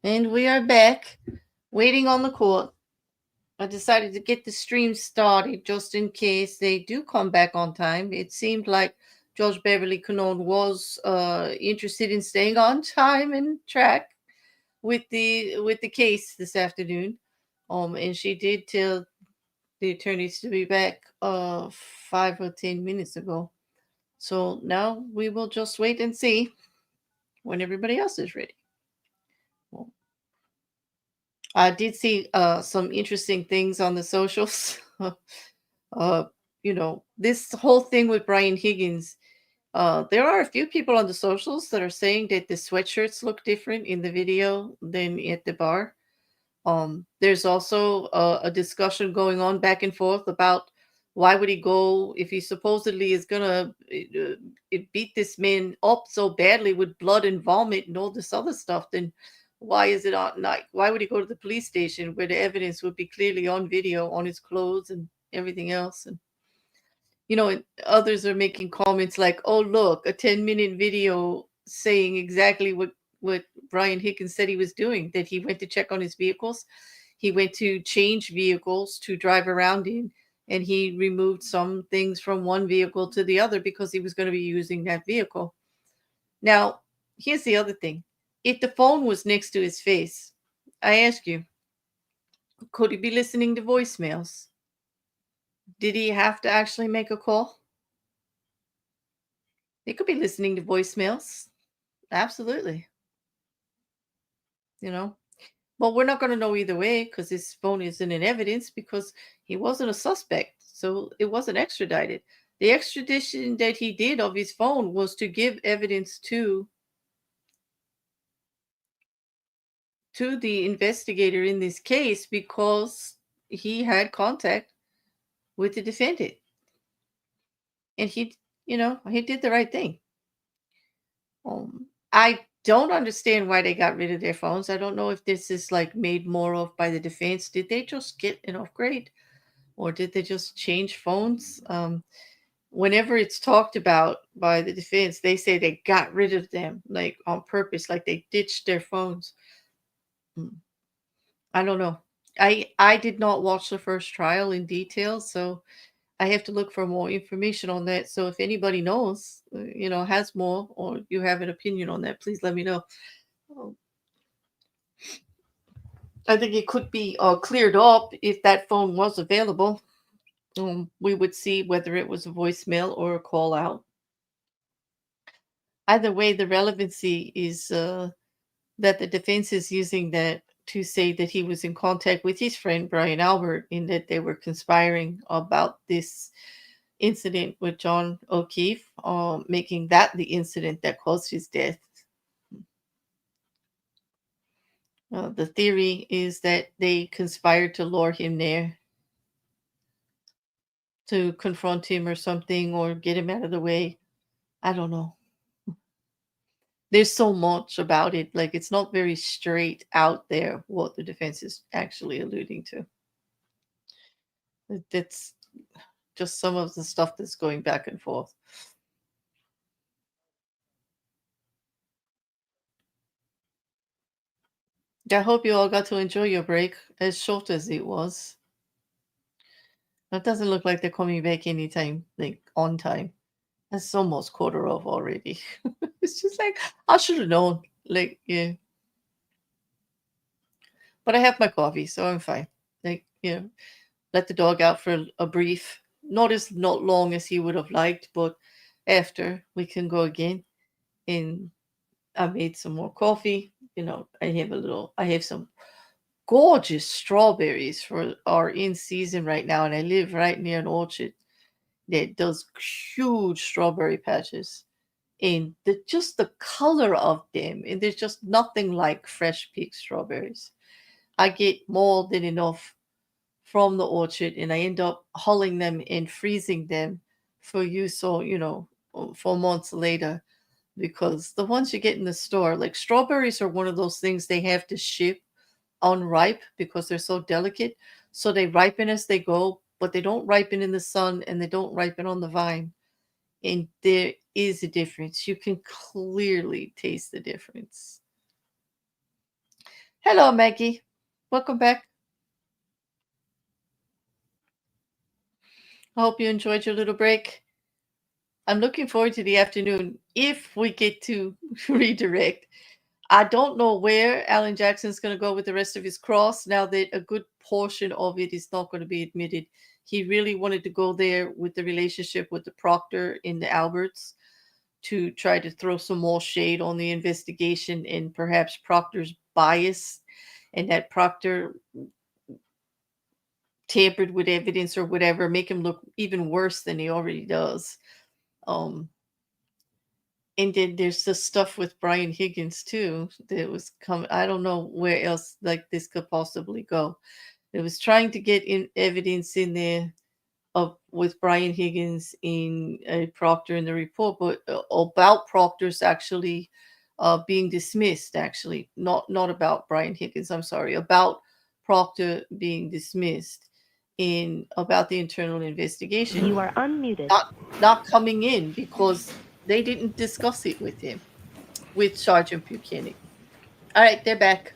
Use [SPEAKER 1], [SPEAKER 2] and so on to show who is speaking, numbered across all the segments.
[SPEAKER 1] And we are back, waiting on the court. I decided to get the stream started just in case they do come back on time. It seemed like Judge Beverly Cannone was interested in staying on time and track with the case this afternoon. And she did tell the attorneys to be back 5 or 10 minutes ago. So now we will just wait and see when everybody else is ready. Well, I did see some interesting things on the socials. uh, this whole thing with Brian Higgins. There are a few people on the socials that are saying that the sweatshirts look different in the video than at the bar. There's also a discussion going on back and forth about why would he go if he supposedly is gonna beat this man up so badly with blood and vomit and all this other stuff. Then why is it not? Why would he go to the police station where the evidence would be clearly on video on his clothes and everything else? And and others are making comments like, "Oh, look, a 10-minute video saying exactly what Brian Higgins said he was doing, that he went to check on his vehicles. He went to change vehicles to drive around in, and he removed some things from one vehicle to the other because he was going to be using that vehicle." Now, here's the other thing. If the phone was next to his face, I ask you, could he be listening to voicemails? Did he have to actually make a call? He could be listening to voicemails. Absolutely. You know, but we're not going to know either way because his phone isn't in evidence because he wasn't a suspect. So it wasn't extradited. The extradition that he did of his phone was to give evidence to the investigator in this case because he had contact with the defendant. And he did the right thing. I don't understand why they got rid of their phones. I don't know if this is like made more of by the defense. Did they just get an upgrade, or did they just change phones? Whenever it's talked about by the defense, they say they got rid of them like on purpose, like they ditched their phones. Mm, I don't know. I did not watch the first trial in detail, so I have to look for more information on that. So if anybody knows, has more, or you have an opinion on that, please let me know. Um, I think it could be cleared up if that phone was available. We would see whether it was a voicemail or a call out. Either way, the relevancy is that the defense is using that to say that he was in contact with his friend Brian Albert, in that they were conspiring about this incident with John O'Keefe, making that the incident that caused his death. The theory is that they conspired to lure him there to confront him or something, or get him out of the way. I don't know. There's so much about it. Like, it's not very straight out there what the defense is actually alluding to. That's just some of the stuff that's going back and forth. I hope you all got to enjoy your break, as short as it was. It doesn't look like they're coming back anytime, like on time. It's almost quarter of already. It's just like, I should have known. Like, yeah. But I have my coffee, so I'm fine. Like, let the dog out for a brief, not long as he would have liked, but after we can go again. And I made some more coffee. I have some gorgeous strawberries for are in season right now, and I live right near an orchard that does huge strawberry patches. And just the color of them, and there's just nothing like fresh picked strawberries. I get more than enough from the orchard, and I end up hulling them and freezing them for use, so for months later. Because the ones you get in the store, like strawberries, are one of those things they have to ship unripe because they're so delicate. So they ripen as they go, but they don't ripen in the sun and they don't ripen on the vine. And there is a difference. You can clearly taste the difference. Hello, Maggie. Welcome back. I hope you enjoyed your little break. I'm looking forward to the afternoon if we get to redirect. I don't know where Alan Jackson's going to go with the rest of his cross now that a good portion of it is not going to be admitted. He really wanted to go there with the relationship with the proctor in the Alberts to try to throw some more shade on the investigation and perhaps Proctor's bias and that Proctor tampered with evidence or whatever, make him look even worse than he already does. And then there's the stuff with Brian Higgins too that was coming. I don't know where else like this could possibly go. It was trying to get in evidence in there of with Brian Higgins in a Proctor in the report, but about Proctor's actually being dismissed. Actually, not about Brian Higgins. I'm sorry, about Proctor being dismissed in about the internal investigation.
[SPEAKER 2] You are unmuted.
[SPEAKER 1] Not coming in because they didn't discuss it with him, with Sergeant Bukhenik. All right, they're back.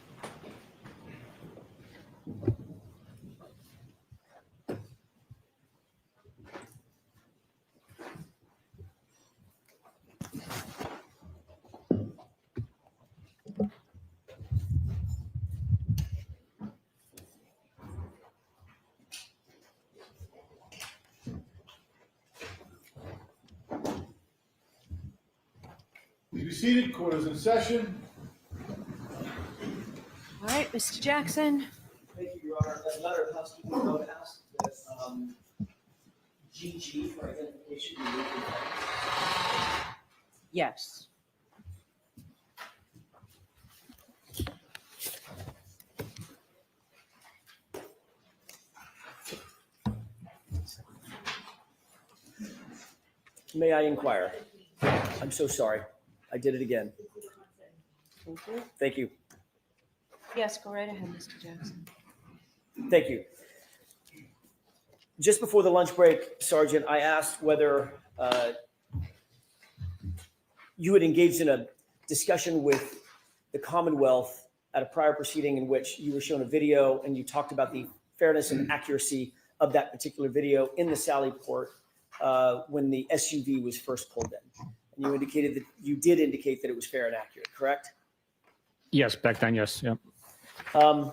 [SPEAKER 3] Please be seated. Court is in session.
[SPEAKER 2] All right, Mr. Jackson.
[SPEAKER 4] Thank you, Your Honor. As a matter of housekeeping, I would ask that GG for identification be moved to the record.
[SPEAKER 2] Yes.
[SPEAKER 4] May I inquire? I'm so sorry. I did it again.
[SPEAKER 2] Thank you.
[SPEAKER 4] Thank you.
[SPEAKER 2] Yes, go right ahead, Mr. Jackson.
[SPEAKER 4] Thank you. Just before the lunch break, Sergeant, I asked whether you had engaged in a discussion with the Commonwealth at a prior proceeding in which you were shown a video and you talked about the fairness and accuracy of that particular video in the Sally Port when the SUV was first pulled in. And you indicated that you did indicate that it was fair and accurate, correct?
[SPEAKER 5] Yes, back then, yes. Yeah.
[SPEAKER 4] I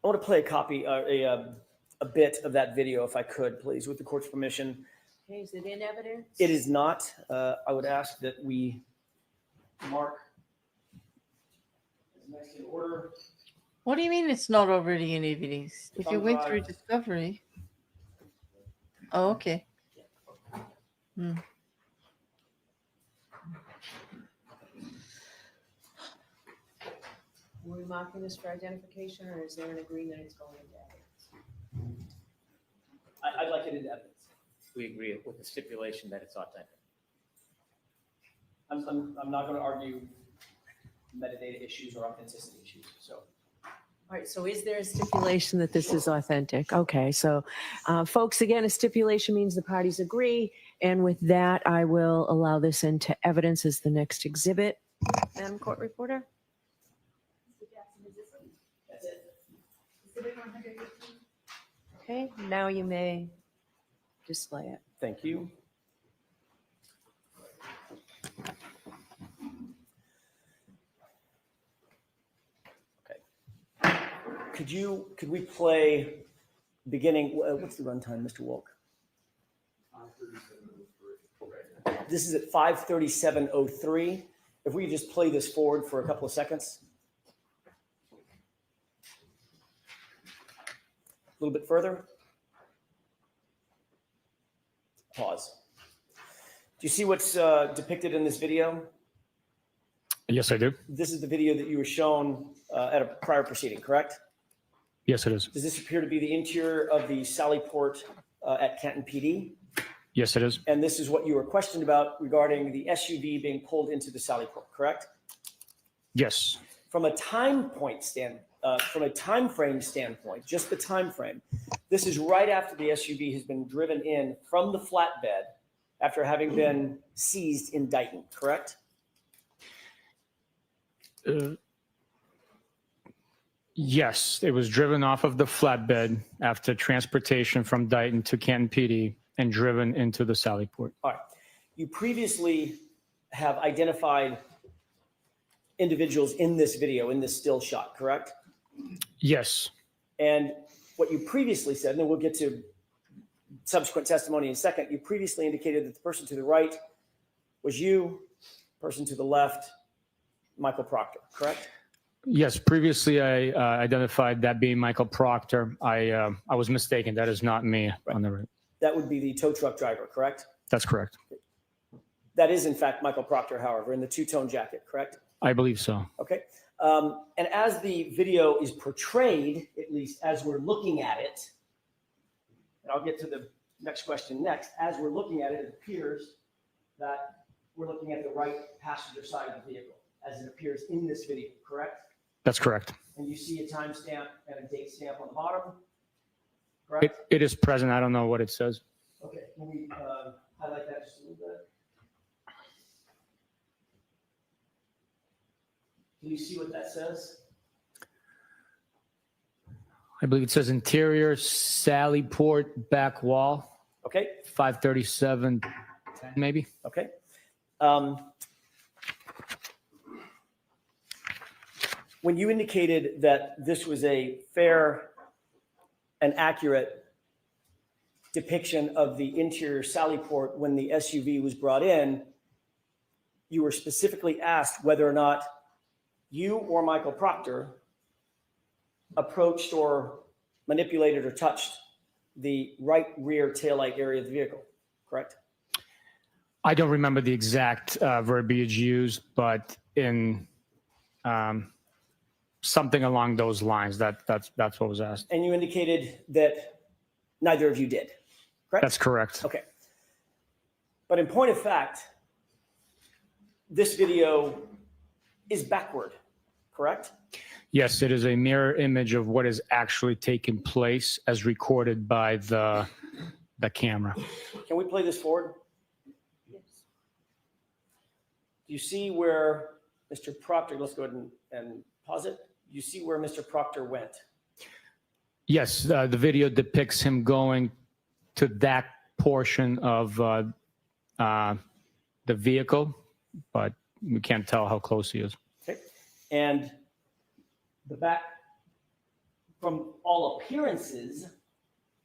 [SPEAKER 4] want to play a copy, a bit of that video, if I could, please, with the court's permission.
[SPEAKER 2] Okay, is it in evidence?
[SPEAKER 4] It is not. I would ask that we mark as next in order.
[SPEAKER 1] What do you mean it's not already in evidence? If you went through discovery. Oh, okay. Hmm.
[SPEAKER 2] Are we marking this for identification, or is there an agreement it's going into evidence?
[SPEAKER 4] I'd like it in evidence.
[SPEAKER 6] We agree with the stipulation that it's authentic.
[SPEAKER 4] I'm not going to argue metadata issues or authenticity issues. So,
[SPEAKER 2] All right, so is there a stipulation that this is authentic? Okay, so folks, again, a stipulation means the parties agree. And with that, I will allow this into evidence as the next exhibit. Madam Court Reporter?
[SPEAKER 4] that's it.
[SPEAKER 2] Okay, now you may display it.
[SPEAKER 4] Thank you. Okay. Could we play beginning? What's the runtime, Mr. Wolk? This is at 5:37:03. If we could just play this forward for a couple of seconds. A little bit further. Pause. Do you see what's depicted in this video?
[SPEAKER 5] Yes, I do.
[SPEAKER 4] This is the video that you were shown at a prior proceeding, correct?
[SPEAKER 5] Yes, it is.
[SPEAKER 4] Does this appear to be the interior of the Sally Port at Canton PD?
[SPEAKER 5] Yes, it is.
[SPEAKER 4] And this is what you were questioned about regarding the SUV being pulled into the Sally Port, correct?
[SPEAKER 5] Yes.
[SPEAKER 4] From a time frame standpoint, just the time frame, this is right after the SUV has been driven in from the flatbed after having been seized in Dighton, correct?
[SPEAKER 5] Yes, it was driven off of the flatbed after transportation from Dighton to Canton PD and driven into the Sallyport.
[SPEAKER 4] All right. You previously have identified individuals in this video, in this still shot, correct?
[SPEAKER 5] Yes,
[SPEAKER 4] And what you previously said, and then we'll get to subsequent testimony in a second, you previously indicated that the person to the right was you, person to the left, Michael Proctor, correct?
[SPEAKER 5] yes. Previously, I identified that being Michael Proctor. I was mistaken. That is not me on the right.
[SPEAKER 4] That would be the tow truck driver, correct?
[SPEAKER 5] That's correct.
[SPEAKER 4] That is, in fact, Michael Proctor, however, in the two-tone jacket, correct?
[SPEAKER 5] I believe so.
[SPEAKER 4] Okay. And as the video is portrayed, at least as we're looking at it, and I'll get to the next question next, as we're looking at it, it appears that we're looking at the right passenger side of the vehicle, as it appears in this video, correct?
[SPEAKER 5] That's correct.
[SPEAKER 4] And you see a timestamp and a date stamp on the bottom, correct?
[SPEAKER 5] It is present. I don't know what it says.
[SPEAKER 4] Okay, can we highlight that just a little bit? Can you see what that says?
[SPEAKER 5] I believe it says interior Sallyport back wall,
[SPEAKER 4] Okay,
[SPEAKER 5] 537, maybe.
[SPEAKER 4] okay. When you indicated that this was a fair and accurate depiction of the interior Sallyport when the SUV was brought in, you were specifically asked whether or not you or Michael Proctor approached or manipulated or touched the right rear taillight area of the vehicle, correct?
[SPEAKER 5] I don't remember the exact verbiage used, but in something along those lines, that's what was asked.
[SPEAKER 4] And you indicated that neither of you did, correct?
[SPEAKER 5] That's correct.
[SPEAKER 4] Okay. But in point of fact, this video is backward, correct?
[SPEAKER 5] Yes, it is a mirror image of what is actually taking place as recorded by the camera.
[SPEAKER 4] Can we play this forward? Yes. Do you see where Mr. Proctor, let's go ahead and pause it. You see where Mr. Proctor went?
[SPEAKER 5] Yes, the video depicts him going to that portion of the vehicle, but we can't tell how close he is.
[SPEAKER 4] Okay. And the back, from all appearances,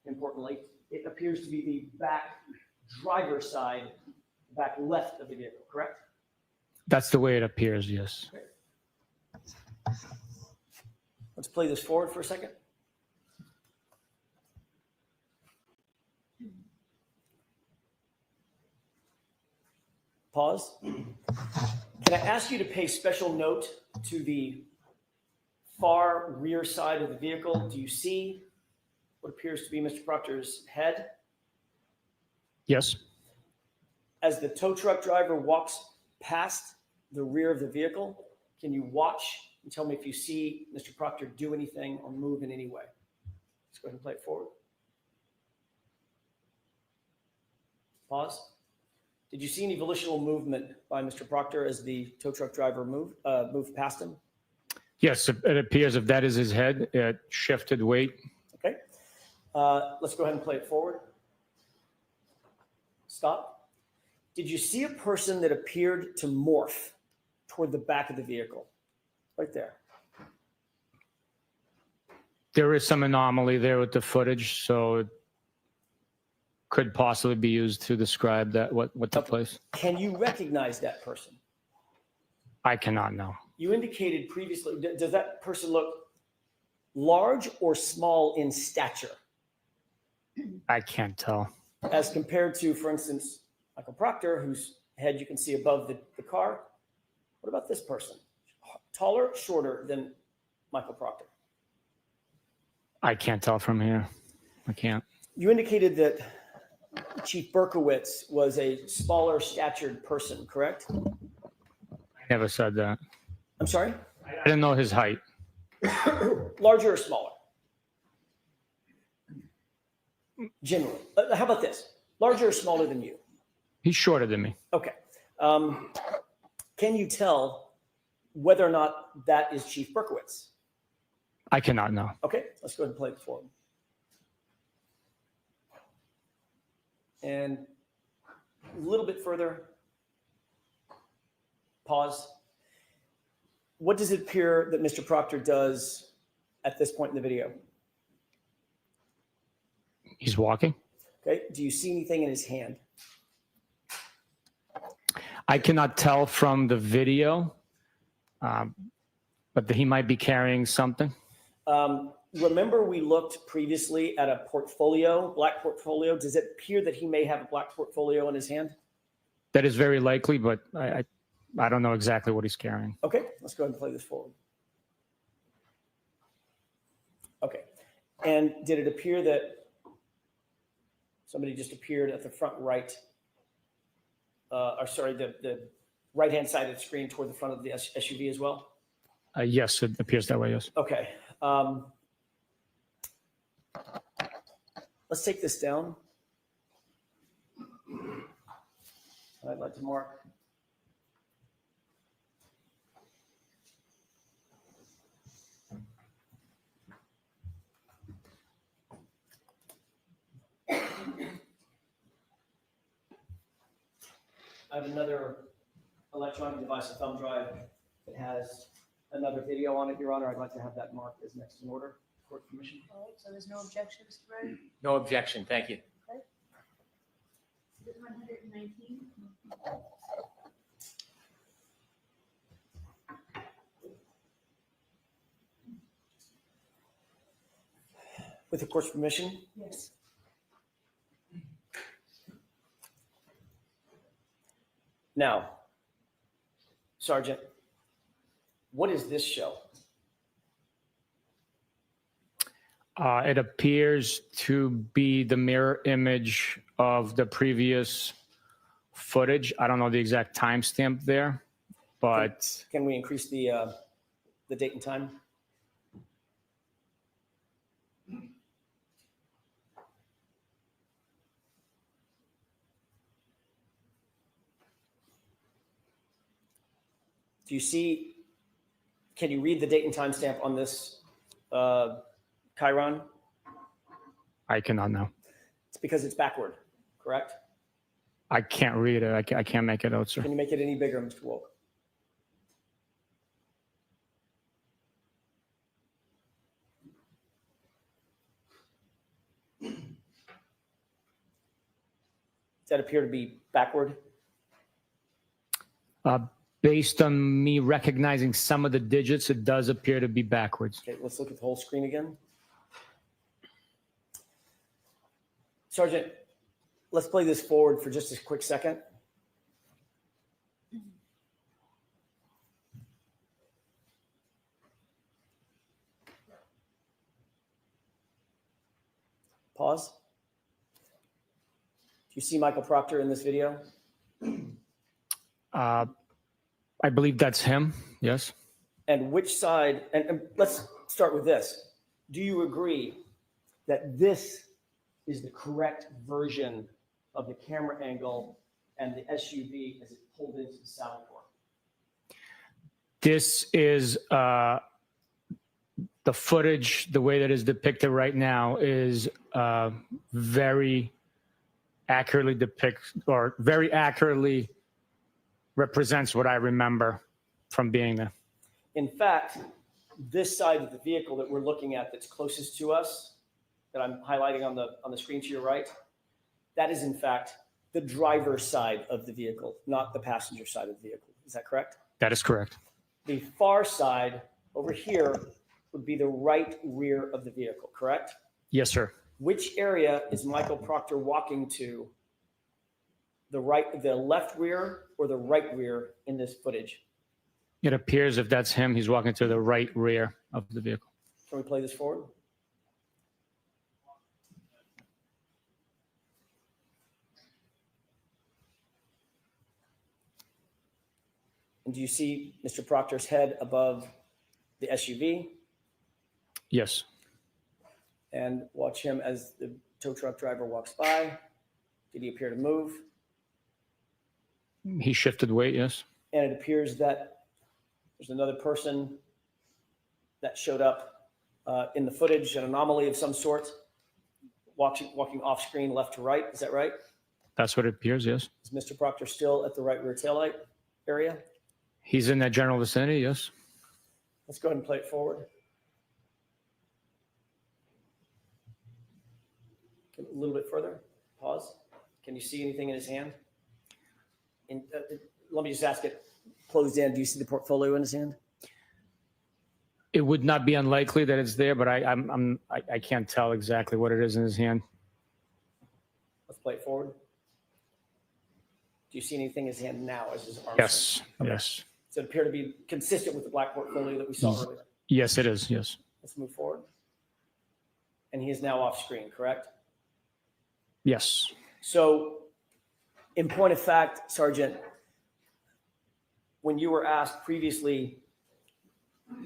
[SPEAKER 4] importantly, it appears to be the back driver's side, back left of the vehicle, correct?
[SPEAKER 5] That's the way it appears, yes.
[SPEAKER 4] Okay. Let's play this forward for a second. Pause. Can I ask you to pay special note to the far rear side of the vehicle? Do you see what appears to be Mr. Proctor's head?
[SPEAKER 5] Yes.
[SPEAKER 4] As the tow truck driver walks past the rear of the vehicle, can you watch and tell me if you see Mr. Proctor do anything or move in any way? Let's go ahead and play it forward. Pause. Did you see any volitional movement by Mr. Proctor as the tow truck driver moved past him?
[SPEAKER 5] Yes, it appears if that is his head, it shifted weight.
[SPEAKER 4] Okay. Let's go ahead and play it forward. Stop. Did you see a person that appeared to morph toward the back of the vehicle? Right there.
[SPEAKER 5] There is some anomaly there with the footage, so it could possibly be used to describe that what took place.
[SPEAKER 4] Can you recognize that person?
[SPEAKER 5] I cannot know.
[SPEAKER 4] You indicated previously, does that person look large or small in stature
[SPEAKER 5] I can't tell.
[SPEAKER 4] as compared to, for instance, Michael Proctor, whose head you can see above the car? What about this person? Taller, shorter than Michael Proctor?
[SPEAKER 5] I can't tell from here. I can't.
[SPEAKER 4] You indicated that Chief Berkowitz was a smaller statured person, correct?
[SPEAKER 5] I never said that.
[SPEAKER 4] I'm sorry?
[SPEAKER 5] I didn't know his height.
[SPEAKER 4] Larger or smaller? Generally. How about this? Larger or smaller than you?
[SPEAKER 5] He's shorter than me.
[SPEAKER 4] Okay. Can you tell whether or not that is Chief Berkowitz?
[SPEAKER 5] I cannot know.
[SPEAKER 4] Okay, let's go ahead and play it for him. And a little bit further. Pause. What does it appear that Mr. Proctor does at this point in the video?
[SPEAKER 5] He's walking.
[SPEAKER 4] Okay. Do you see anything in his hand?
[SPEAKER 5] I cannot tell from the video, but he might be carrying something.
[SPEAKER 4] Remember we looked previously at a portfolio, black portfolio. Does it appear that he may have a black portfolio in his hand?
[SPEAKER 5] That is very likely, but I don't know exactly what he's carrying.
[SPEAKER 4] Okay, let's go ahead and play this forward. Okay, and did it appear that somebody just appeared at the front right, or sorry, the right-hand side of the screen toward the front of the SUV as well?
[SPEAKER 5] Yes, it appears that way, yes.
[SPEAKER 4] Okay. Let's take this down. I'd like to mark. I have another electronic device, a thumb drive, that has another video on it, Your Honor. I'd like to have that marked as next in order. Court permission.
[SPEAKER 7] All right, so there's no objection, Mr. Brennan?
[SPEAKER 6] No objection, thank you.
[SPEAKER 7] This 119?
[SPEAKER 4] With the court's permission.
[SPEAKER 7] Yes.
[SPEAKER 4] Now, Sergeant, what does this show?
[SPEAKER 5] It appears to be the mirror image of the previous footage. I don't know the exact timestamp there, but
[SPEAKER 4] Can we increase the date and time? Do you see, can you read the date and timestamp on this Chiron?
[SPEAKER 5] I cannot know.
[SPEAKER 4] It's because it's backward, correct?
[SPEAKER 5] I can't read it. I can't make it out, sir.
[SPEAKER 4] Can you make it any bigger, Mr. Wolk? Does that appear to be backward?
[SPEAKER 5] Based on me recognizing some of the digits, it does appear to be backwards.
[SPEAKER 4] Okay, let's look at the whole screen again. Sergeant, let's play this forward for just a quick second. Pause. Do you see Michael Proctor in this video?
[SPEAKER 5] I believe that's him. Yes.
[SPEAKER 4] And which side, and let's start with this. Do you agree that this is the correct version of the camera angle and the SUV as it pulled into the saddle port?
[SPEAKER 5] This is the footage, the way that is depicted right now is very accurately depicts or very accurately represents what I remember from being there.
[SPEAKER 4] In fact, this side of the vehicle that we're looking at that's closest to us, that I'm highlighting on the screen to your right, that is in fact the driver's side of the vehicle, not the passenger side of the vehicle. Is that correct?
[SPEAKER 5] That is correct.
[SPEAKER 4] The far side over here would be the right rear of the vehicle, correct?
[SPEAKER 5] Yes, sir.
[SPEAKER 4] Which area is Michael Proctor walking to? The left rear or the right rear in this footage?
[SPEAKER 5] It appears if that's him, he's walking to the right rear of the vehicle.
[SPEAKER 4] Can we play this forward? And do you see Mr. Proctor's head above the SUV?
[SPEAKER 5] Yes.
[SPEAKER 4] And watch him as the tow truck driver walks by. Did he appear to move?
[SPEAKER 5] He shifted weight, yes.
[SPEAKER 4] And it appears that there's another person that showed up in the footage, an anomaly of some sort, walking off screen left to right. Is that right?
[SPEAKER 5] That's what it appears, yes.
[SPEAKER 4] Is Mr. Proctor still at the right rear taillight area?
[SPEAKER 5] He's in that general vicinity, yes.
[SPEAKER 4] Let's go ahead and play it forward. A little bit further. Pause. Can you see anything in his hand? Let me just ask it closed in. Do you see the portfolio in his hand?
[SPEAKER 5] It would not be unlikely that it's there, but I can't tell exactly what it is in his hand.
[SPEAKER 4] Let's play it forward. Do you see anything in his hand now as his arm?
[SPEAKER 5] Yes, yes.
[SPEAKER 4] Does it appear to be consistent with the black portfolio that we saw earlier?
[SPEAKER 5] Yes, it is, yes.
[SPEAKER 4] Let's move forward. And he is now off screen, correct?
[SPEAKER 5] Yes.
[SPEAKER 4] So, in point of fact, Sergeant, when you were asked previously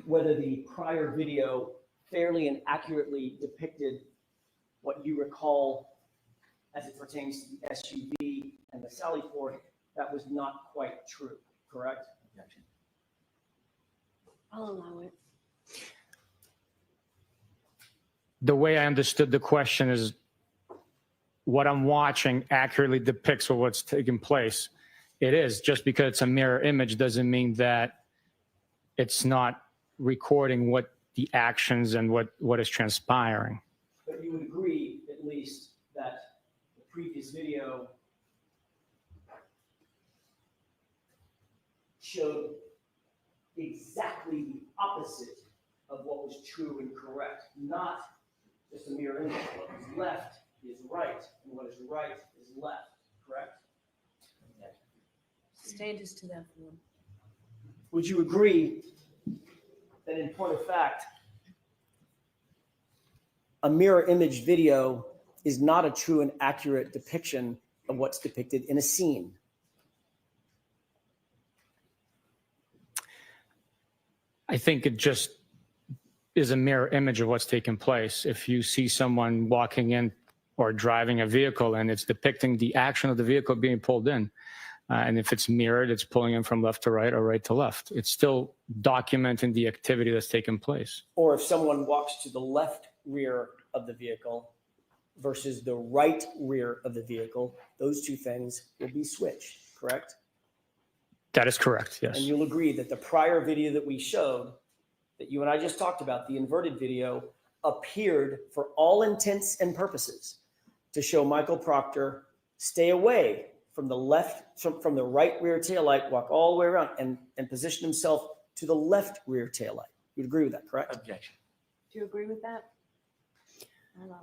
[SPEAKER 4] whether the prior video fairly and accurately depicted what you recall as it pertains to the SUV and the Sally Port, that was not quite true, correct?
[SPEAKER 6] Objection.
[SPEAKER 2] I'll allow it.
[SPEAKER 5] The way I understood the question is what I'm watching accurately depicts what's taking place. It is. Just because it's a mirror image doesn't mean that it's not recording what the actions and what is transpiring.
[SPEAKER 4] But you would agree, at least, that the previous video showed exactly the opposite of what was true and correct, not just a mirror image. What is left is right, and what is right is left, correct?
[SPEAKER 7] Sustained us to that form.
[SPEAKER 4] Would you agree that in point of fact, a mirror image video is not a true and accurate depiction of what's depicted in a scene?
[SPEAKER 5] I think it just is a mirror image of what's taking place. If you see someone walking in or driving a vehicle and it's depicting the action of the vehicle being pulled in, and if it's mirrored, it's pulling in from left to right or right to left. It's still documenting the activity that's taking place.
[SPEAKER 4] Or if someone walks to the left rear of the vehicle versus the right rear of the vehicle, those two things will be switched, correct?
[SPEAKER 5] That is correct, yes.
[SPEAKER 4] And you'll agree that the prior video that we showed, that you and I just talked about, the inverted video, appeared for all intents and purposes to show Michael Proctor stay away from the left, from the right rear taillight, walk all the way around and position himself to the left rear taillight. You'd agree with that, correct?
[SPEAKER 6] Objection.
[SPEAKER 2] Do you agree with that? I allow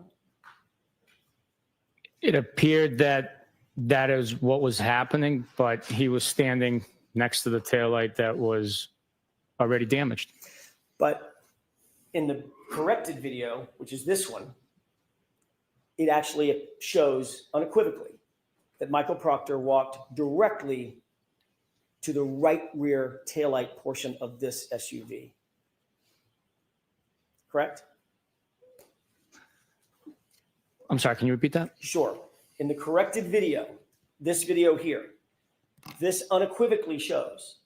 [SPEAKER 2] it.
[SPEAKER 5] It appeared that that is what was happening, but he was standing next to the taillight that was already damaged.
[SPEAKER 4] But in the corrected video, which is this one, it actually shows unequivocally that Michael Proctor walked directly to the right rear taillight portion of this SUV. Correct?
[SPEAKER 5] I'm sorry, can you repeat that?
[SPEAKER 4] Sure. In the corrected video, this video here, this unequivocally shows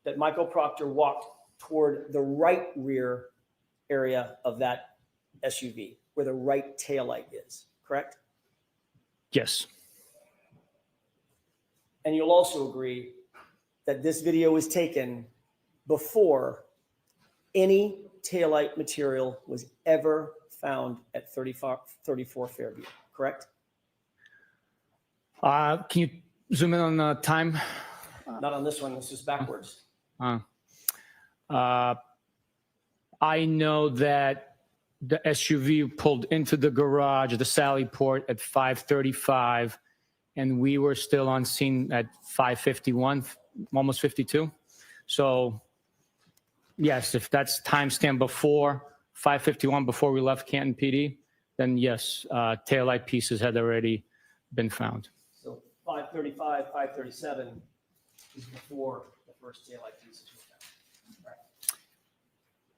[SPEAKER 4] that Michael Proctor walked toward the right rear area of that SUV, where the right taillight is, correct?
[SPEAKER 5] Yes.
[SPEAKER 4] And you'll also agree that this video was taken before any taillight material was ever found at 34 Fairview, correct?
[SPEAKER 5] Can you zoom in on the time?
[SPEAKER 4] Not on this one, this is backwards.
[SPEAKER 5] I know that the SUV pulled into the garage of the Sally Port at 5:35, and we were still on scene at 5:51, almost 52. So, yes, if that's timestamp before 5:51, before we left Canton PD, then yes, taillight pieces had already been found.
[SPEAKER 4] So 5:35, 5:37 is before the first taillight pieces were found. Right.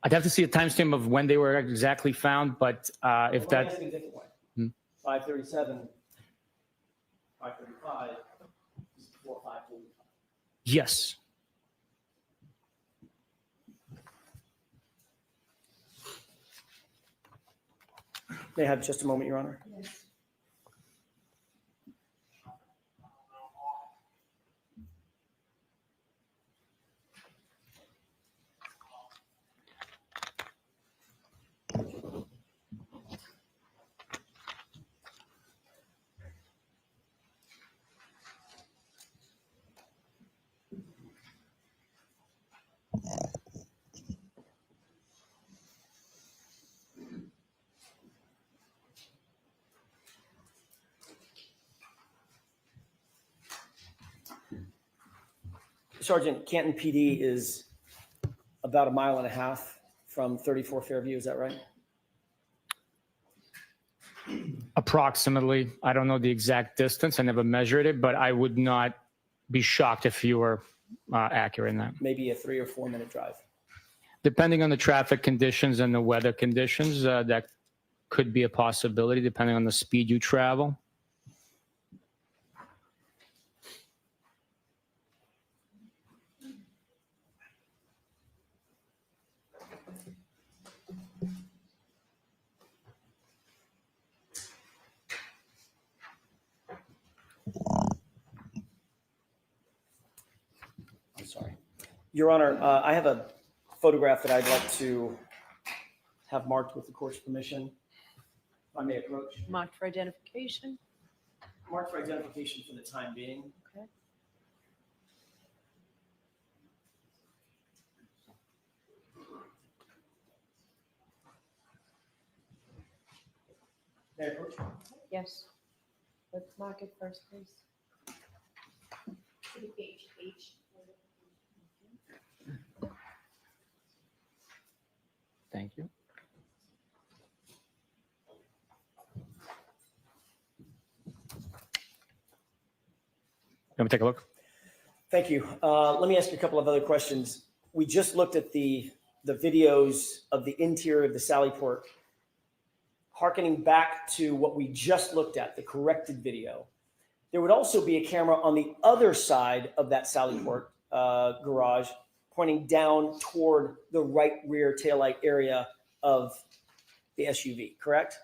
[SPEAKER 5] I'd have to see a timestamp of when they were exactly found, but if
[SPEAKER 4] Let me
[SPEAKER 5] that,
[SPEAKER 4] ask it a different way.
[SPEAKER 5] Hmm.
[SPEAKER 4] 5:37, 5:35 is before 5:45.
[SPEAKER 5] Yes.
[SPEAKER 4] May I have just a moment, Your Honor?
[SPEAKER 7] Yes.
[SPEAKER 4] Sergeant, Canton PD is about a mile and a half from 34 Fairview, is that right?
[SPEAKER 5] Approximately. I don't know the exact distance. I never measured it, but I would not be shocked if you were accurate in that.
[SPEAKER 4] Maybe a 3 or 4 minute drive.
[SPEAKER 5] Depending on the traffic conditions and the weather conditions, that could be a possibility, depending on the speed you travel.
[SPEAKER 4] I'm sorry. Your Honor, I have a photograph that I'd like to have marked with the court's permission. If I may approach.
[SPEAKER 2] Marked for identification.
[SPEAKER 4] Marked for identification for the time being.
[SPEAKER 2] Okay.
[SPEAKER 4] May I approach?
[SPEAKER 2] Yes. Let's mark it first, please.
[SPEAKER 7] City page H.
[SPEAKER 5] Thank you. Let me take a look.
[SPEAKER 4] Thank you. Let me ask you a couple of other questions. We just looked at the videos of the interior of the Sallyport. Harkening back to what we just looked at, the corrected video, there would also be a camera on the other side of that Sallyport garage pointing down toward the right rear taillight area of the SUV, correct?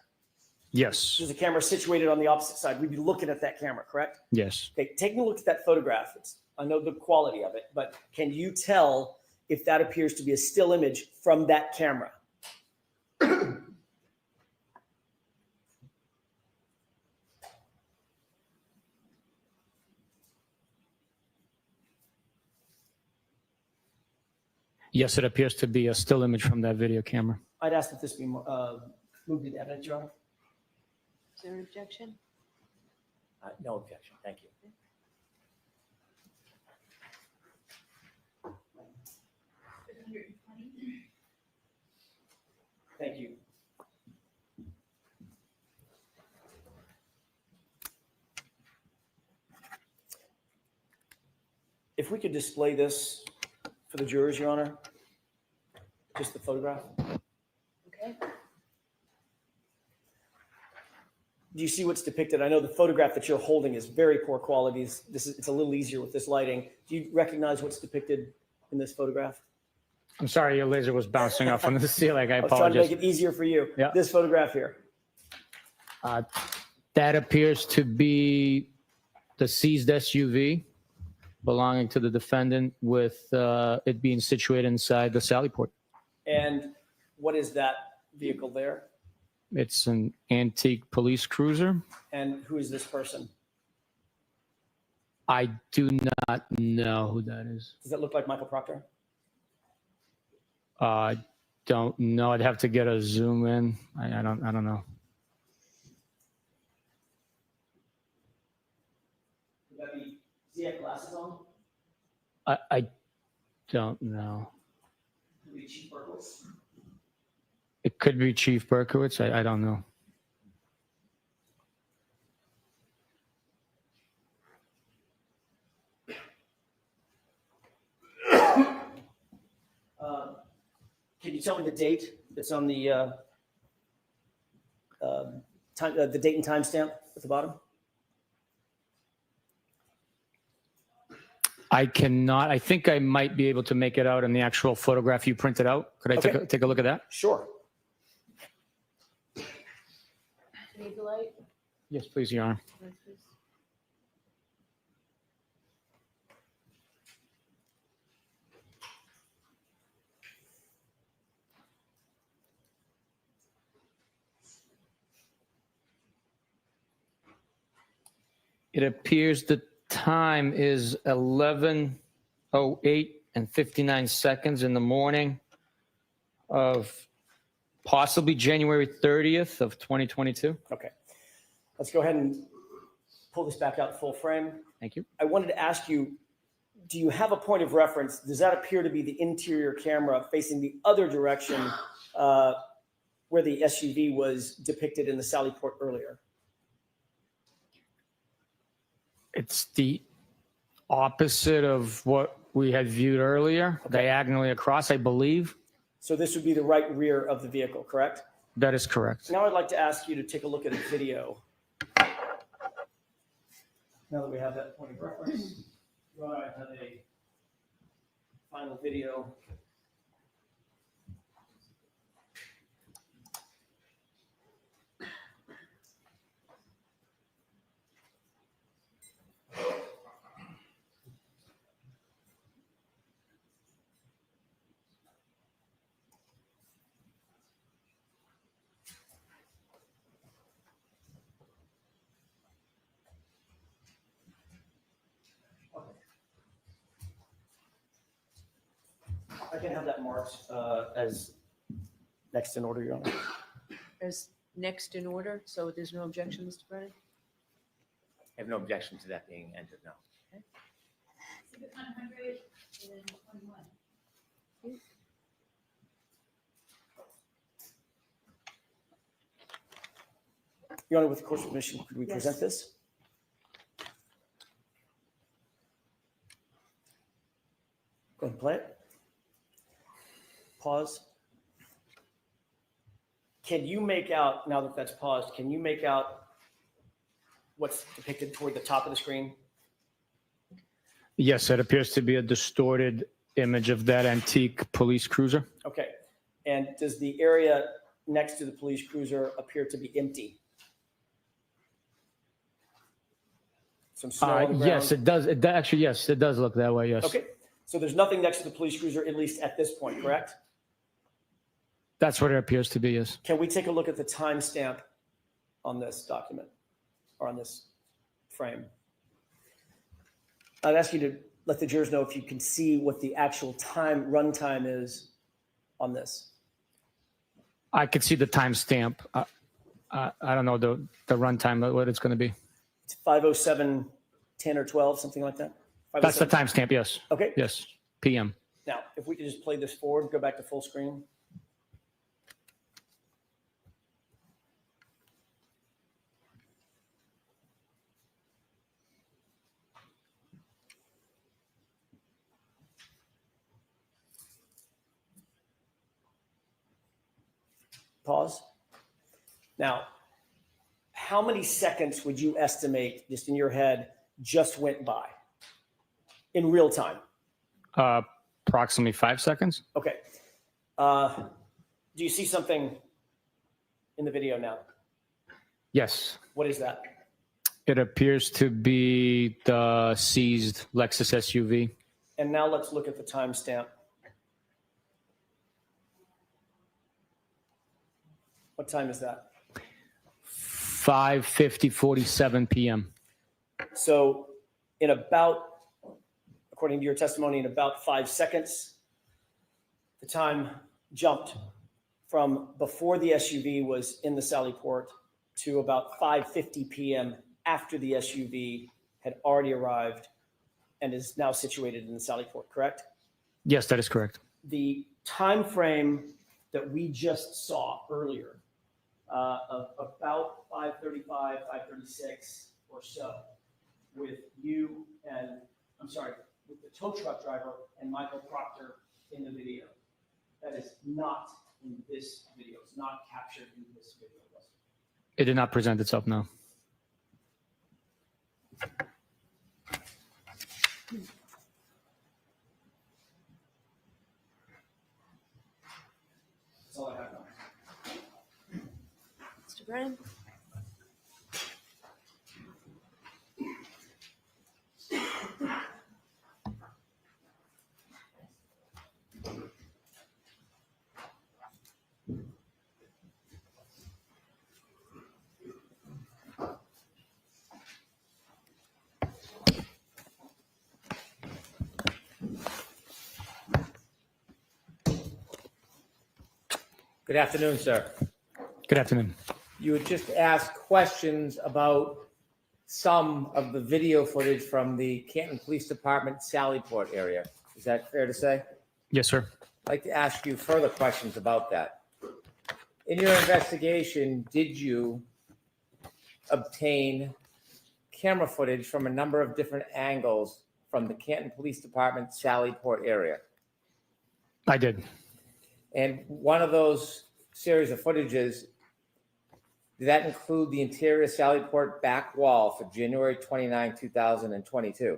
[SPEAKER 5] Yes.
[SPEAKER 4] There's a camera situated on the opposite side. We'd be looking at that camera, correct?
[SPEAKER 5] Yes.
[SPEAKER 4] Okay, taking a look at that photograph, I know the quality of it, but can you tell if that appears to be a still image from that camera?
[SPEAKER 5] Yes, it appears to be a still image from that video camera.
[SPEAKER 4] I'd ask that this be moved into evidence, Your Honor.
[SPEAKER 2] Is there an objection?
[SPEAKER 6] No objection. Thank you.
[SPEAKER 7] 120.
[SPEAKER 4] Thank you. If we could display this for the jurors, Your Honor, just the photograph.
[SPEAKER 2] Okay.
[SPEAKER 4] Do you see what's depicted? I know the photograph that you're holding is very poor quality. It's a little easier with this lighting. Do you recognize what's depicted in this photograph?
[SPEAKER 5] I'm sorry, your laser was bouncing off on the ceiling. I
[SPEAKER 4] I was trying to
[SPEAKER 5] apologize.
[SPEAKER 4] make it easier for you.
[SPEAKER 5] Yeah.
[SPEAKER 4] This photograph here.
[SPEAKER 5] That appears to be the seized SUV belonging to the defendant, with it being situated inside the Sallyport.
[SPEAKER 4] And what is that vehicle there?
[SPEAKER 5] It's an antique police cruiser.
[SPEAKER 4] And who is this person?
[SPEAKER 5] I do not know who that is.
[SPEAKER 4] Does that look like Michael Proctor?
[SPEAKER 5] I don't know. I'd have to get a zoom in. I don't know.
[SPEAKER 4] Would that be, does he have glasses on?
[SPEAKER 5] I don't know.
[SPEAKER 4] Could be Chief Berkowitz.
[SPEAKER 5] It could be Chief Berkowitz. I don't know.
[SPEAKER 4] Can you tell me the date that's on the the date and timestamp at the bottom?
[SPEAKER 5] I cannot. I think I might be able to make it out in the actual photograph you printed out. Could I
[SPEAKER 4] Okay.
[SPEAKER 5] take a look at that?
[SPEAKER 4] Sure.
[SPEAKER 2] Need the light?
[SPEAKER 5] Yes, please, Your Honor. It appears the time is 11:08 and 59 seconds in the morning of possibly January 30th of 2022.
[SPEAKER 4] Okay. Let's go ahead and pull this back out full frame.
[SPEAKER 5] Thank you.
[SPEAKER 4] I wanted to ask you, do you have a point of reference? Does that appear to be the interior camera facing the other direction where the SUV was depicted in the Sally Port earlier?
[SPEAKER 5] It's the opposite of what we had viewed earlier, diagonally across, I believe.
[SPEAKER 4] So this would be the right rear of the vehicle, correct?
[SPEAKER 5] That is correct.
[SPEAKER 4] Now I'd like to ask you to take a look at a video. Now that we have that point of reference, I have a final video. I can have that marked as next in order, Your Honor.
[SPEAKER 2] As next in order, so there's no objection, Mr. Brennan?
[SPEAKER 6] I have no objection to that being entered now.
[SPEAKER 7] Exhibit 100 and 21.
[SPEAKER 4] Your Honor, with the court's permission, could we
[SPEAKER 2] Yes.
[SPEAKER 4] present this? Go ahead and play it. Pause. Can you make out, now that that's paused, can you make out what's depicted toward the top of the screen?
[SPEAKER 5] Yes, it appears to be a distorted image of that antique police cruiser.
[SPEAKER 4] Okay. And does the area next to the police cruiser appear to be empty? Some snow on the ground?
[SPEAKER 5] Yes, it does. Actually, yes, it does look that way. Yes.
[SPEAKER 4] Okay. So there's nothing next to the police cruiser, at least at this point, correct?
[SPEAKER 5] That's what it appears to be. Yes.
[SPEAKER 4] Can we take a look at the timestamp on this document or on this frame? I'd ask you to let the jurors know if you can see what the actual run time is on this.
[SPEAKER 5] I could see the timestamp. I don't know the runtime, what it's going to be.
[SPEAKER 4] It's 5:07, 10 or 12, something like that.
[SPEAKER 5] That's the
[SPEAKER 4] 5:07?
[SPEAKER 5] timestamp. Yes.
[SPEAKER 4] Okay.
[SPEAKER 5] Yes. PM.
[SPEAKER 4] Now, if we could just play this forward, go back to full screen. Pause. Now, how many seconds would you estimate, just in your head, just went by in real time?
[SPEAKER 5] Approximately 5 seconds.
[SPEAKER 4] Okay. Do you see something in the video now?
[SPEAKER 5] Yes.
[SPEAKER 4] What is that?
[SPEAKER 5] It appears to be the seized Lexus SUV.
[SPEAKER 4] And now let's look at the timestamp. What time is that?
[SPEAKER 5] 5:47 PM.
[SPEAKER 4] So in about, according to your testimony, in about 5 seconds, the time jumped from before the SUV was in the Sally Port to about 5:50 PM after the SUV had already arrived and is now situated in the Sally Port, correct?
[SPEAKER 5] Yes, that is correct.
[SPEAKER 4] The time frame that we just saw earlier of about 5:35, 5:36 or so with you and, I'm sorry, with the tow truck driver and Michael Proctor in the video. That is not in this video. It's not captured in this video.
[SPEAKER 5] It did not present itself, no.
[SPEAKER 2] Brennan?
[SPEAKER 6] Good afternoon, sir.
[SPEAKER 5] Good afternoon.
[SPEAKER 6] You had just asked questions about some of the video footage from the Canton Police Department Sallyport area. Is that fair to say?
[SPEAKER 5] Yes, sir.
[SPEAKER 6] I'd like to ask you further questions about that. In your investigation, did you obtain camera footage from a number of different angles from the Canton Police Department Sallyport area?
[SPEAKER 5] I did.
[SPEAKER 6] And one of those series of footages, did that include the interior Sallyport back wall for January 29, 2022?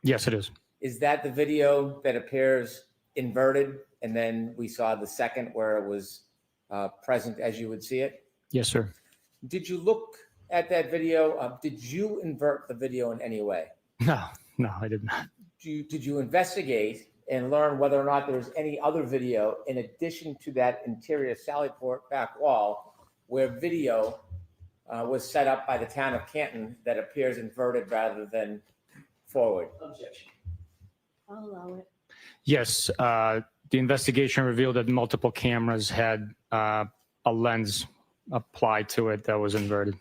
[SPEAKER 5] Yes, it is.
[SPEAKER 6] Is that the video that appears inverted? And then we saw the second where it was present as you would see it?
[SPEAKER 5] Yes, sir.
[SPEAKER 6] Did you look at that video? Did you invert the video in any way?
[SPEAKER 5] No, I did not.
[SPEAKER 6] Did you investigate and learn whether or not there was any other video in addition to that interior Sallyport back wall where video was set up by the town of Canton that appears inverted rather than forward?
[SPEAKER 4] Objection.
[SPEAKER 2] I'll allow it.
[SPEAKER 5] Yes, the investigation revealed that multiple cameras had a lens applied to it that was inverted.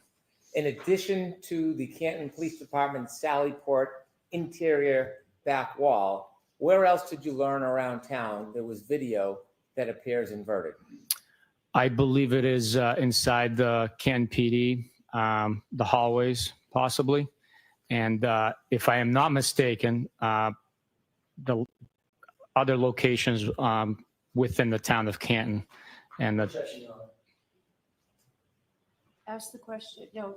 [SPEAKER 6] In addition to the Canton Police Department Sallyport interior back wall, where else did you learn around town there was video that appears inverted?
[SPEAKER 5] I believe it is inside the Canton PD, the hallways possibly. And if I am not mistaken, the other locations within the town of Canton. And the,
[SPEAKER 4] Objection, Your Honor.
[SPEAKER 2] Ask the question. No,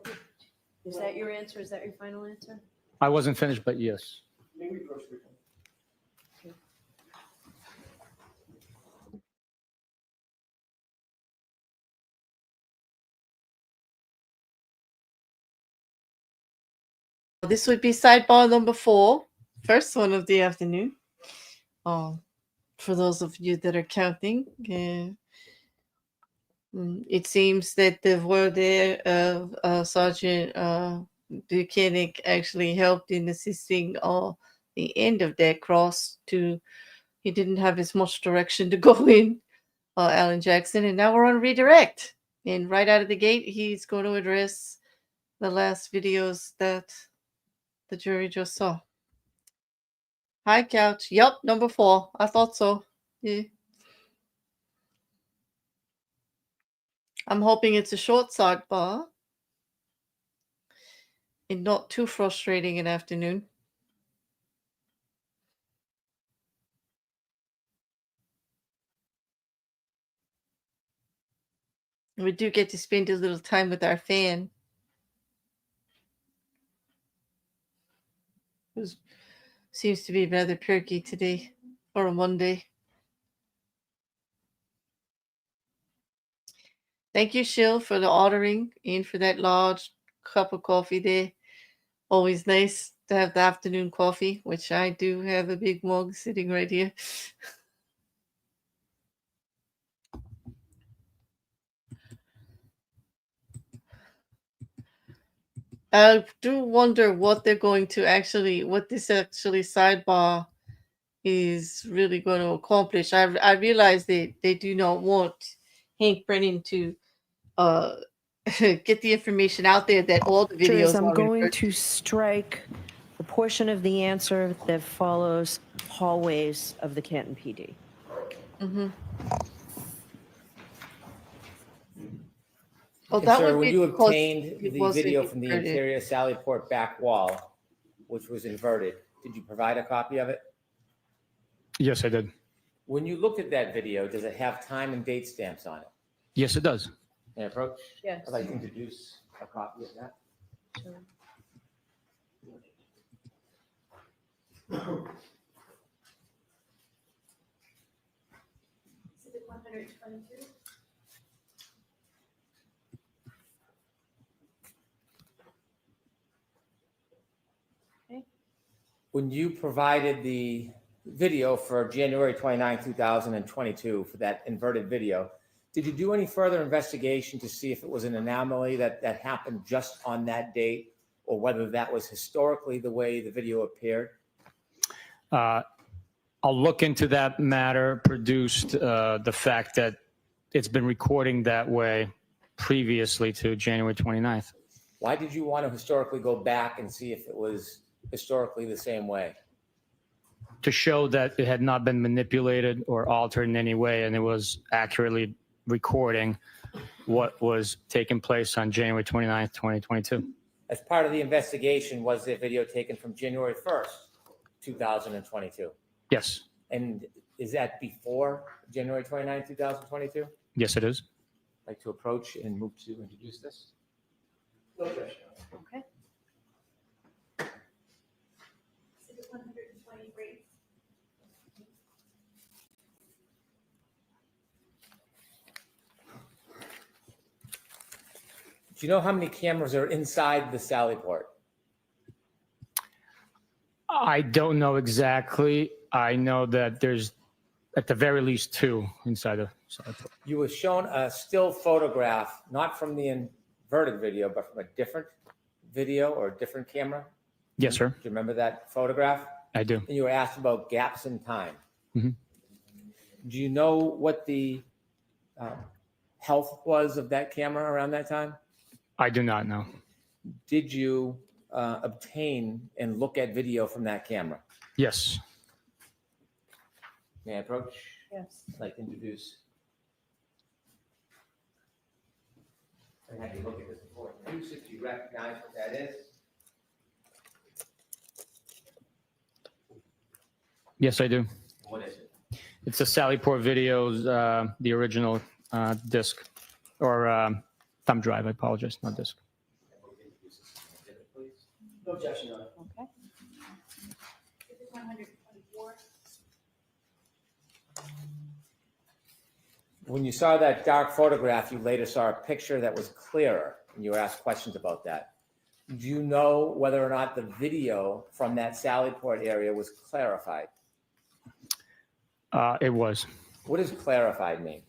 [SPEAKER 2] is that your answer? Is that your final answer?
[SPEAKER 5] I wasn't finished, but yes.
[SPEAKER 4] May we proceed?
[SPEAKER 1] This would be sidebar number 4, first one of the afternoon. For those of you that are counting, it seems that the word there of Sergeant Bukhenik actually helped in assisting the end of that cross to, he didn't have as much direction to go in, Alan Jackson, and now we're on redirect. And right out of the gate, he's going to address the last videos that the jury just saw. Hi, Couch. Yup, number 4. I thought so. Yeah. I'm hoping it's a short sidebar and not too frustrating an afternoon. We do get to spend a little time with our fan. Who seems to be rather perky today or a Monday. Thank you, Shill, for the ordering and for that large cup of coffee there. Always nice to have the afternoon coffee, which I do have a big mug sitting right here. I do wonder what they're going to actually, what this actually sidebar is really going to accomplish. I realize they do not want Hank Brennan to get the information out there that all the videos
[SPEAKER 2] I'm
[SPEAKER 1] are
[SPEAKER 2] going
[SPEAKER 1] inverted.
[SPEAKER 2] to strike the portion of the answer that follows hallways of the Canton PD.
[SPEAKER 1] Mm-hmm. Well,
[SPEAKER 6] And
[SPEAKER 1] that
[SPEAKER 6] sir,
[SPEAKER 1] would
[SPEAKER 6] when
[SPEAKER 1] be
[SPEAKER 6] you
[SPEAKER 1] because
[SPEAKER 6] obtained
[SPEAKER 1] it
[SPEAKER 6] the
[SPEAKER 1] wasn't
[SPEAKER 6] video from the
[SPEAKER 1] inverted.
[SPEAKER 6] interior Sallyport back wall, which was inverted, did you provide a copy of it?
[SPEAKER 5] Yes, I did.
[SPEAKER 6] When you looked at that video, does it have time and date stamps on it?
[SPEAKER 5] Yes, it does.
[SPEAKER 6] May I approach?
[SPEAKER 2] Yes.
[SPEAKER 6] I'd like to introduce a copy of that.
[SPEAKER 7] Exhibit 122.
[SPEAKER 6] When you provided the video for January 29, 2022 for that inverted video, did you do any further investigation to see if it was an anomaly that happened just on that date, or whether that was historically the way the video appeared?
[SPEAKER 5] I'll look into that matter, produced the fact that it's been recording that way previously to January 29th.
[SPEAKER 6] Why did you want to historically go back and see if it was historically the same way?
[SPEAKER 5] To show that it had not been manipulated or altered in any way, and it was accurately recording what was taking place on January 29th, 2022.
[SPEAKER 6] As part of the investigation, was the video taken from January 1st, 2022?
[SPEAKER 5] Yes.
[SPEAKER 6] And is that before January 29th, 2022?
[SPEAKER 5] Yes, it is.
[SPEAKER 6] I'd like to approach and move to introduce this.
[SPEAKER 2] Okay.
[SPEAKER 7] Exhibit 123.
[SPEAKER 6] Do you know how many cameras are inside the Sally port?
[SPEAKER 5] I don't know exactly. I know that there's at the very least 2 inside the side.
[SPEAKER 6] You were shown a still photograph, not from the inverted video, but from a different video or a different camera.
[SPEAKER 5] Yes, sir.
[SPEAKER 6] Do you remember that photograph?
[SPEAKER 5] I do.
[SPEAKER 6] And you were asked about gaps in time.
[SPEAKER 5] Mhm.
[SPEAKER 6] Do you know what the health was of that camera around that time?
[SPEAKER 5] I do not know.
[SPEAKER 6] Did you obtain and look at video from that camera?
[SPEAKER 5] Yes.
[SPEAKER 6] May I approach?
[SPEAKER 2] Yes.
[SPEAKER 6] I'd like to introduce. And have you look at this before. Introduce it. Do you recognize what that is?
[SPEAKER 5] Yes, I do.
[SPEAKER 6] What is it?
[SPEAKER 5] It's a Sally Port Videos, the original disc or thumb drive. I apologize, not disc.
[SPEAKER 4] No objection, Your Honor.
[SPEAKER 2] Okay.
[SPEAKER 7] Exhibit 124.
[SPEAKER 6] When you saw that dark photograph, you later saw a picture that was clearer, and you were asked questions about that. Do you know whether or not the video from that Sally Port area was clarified?
[SPEAKER 5] It was.
[SPEAKER 6] What does clarified mean?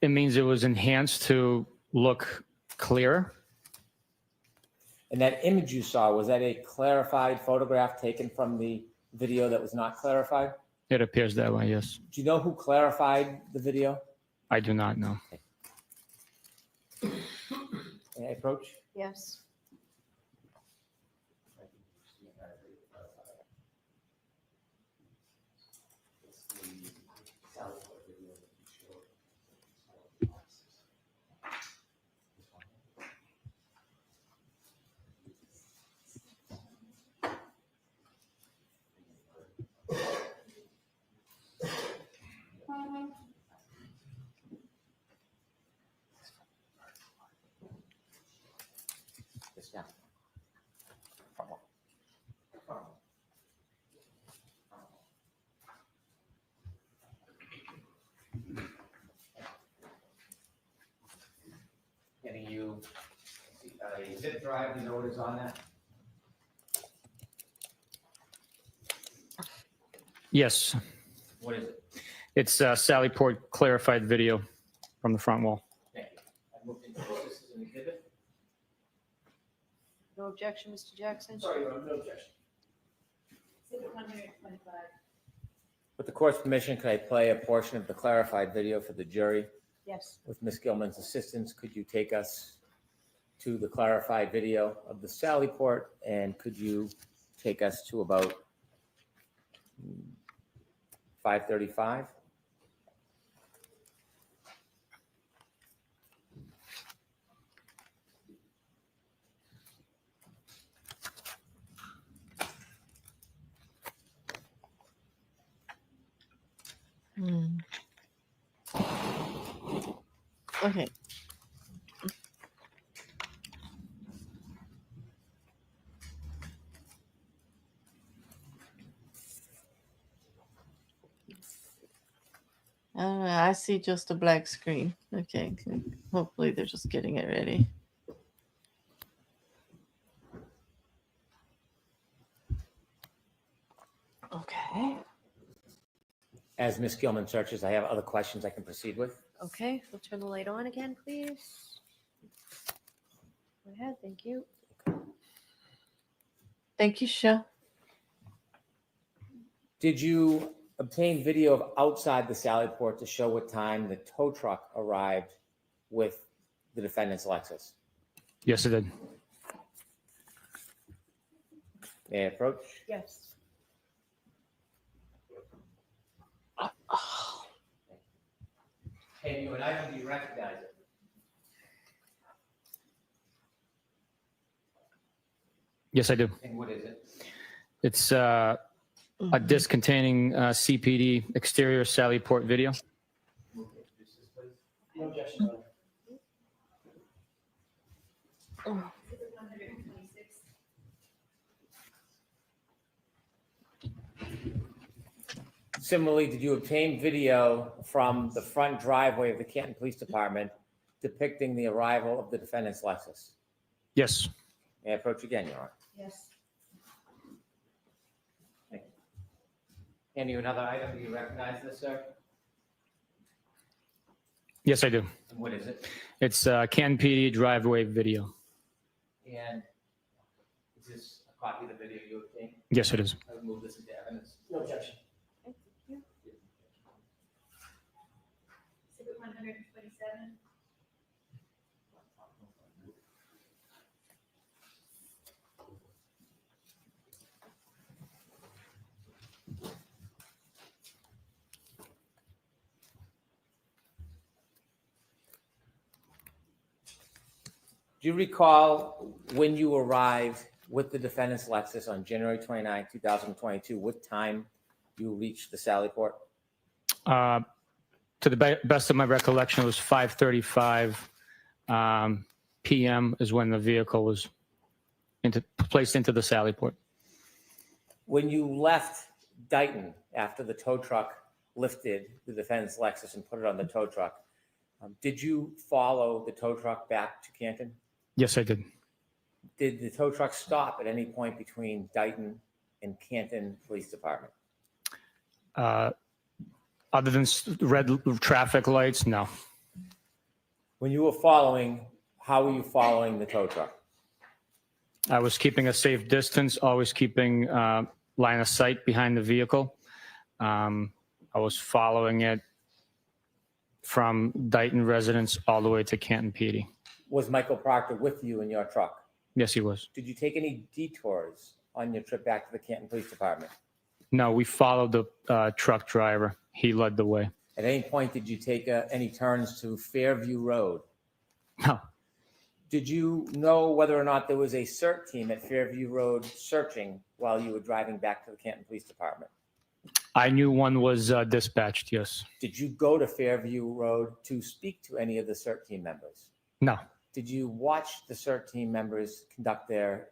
[SPEAKER 5] It means it was enhanced to look clearer.
[SPEAKER 6] And that image you saw, was that a clarified photograph taken from the video that was not clarified?
[SPEAKER 5] It appears that way, yes.
[SPEAKER 6] Do you know who clarified the video?
[SPEAKER 5] I do not know.
[SPEAKER 6] May I approach?
[SPEAKER 2] Yes.
[SPEAKER 6] This down. Getting you a zip drive, you know what is on that?
[SPEAKER 5] Yes,
[SPEAKER 6] What is it?
[SPEAKER 5] it's Sally Port clarified video from the front wall.
[SPEAKER 6] Thank you. I moved into this as an exhibit.
[SPEAKER 2] No objection, Mr. Jackson?
[SPEAKER 4] Sorry, Your Honor, no objection.
[SPEAKER 7] Exhibit 125.
[SPEAKER 6] With the court's permission, could I play a portion of the clarified video for the jury?
[SPEAKER 2] Yes.
[SPEAKER 6] With Ms. Gilman's assistance, could you take us to the clarified video of the Sally Port, and could you take us to about 5:35?
[SPEAKER 1] Okay. I see just a black screen. Okay. Hopefully they're just getting it ready.
[SPEAKER 6] As Ms. Gilman searches, I have other questions I can proceed with.
[SPEAKER 2] Okay, we'll turn the light on again, please. Go ahead, thank you.
[SPEAKER 1] Thank you, Shell.
[SPEAKER 6] Did you obtain video of outside the Sally Port to show what time the tow truck arrived with the defendant's Lexus?
[SPEAKER 5] Yes, it did.
[SPEAKER 6] May I approach?
[SPEAKER 2] Yes.
[SPEAKER 6] Can you and I, do you recognize it?
[SPEAKER 5] Yes, I do.
[SPEAKER 6] And what is it?
[SPEAKER 5] It's a disc containing CPD exterior Sally Port video.
[SPEAKER 4] No objection, Your Honor.
[SPEAKER 7] Exhibit 126.
[SPEAKER 6] Similarly, did you obtain video from the front driveway of the Canton Police Department depicting the arrival of the defendant's Lexus?
[SPEAKER 5] Yes.
[SPEAKER 6] May I approach again, Your Honor?
[SPEAKER 7] Yes.
[SPEAKER 6] Thank you. And you another item, do you recognize this, sir?
[SPEAKER 5] Yes, I do.
[SPEAKER 6] And what is it?
[SPEAKER 5] It's Canton PD driveway video.
[SPEAKER 6] And is this a copy of the video you obtained?
[SPEAKER 5] Yes, it is.
[SPEAKER 6] I will move this into evidence.
[SPEAKER 4] No objection.
[SPEAKER 7] Exhibit 127.
[SPEAKER 6] Do you recall when you arrived with the defendant's Lexus on January 29, 2022, what time you reached the Sally Port?
[SPEAKER 5] To the best of my recollection, it was 5:35 p.m. is when the vehicle was placed into the Sally Port.
[SPEAKER 6] When you left Dighton after the tow truck lifted the defendant's Lexus and put it on the tow truck, did you follow the tow truck back to Canton?
[SPEAKER 5] Yes, I did.
[SPEAKER 6] Did the tow truck stop at any point between Dighton and Canton Police Department?
[SPEAKER 5] Other than red traffic lights, no.
[SPEAKER 6] When you were following, how were you following the tow truck?
[SPEAKER 5] I was keeping a safe distance, always keeping line of sight behind the vehicle. I was following it from Dighton residence all the way to Canton PD.
[SPEAKER 6] Was Michael Proctor with you in your truck?
[SPEAKER 5] Yes, he was.
[SPEAKER 6] Did you take any detours on your trip back to the Canton Police Department?
[SPEAKER 5] No, we followed the truck driver. He led the way.
[SPEAKER 6] At any point, did you take any turns to Fairview Road?
[SPEAKER 5] No,
[SPEAKER 6] Did you know whether or not there was a CERT team at Fairview Road searching while you were driving back to the Canton Police Department?
[SPEAKER 5] I knew one was dispatched, yes.
[SPEAKER 6] Did you go to Fairview Road to speak to any of the CERT team members?
[SPEAKER 5] No,
[SPEAKER 6] Did you watch the CERT team members conduct their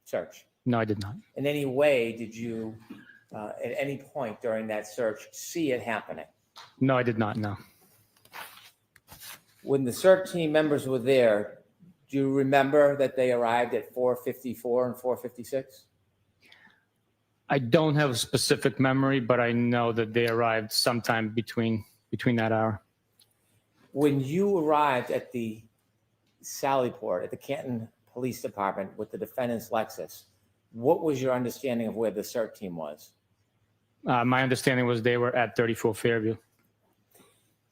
[SPEAKER 6] search?
[SPEAKER 5] no, I did not.
[SPEAKER 6] In any way, did you, at any point during that search, see it happening?
[SPEAKER 5] No, I did not, no.
[SPEAKER 6] When the CERT team members were there, do you remember that they arrived at 4:54 and 4:56?
[SPEAKER 5] I don't have a specific memory, but I know that they arrived sometime between that hour.
[SPEAKER 6] When you arrived at the Sally Port, at the Canton Police Department with the defendant's Lexus, what was your understanding of where the CERT team was?
[SPEAKER 5] My understanding was they were at 34 Fairview.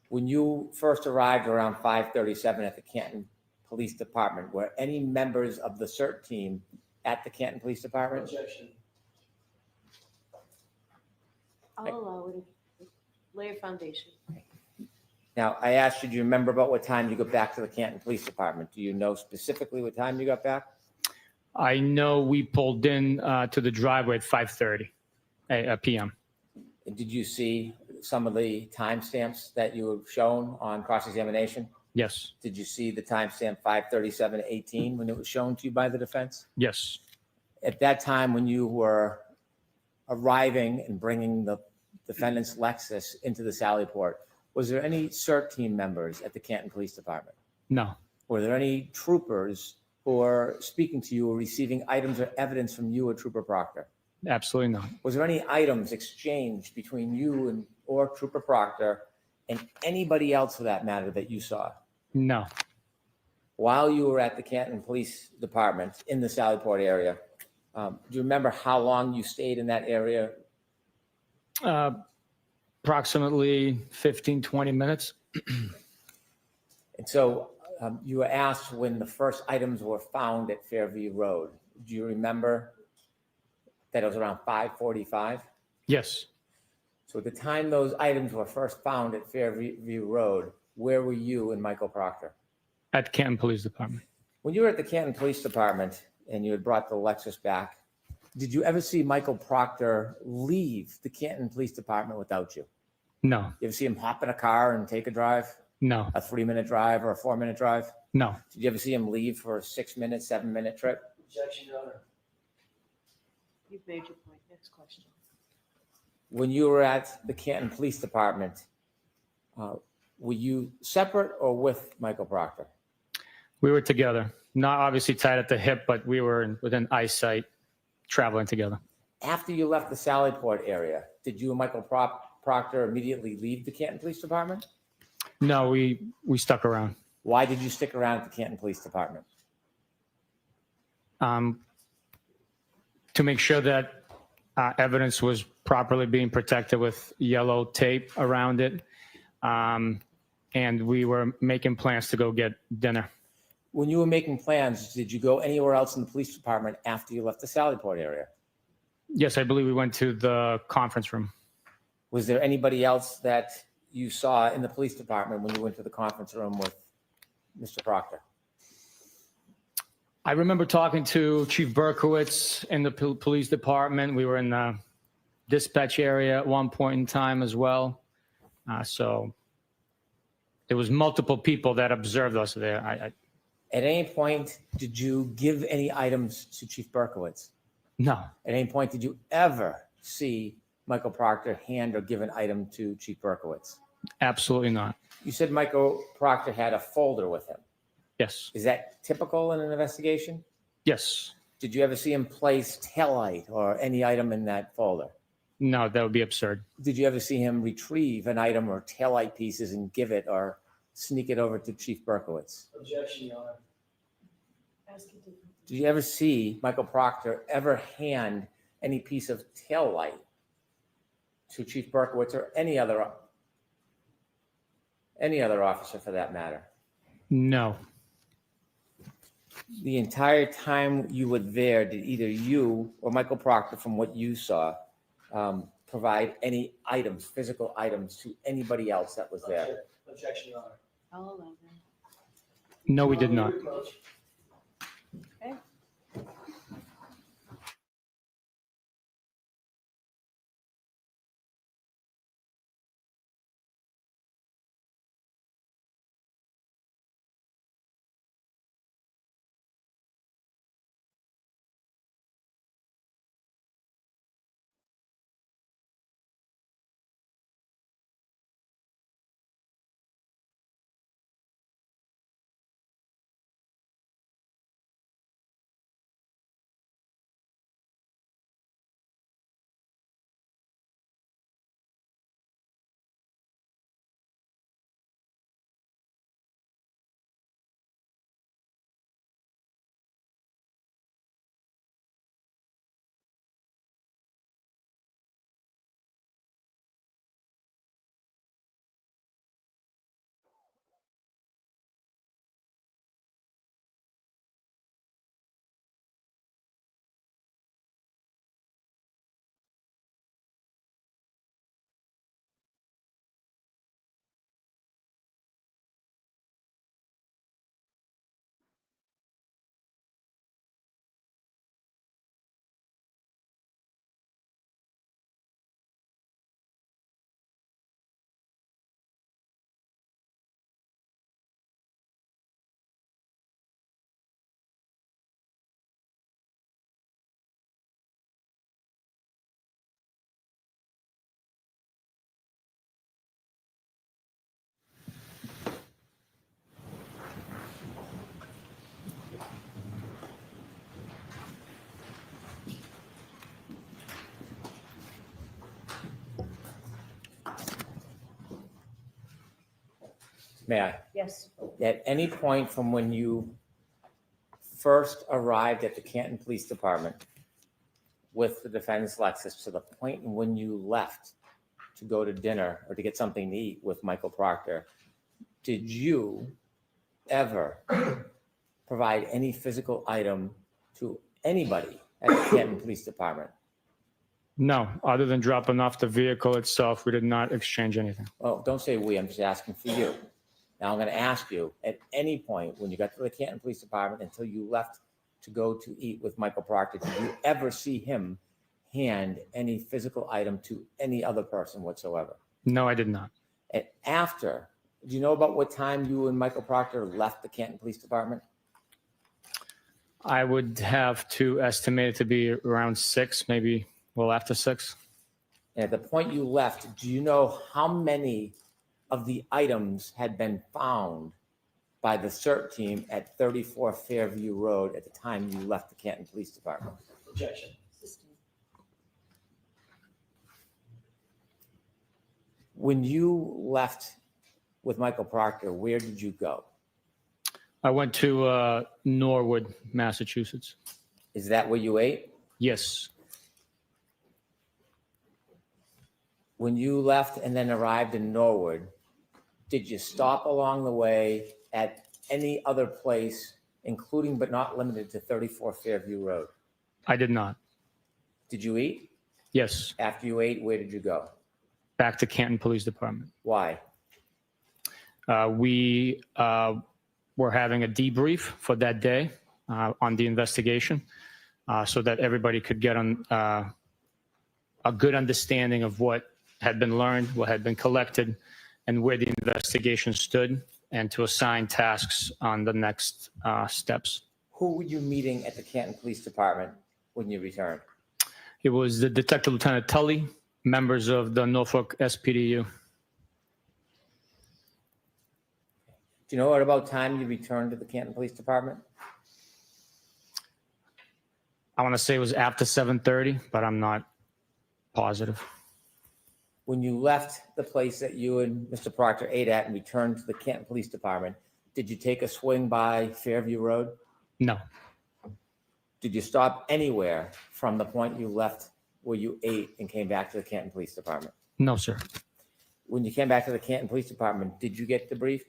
[SPEAKER 6] When you first arrived around 5:37 at the Canton Police Department, were any members of the CERT team at the Canton Police Department?
[SPEAKER 4] Objection.
[SPEAKER 2] I'll allow it. Lay a foundation.
[SPEAKER 6] Now, I asked you, do you remember about what time you got back to the Canton Police Department? Do you know specifically what time you got back?
[SPEAKER 5] I know we pulled in to the driveway at 5:30 p.m.
[SPEAKER 6] And did you see some of the timestamps that you were shown on cross-examination?
[SPEAKER 5] Yes,
[SPEAKER 6] Did you see the timestamp 5:37:18 when it was shown to you by the defense?
[SPEAKER 5] yes.
[SPEAKER 6] At that time, when you were arriving and bringing the defendant's Lexus into the Sally Port, was there any CERT team members at the Canton Police Department?
[SPEAKER 5] No,
[SPEAKER 6] Were there any troopers who were speaking to you or receiving items or evidence from you or Trooper Proctor?
[SPEAKER 5] Absolutely not.
[SPEAKER 6] Was there any items exchanged between you and or Trooper Proctor and anybody else for that matter that you saw
[SPEAKER 5] No.
[SPEAKER 6] while you were at the Canton Police Department in the Sallyport area? Do you remember how long you stayed in that area?
[SPEAKER 5] Approximately 15, 20 minutes.
[SPEAKER 6] And so you were asked when the first items were found at Fairview Road. Do you remember that it was around 5:45?
[SPEAKER 5] Yes.
[SPEAKER 6] So at the time those items were first found at Fairview Road, where were you and Michael Proctor?
[SPEAKER 5] At Canton Police Department.
[SPEAKER 6] When you were at the Canton Police Department and you had brought the Lexus back, did you ever see Michael Proctor leave the Canton Police Department without you?
[SPEAKER 5] No.
[SPEAKER 6] You ever see him hop in a car and take a drive,
[SPEAKER 5] No.
[SPEAKER 6] a 3-minute drive or a 4-minute drive?
[SPEAKER 5] No.
[SPEAKER 6] Did you ever see him leave for a 6-minute, 7-minute trip?
[SPEAKER 4] Objection, Your Honor.
[SPEAKER 2] You've made your point. Next question.
[SPEAKER 6] When you were at the Canton Police Department, were you separate or with Michael Proctor?
[SPEAKER 5] We were together. Not obviously tied at the hip, but we were within eyesight, traveling together.
[SPEAKER 6] After you left the Sallyport area, did you and Michael Proctor immediately leave the Canton Police Department?
[SPEAKER 5] No, we stuck around.
[SPEAKER 6] Why did you stick around at the Canton Police Department?
[SPEAKER 5] To make sure that evidence was properly being protected with yellow tape around it. And we were making plans to go get dinner.
[SPEAKER 6] When you were making plans, did you go anywhere else in the police department after you left the Sallyport area?
[SPEAKER 5] Yes, I believe we went to the conference room.
[SPEAKER 6] Was there anybody else that you saw in the police department when you went to the conference room with Mr. Proctor?
[SPEAKER 5] I remember talking to Chief Berkowitz in the police department. We were in the dispatch area at one point in time as well. So there was multiple people that observed us there.
[SPEAKER 6] At any point, did you give any items to Chief Berkowitz?
[SPEAKER 5] No,
[SPEAKER 6] At any point, did you ever see Michael Proctor hand or give an item to Chief Berkowitz?
[SPEAKER 5] absolutely not.
[SPEAKER 6] You said Michael Proctor had a folder with him.
[SPEAKER 5] Yes,
[SPEAKER 6] Is that typical in an investigation?
[SPEAKER 5] yes.
[SPEAKER 6] Did you ever see him place taillight or any item in that folder?
[SPEAKER 5] No, that would be absurd.
[SPEAKER 6] Did you ever see him retrieve an item or taillight pieces and give it or sneak it over to Chief Berkowitz?
[SPEAKER 4] Objection, Your Honor.
[SPEAKER 6] Did you ever see Michael Proctor ever hand any piece of taillight to Chief Berkowitz or any other officer for that matter?
[SPEAKER 5] No,
[SPEAKER 6] The entire time you were there, did either you or Michael Proctor, from what you saw, provide any items, physical items, to anybody else that was there?
[SPEAKER 4] Objection, Your Honor.
[SPEAKER 2] I'll allow that.
[SPEAKER 5] no, we did not.
[SPEAKER 4] Approach.
[SPEAKER 6] May I?
[SPEAKER 2] Yes.
[SPEAKER 6] At any point from when you first arrived at the Canton Police Department with the defendant's Lexus to the point when you left to go to dinner or to get something to eat with Michael Proctor, did you ever provide any physical item to anybody at the Canton Police Department?
[SPEAKER 5] No, other than dropping off the vehicle itself, we did not exchange anything.
[SPEAKER 6] Oh, don't say we, I'm just asking for you. Now I'm going to ask you, at any point when you got to the Canton Police Department until you left to go to eat with Michael Proctor, did you ever see him hand any physical item to any other person whatsoever?
[SPEAKER 5] No, I did not.
[SPEAKER 6] And after, do you know about what time you and Michael Proctor left the Canton Police Department?
[SPEAKER 5] I would have to estimate it to be around 6, maybe after 6.
[SPEAKER 6] And at the point you left, do you know how many of the items had been found by the CERT team at 34 Fairview Road at the time you left the Canton Police Department?
[SPEAKER 4] Objection.
[SPEAKER 6] When you left with Michael Proctor, where did you go?
[SPEAKER 5] I went to Norwood, Massachusetts.
[SPEAKER 6] Is that where you ate?
[SPEAKER 5] Yes.
[SPEAKER 6] When you left and then arrived in Norwood, did you stop along the way at any other place, including but not limited to 34 Fairview Road?
[SPEAKER 5] I did not.
[SPEAKER 6] Did you eat?
[SPEAKER 5] Yes.
[SPEAKER 6] After you ate, where did you go?
[SPEAKER 5] Back to Canton Police Department.
[SPEAKER 6] Why?
[SPEAKER 5] We were having a debrief for that day on the investigation so that everybody could get on a good understanding of what had been learned, what had been collected, and where the investigation stood, and to assign tasks on the next steps.
[SPEAKER 6] Who were you meeting at the Canton Police Department when you returned?
[SPEAKER 5] It was the Detective Lieutenant Tully, members of the Norfolk SPDU.
[SPEAKER 6] Do you know at about time you returned to the Canton Police Department?
[SPEAKER 5] I want to say it was after 7:30, but I'm not positive.
[SPEAKER 6] When you left the place that you and Mr. Proctor ate at and returned to the Canton Police Department, did you take a swing by Fairview Road?
[SPEAKER 5] No.
[SPEAKER 6] Did you stop anywhere from the point you left where you ate and came back to the Canton Police Department?
[SPEAKER 5] No, sir.
[SPEAKER 6] When you came back to the Canton Police Department, did you get debriefed?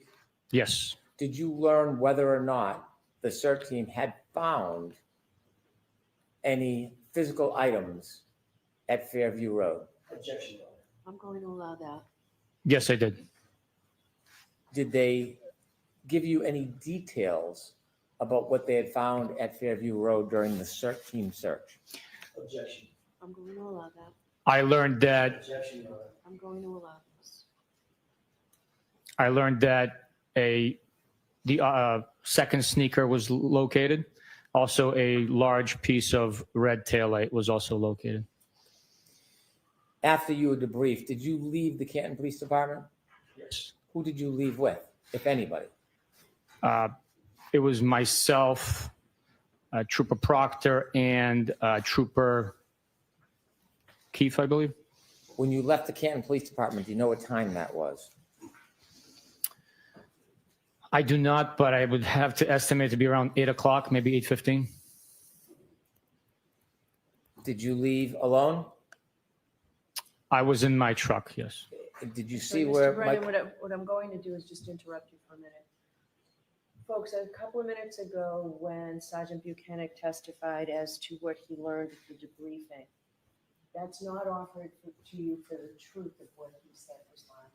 [SPEAKER 5] Yes.
[SPEAKER 6] Did you learn whether or not the CERT team had found any physical items at Fairview Road?
[SPEAKER 4] Objection, Your Honor.
[SPEAKER 2] I'm going to allow that.
[SPEAKER 5] Yes, I did.
[SPEAKER 6] Did they give you any details about what they had found at Fairview Road during the CERT team search?
[SPEAKER 4] Objection.
[SPEAKER 2] I'm going to allow that.
[SPEAKER 5] I learned that
[SPEAKER 4] Objection, Your Honor.
[SPEAKER 2] I'm going to allow this.
[SPEAKER 5] the second sneaker was located. Also, a large piece of red taillight was also located.
[SPEAKER 6] After you were debriefed, did you leave the Canton Police Department?
[SPEAKER 5] Yes.
[SPEAKER 6] Who did you leave with, if anybody?
[SPEAKER 5] It was myself, Trooper Proctor, and Trooper Keefe, I believe.
[SPEAKER 6] When you left the Canton Police Department, do you know what time that was?
[SPEAKER 5] I do not, but I would have to estimate to be around 8 o'clock, maybe 8:15.
[SPEAKER 6] Did you leave alone?
[SPEAKER 5] I was in my truck, yes.
[SPEAKER 6] Did you
[SPEAKER 2] So,
[SPEAKER 6] see
[SPEAKER 2] Mr.
[SPEAKER 6] where
[SPEAKER 2] Brennan,
[SPEAKER 6] Mike?
[SPEAKER 2] what I'm going to do is just interrupt you for a minute. Folks, a couple of minutes ago, when Sergeant Bukhenik testified as to what he learned at the debriefing, that's not offered to you for the truth of what he said was learned,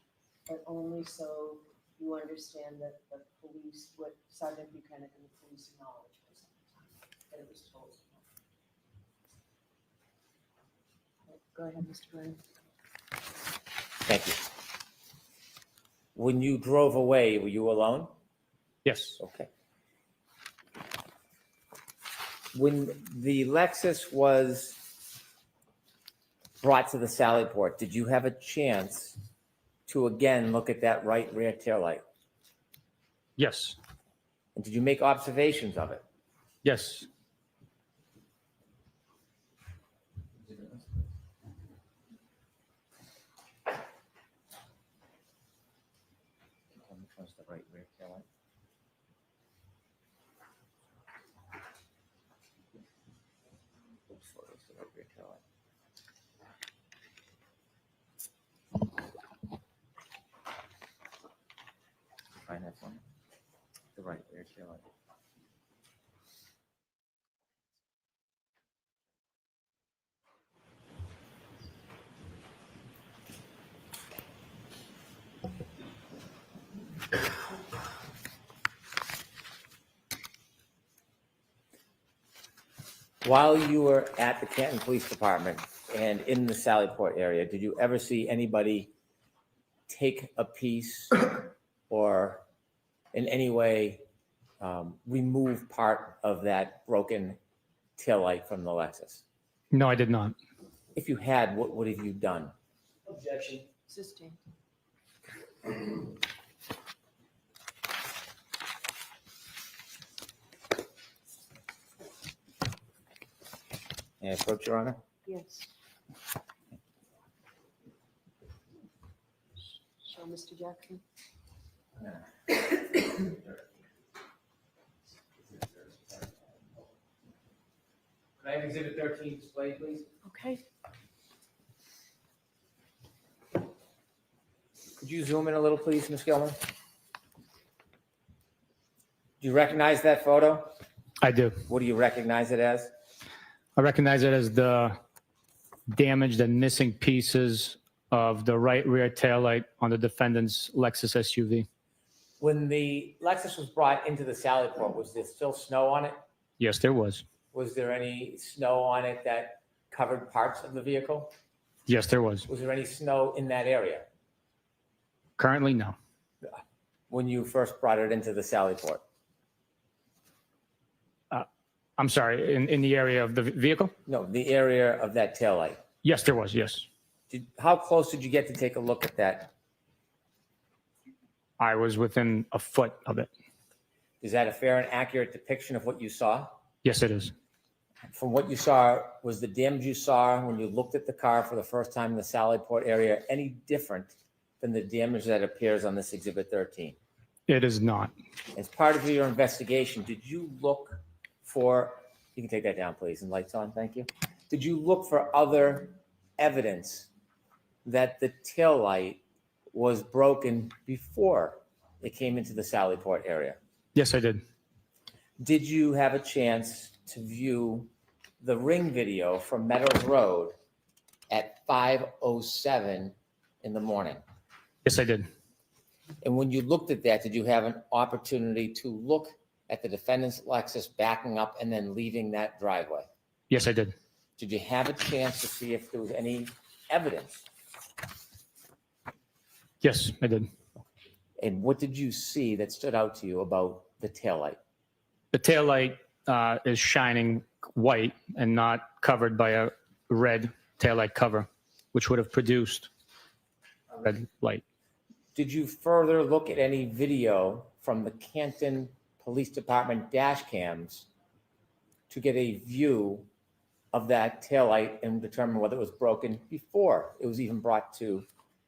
[SPEAKER 2] but only so you understand that the police, what Sergeant Bukhenik and the police knowledge was at the time, that it was told. Go ahead, Mr. Brennan.
[SPEAKER 6] Thank you. When you drove away, were you alone?
[SPEAKER 5] Yes.
[SPEAKER 6] Okay. When the Lexus was brought to the Sally Port, did you have a chance to again look at that right rear taillight?
[SPEAKER 5] Yes.
[SPEAKER 6] And did you make observations of it?
[SPEAKER 5] Yes.
[SPEAKER 6] right rear tail light. Oops, photos, the right rear tail light. Find that one. The right rear tail light. While you were at the Canton Police Department and in the Sallyport area, did you ever see anybody take a piece or in any way remove part of that broken taillight from the Lexus?
[SPEAKER 5] No, I did not.
[SPEAKER 6] If you had, what would have you done?
[SPEAKER 4] Objection.
[SPEAKER 2] Sustained.
[SPEAKER 6] May I approach, Your Honor?
[SPEAKER 2] Yes. Show Mr. Jackson.
[SPEAKER 6] Could I have Exhibit 13 displayed, please?
[SPEAKER 2] Okay.
[SPEAKER 6] Could you zoom in a little, please, Ms. Gilman? Do you recognize that photo?
[SPEAKER 5] I do.
[SPEAKER 6] What do you recognize it as?
[SPEAKER 5] I recognize it as the damaged and missing pieces of the right rear taillight on the defendant's Lexus SUV.
[SPEAKER 6] When the Lexus was brought into the Sallyport, was there still snow on it?
[SPEAKER 5] Yes, there was.
[SPEAKER 6] Was there any snow on it that covered parts of the vehicle?
[SPEAKER 5] Yes, there was.
[SPEAKER 6] Was there any snow in that area
[SPEAKER 5] Currently, no.
[SPEAKER 6] when you first brought it into the Sallyport?
[SPEAKER 5] I'm sorry, in the area of the vehicle?
[SPEAKER 6] No, the area of that taillight.
[SPEAKER 5] Yes, there was, yes.
[SPEAKER 6] How close did you get to take a look at that?
[SPEAKER 5] I was within a foot of it.
[SPEAKER 6] Is that a fair and accurate depiction of what you saw?
[SPEAKER 5] Yes, it is.
[SPEAKER 6] From what you saw, was the damage you saw when you looked at the car for the first time in the Sallyport area any different than the damage that appears on this Exhibit 13?
[SPEAKER 5] It is not.
[SPEAKER 6] As part of your investigation, did you look for, you can take that down, please, and lights on, thank you. Did you look for other evidence that the taillight was broken before it came into the Sallyport area?
[SPEAKER 5] Yes, I did.
[SPEAKER 6] Did you have a chance to view the ring video from Meadows Road at 5:07 in the morning?
[SPEAKER 5] Yes, I did.
[SPEAKER 6] And when you looked at that, did you have an opportunity to look at the defendant's Lexus backing up and then leaving that driveway?
[SPEAKER 5] Yes, I did.
[SPEAKER 6] Did you have a chance to see if there was any evidence?
[SPEAKER 5] Yes, I did.
[SPEAKER 6] And what did you see that stood out to you about the taillight?
[SPEAKER 5] The taillight is shining white and not covered by a red taillight cover, which would have produced a red light.
[SPEAKER 6] Did you further look at any video from the Canton Police Department dash cams to get a view of that taillight and determine whether it was broken before it was even brought to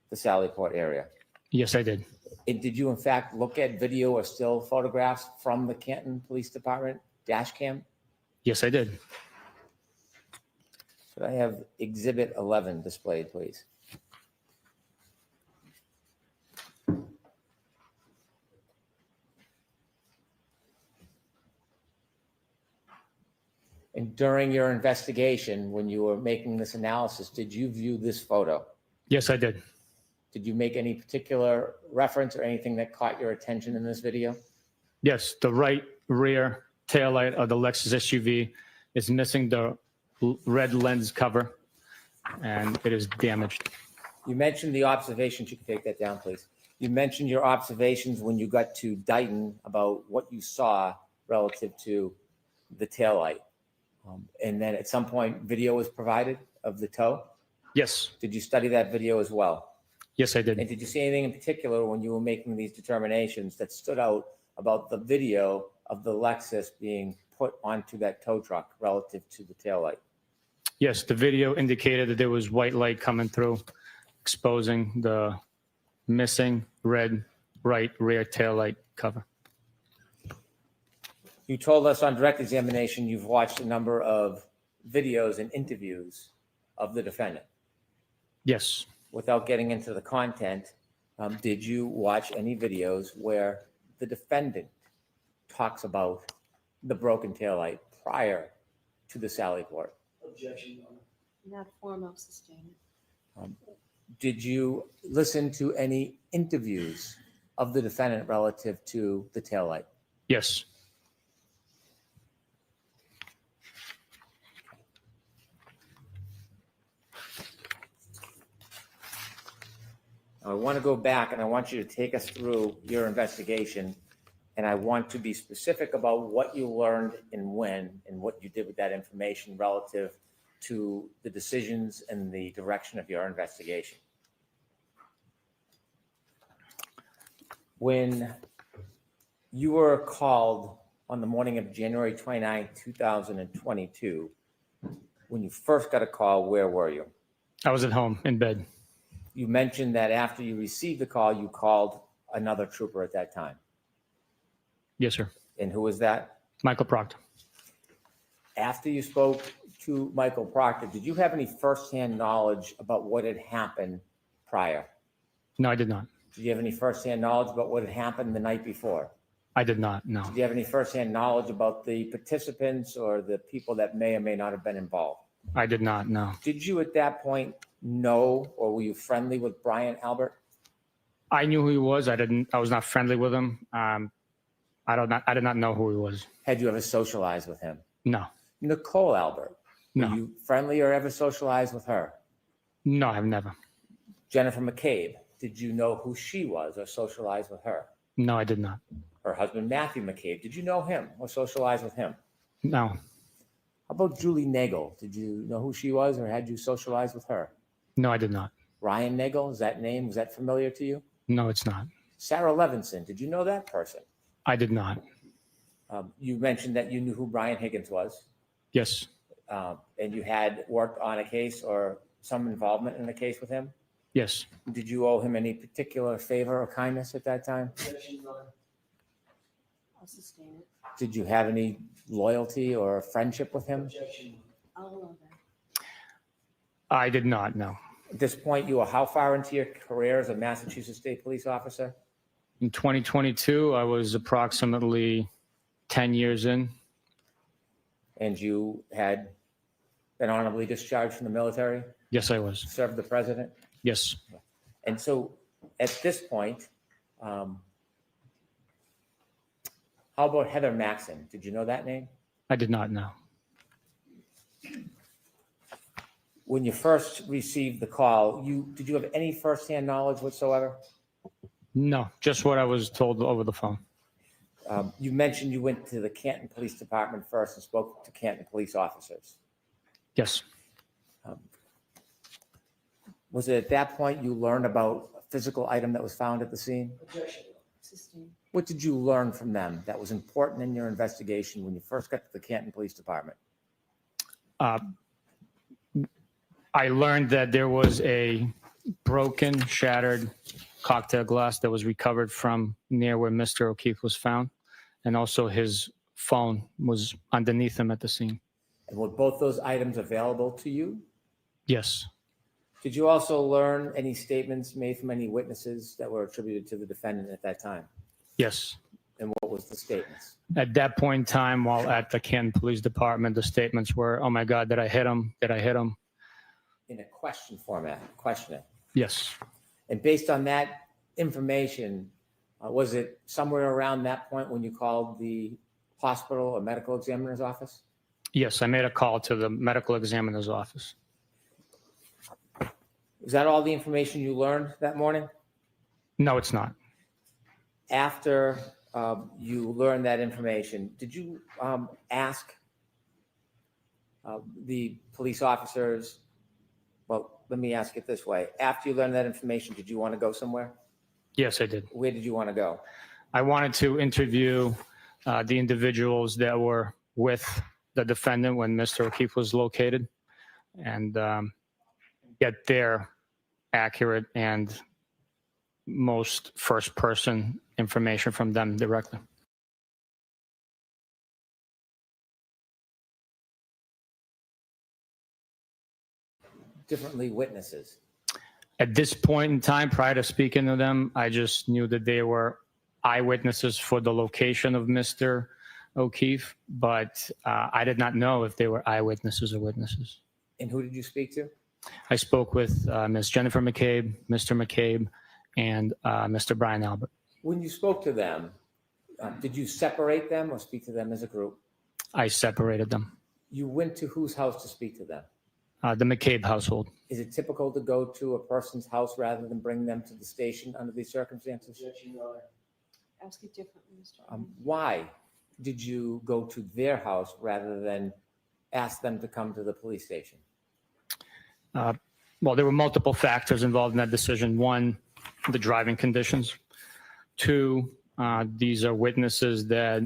[SPEAKER 6] the Sallyport area?
[SPEAKER 5] Yes, I did.
[SPEAKER 6] And did you in fact look at video or still photographs from the Canton Police Department dash cam?
[SPEAKER 5] Yes, I did.
[SPEAKER 6] Could I have Exhibit 11 displayed, please? And during your investigation, when you were making this analysis, did you view this photo?
[SPEAKER 5] Yes, I did.
[SPEAKER 6] Did you make any particular reference or anything that caught your attention in this video?
[SPEAKER 5] Yes, the right rear taillight of the Lexus SUV is missing the red lens cover, and it is damaged.
[SPEAKER 6] You mentioned the observations. You can take that down, please. You mentioned your observations when you got to Dighton about what you saw relative to the taillight. And then at some point, video was provided of the tow.
[SPEAKER 5] Yes,
[SPEAKER 6] Did you study that video as well?
[SPEAKER 5] yes, I
[SPEAKER 6] And
[SPEAKER 5] did.
[SPEAKER 6] did you see anything in particular when you were making these determinations that stood out about the video of the Lexus being put onto that tow truck relative to the taillight?
[SPEAKER 5] Yes, the video indicated that there was white light coming through, exposing the missing red right rear tail light cover.
[SPEAKER 6] You told us on direct examination you've watched a number of videos and interviews of the defendant.
[SPEAKER 5] Yes.
[SPEAKER 6] Without getting into the content, did you watch any videos where the defendant talks about the broken taillight prior to the sally port?
[SPEAKER 4] Objection, Your Honor.
[SPEAKER 2] Not formal, sustained.
[SPEAKER 6] Did you listen to any interviews of the defendant relative to the taillight?
[SPEAKER 5] Yes.
[SPEAKER 6] I want to go back and I want you to take us through your investigation. And I want to be specific about what you learned and when and what you did with that information relative to the decisions and the direction of your investigation. When you were called on the morning of January 29, 2022, when you first got a call, where were you?
[SPEAKER 5] I was at home in bed.
[SPEAKER 6] You mentioned that after you received the call, you called another trooper at that time.
[SPEAKER 5] Yes, sir.
[SPEAKER 6] And who was that?
[SPEAKER 5] Michael Proctor.
[SPEAKER 6] After you spoke to Michael Proctor, did you have any firsthand knowledge about what had happened prior?
[SPEAKER 5] No, I did not.
[SPEAKER 6] Did you have any firsthand knowledge about what had happened the night before?
[SPEAKER 5] I did not. No.
[SPEAKER 6] Did you have any firsthand knowledge about the participants or the people that may or may not have been involved?
[SPEAKER 5] I did not. No.
[SPEAKER 6] Did you at that point know, or were you friendly with Brian Albert?
[SPEAKER 5] I knew who he was. I was not friendly with him. I did not know who he was.
[SPEAKER 6] Had you ever socialized with him?
[SPEAKER 5] No.
[SPEAKER 6] Nicole Albert, were
[SPEAKER 5] No.
[SPEAKER 6] you friendly or ever socialized with her?
[SPEAKER 5] No, I've never.
[SPEAKER 6] Jennifer McCabe, did you know who she was or socialize with her?
[SPEAKER 5] No, I did not.
[SPEAKER 6] Her husband, Matthew McCabe, did you know him or socialize with him?
[SPEAKER 5] No.
[SPEAKER 6] How about Julie Nagel? Did you know who she was or had you socialized with her?
[SPEAKER 5] No, I did not.
[SPEAKER 6] Ryan Nagel, is that name, was that familiar to you?
[SPEAKER 5] No, it's not.
[SPEAKER 6] Sarah Levinson, did you know that person?
[SPEAKER 5] I did not.
[SPEAKER 6] You mentioned that you knew who Brian Higgins was,
[SPEAKER 5] Yes.
[SPEAKER 6] and you had worked on a case or some involvement in a case with him.
[SPEAKER 5] Yes.
[SPEAKER 6] Did you owe him any particular favor or kindness at that time?
[SPEAKER 4] Objection, Your Honor.
[SPEAKER 2] I'll sustain it.
[SPEAKER 6] Did you have any loyalty or friendship with him?
[SPEAKER 4] Objection.
[SPEAKER 2] I'll allow that.
[SPEAKER 5] I did not. No.
[SPEAKER 6] At this point, you were how far into your career as a Massachusetts State Police officer?
[SPEAKER 5] In 2022, I was approximately 10 years in.
[SPEAKER 6] And you had been honorably discharged from the military,
[SPEAKER 5] Yes, I was.
[SPEAKER 6] served the president?
[SPEAKER 5] Yes.
[SPEAKER 6] And so at this point, how about Heather Maxon? Did you know that name?
[SPEAKER 5] I did not know.
[SPEAKER 6] When you first received the call, did you have any firsthand knowledge whatsoever?
[SPEAKER 5] No, just what I was told over the phone.
[SPEAKER 6] You mentioned you went to the Canton Police Department first and spoke to Canton police officers.
[SPEAKER 5] Yes.
[SPEAKER 6] Was it at that point you learned about a physical item that was found at the scene?
[SPEAKER 4] Objection.
[SPEAKER 2] Sustained.
[SPEAKER 6] What did you learn from them that was important in your investigation when you first got to the Canton Police Department?
[SPEAKER 5] I learned that there was a broken, shattered cocktail glass that was recovered from near where Mr. O'Keefe was found. And also his phone was underneath him at the scene.
[SPEAKER 6] And were both those items available to you?
[SPEAKER 5] Yes.
[SPEAKER 6] Did you also learn any statements made from any witnesses that were attributed to the defendant at that time?
[SPEAKER 5] Yes.
[SPEAKER 6] And what was the statements?
[SPEAKER 5] At that point in time, while at the Canton Police Department, the statements were, "Oh my God, did I hit him? Did I hit him?"
[SPEAKER 6] In a question format, questioning.
[SPEAKER 5] Yes.
[SPEAKER 6] And based on that information, was it somewhere around that point when you called the hospital or medical examiner's office?
[SPEAKER 5] Yes, I made a call to the medical examiner's office.
[SPEAKER 6] Was that all the information you learned that morning?
[SPEAKER 5] No, it's not.
[SPEAKER 6] After you learned that information, did you ask the police officers? Well, let me ask it this way. After you learned that information, did you want to go somewhere?
[SPEAKER 5] Yes, I did.
[SPEAKER 6] Where did you want to go?
[SPEAKER 5] I wanted to interview the individuals that were with the defendant when Mr. O'Keefe was located and get their accurate and most first person information from them directly.
[SPEAKER 6] Differently witnesses.
[SPEAKER 5] At this point in time, prior to speaking to them, I just knew that they were eyewitnesses for the location of Mr. O'Keefe, but I did not know if they were eyewitnesses or witnesses.
[SPEAKER 6] And who did you speak to?
[SPEAKER 5] I spoke with Ms. Jennifer McCabe, Mr. McCabe, and Mr. Brian Albert.
[SPEAKER 6] When you spoke to them, did you separate them or speak to them as a group?
[SPEAKER 5] I separated them.
[SPEAKER 6] You went to whose house to speak to them?
[SPEAKER 5] The McCabe household.
[SPEAKER 6] Is it typical to go to a person's house rather than bring them to the station under these circumstances?
[SPEAKER 2] Ask it differently, Mr.
[SPEAKER 6] Why did you go to their house rather than ask them to come to the police station?
[SPEAKER 5] Well, there were multiple factors involved in that decision. One, the driving conditions. Two, these are witnesses that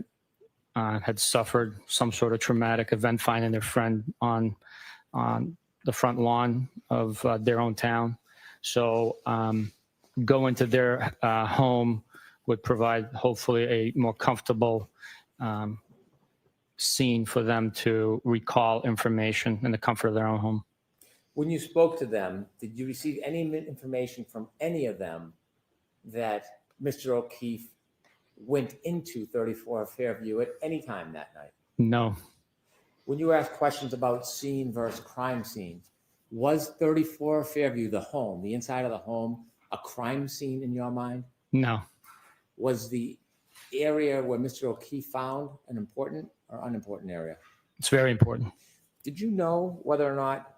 [SPEAKER 5] had suffered some sort of traumatic event, finding their friend on the front lawn of their own town. So going to their home would provide hopefully a more comfortable scene for them to recall information in the comfort of their own home.
[SPEAKER 6] When you spoke to them, did you receive any information from any of them that Mr. O'Keefe went into 34 Fairview at any time that night?
[SPEAKER 5] No.
[SPEAKER 6] When you were asked questions about scene versus crime scene, was 34 Fairview, the home, the inside of the home, a crime scene in your mind?
[SPEAKER 5] No.
[SPEAKER 6] Was the area where Mr. O'Keefe found an important or unimportant area?
[SPEAKER 5] It's very important.
[SPEAKER 6] Did you know whether or not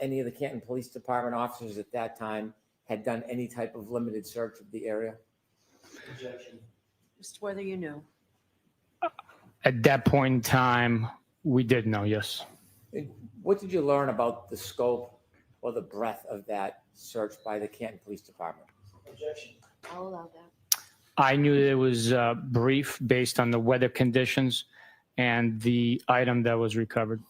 [SPEAKER 6] any of the Canton Police Department officers at that time had done any type of limited search of the area?
[SPEAKER 2] Just whether you knew.
[SPEAKER 5] At that point in time, we did know, yes.
[SPEAKER 6] And what did you learn about the scope or the breadth of that search by the Canton Police Department?
[SPEAKER 2] I'll allow that.
[SPEAKER 5] I knew that it was brief based on the weather conditions and the item that was recovered.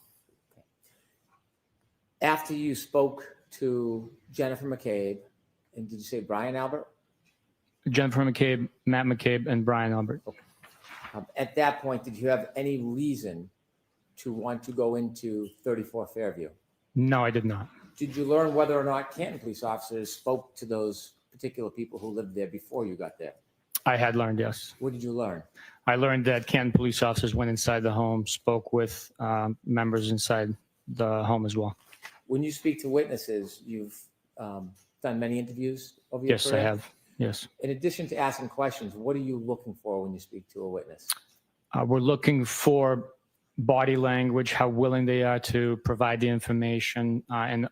[SPEAKER 6] After you spoke to Jennifer McCabe, and did you say Brian Albert?
[SPEAKER 5] Jennifer McCabe, Matt McCabe, and Brian Albert.
[SPEAKER 6] At that point, did you have any reason to want to go into 34 Fairview?
[SPEAKER 5] No, I did not.
[SPEAKER 6] Did you learn whether or not Canton police officers spoke to those particular people who lived there before you got there?
[SPEAKER 5] I had learned, yes.
[SPEAKER 6] What did you learn?
[SPEAKER 5] I learned that Canton police officers went inside the home, spoke with members inside the home as well.
[SPEAKER 6] When you speak to witnesses, you've done many interviews over your
[SPEAKER 5] Yes,
[SPEAKER 6] career?
[SPEAKER 5] I have. Yes.
[SPEAKER 6] In addition to asking questions, what are you looking for when you speak to a witness?
[SPEAKER 5] We're looking for body language, how willing they are to provide the information, and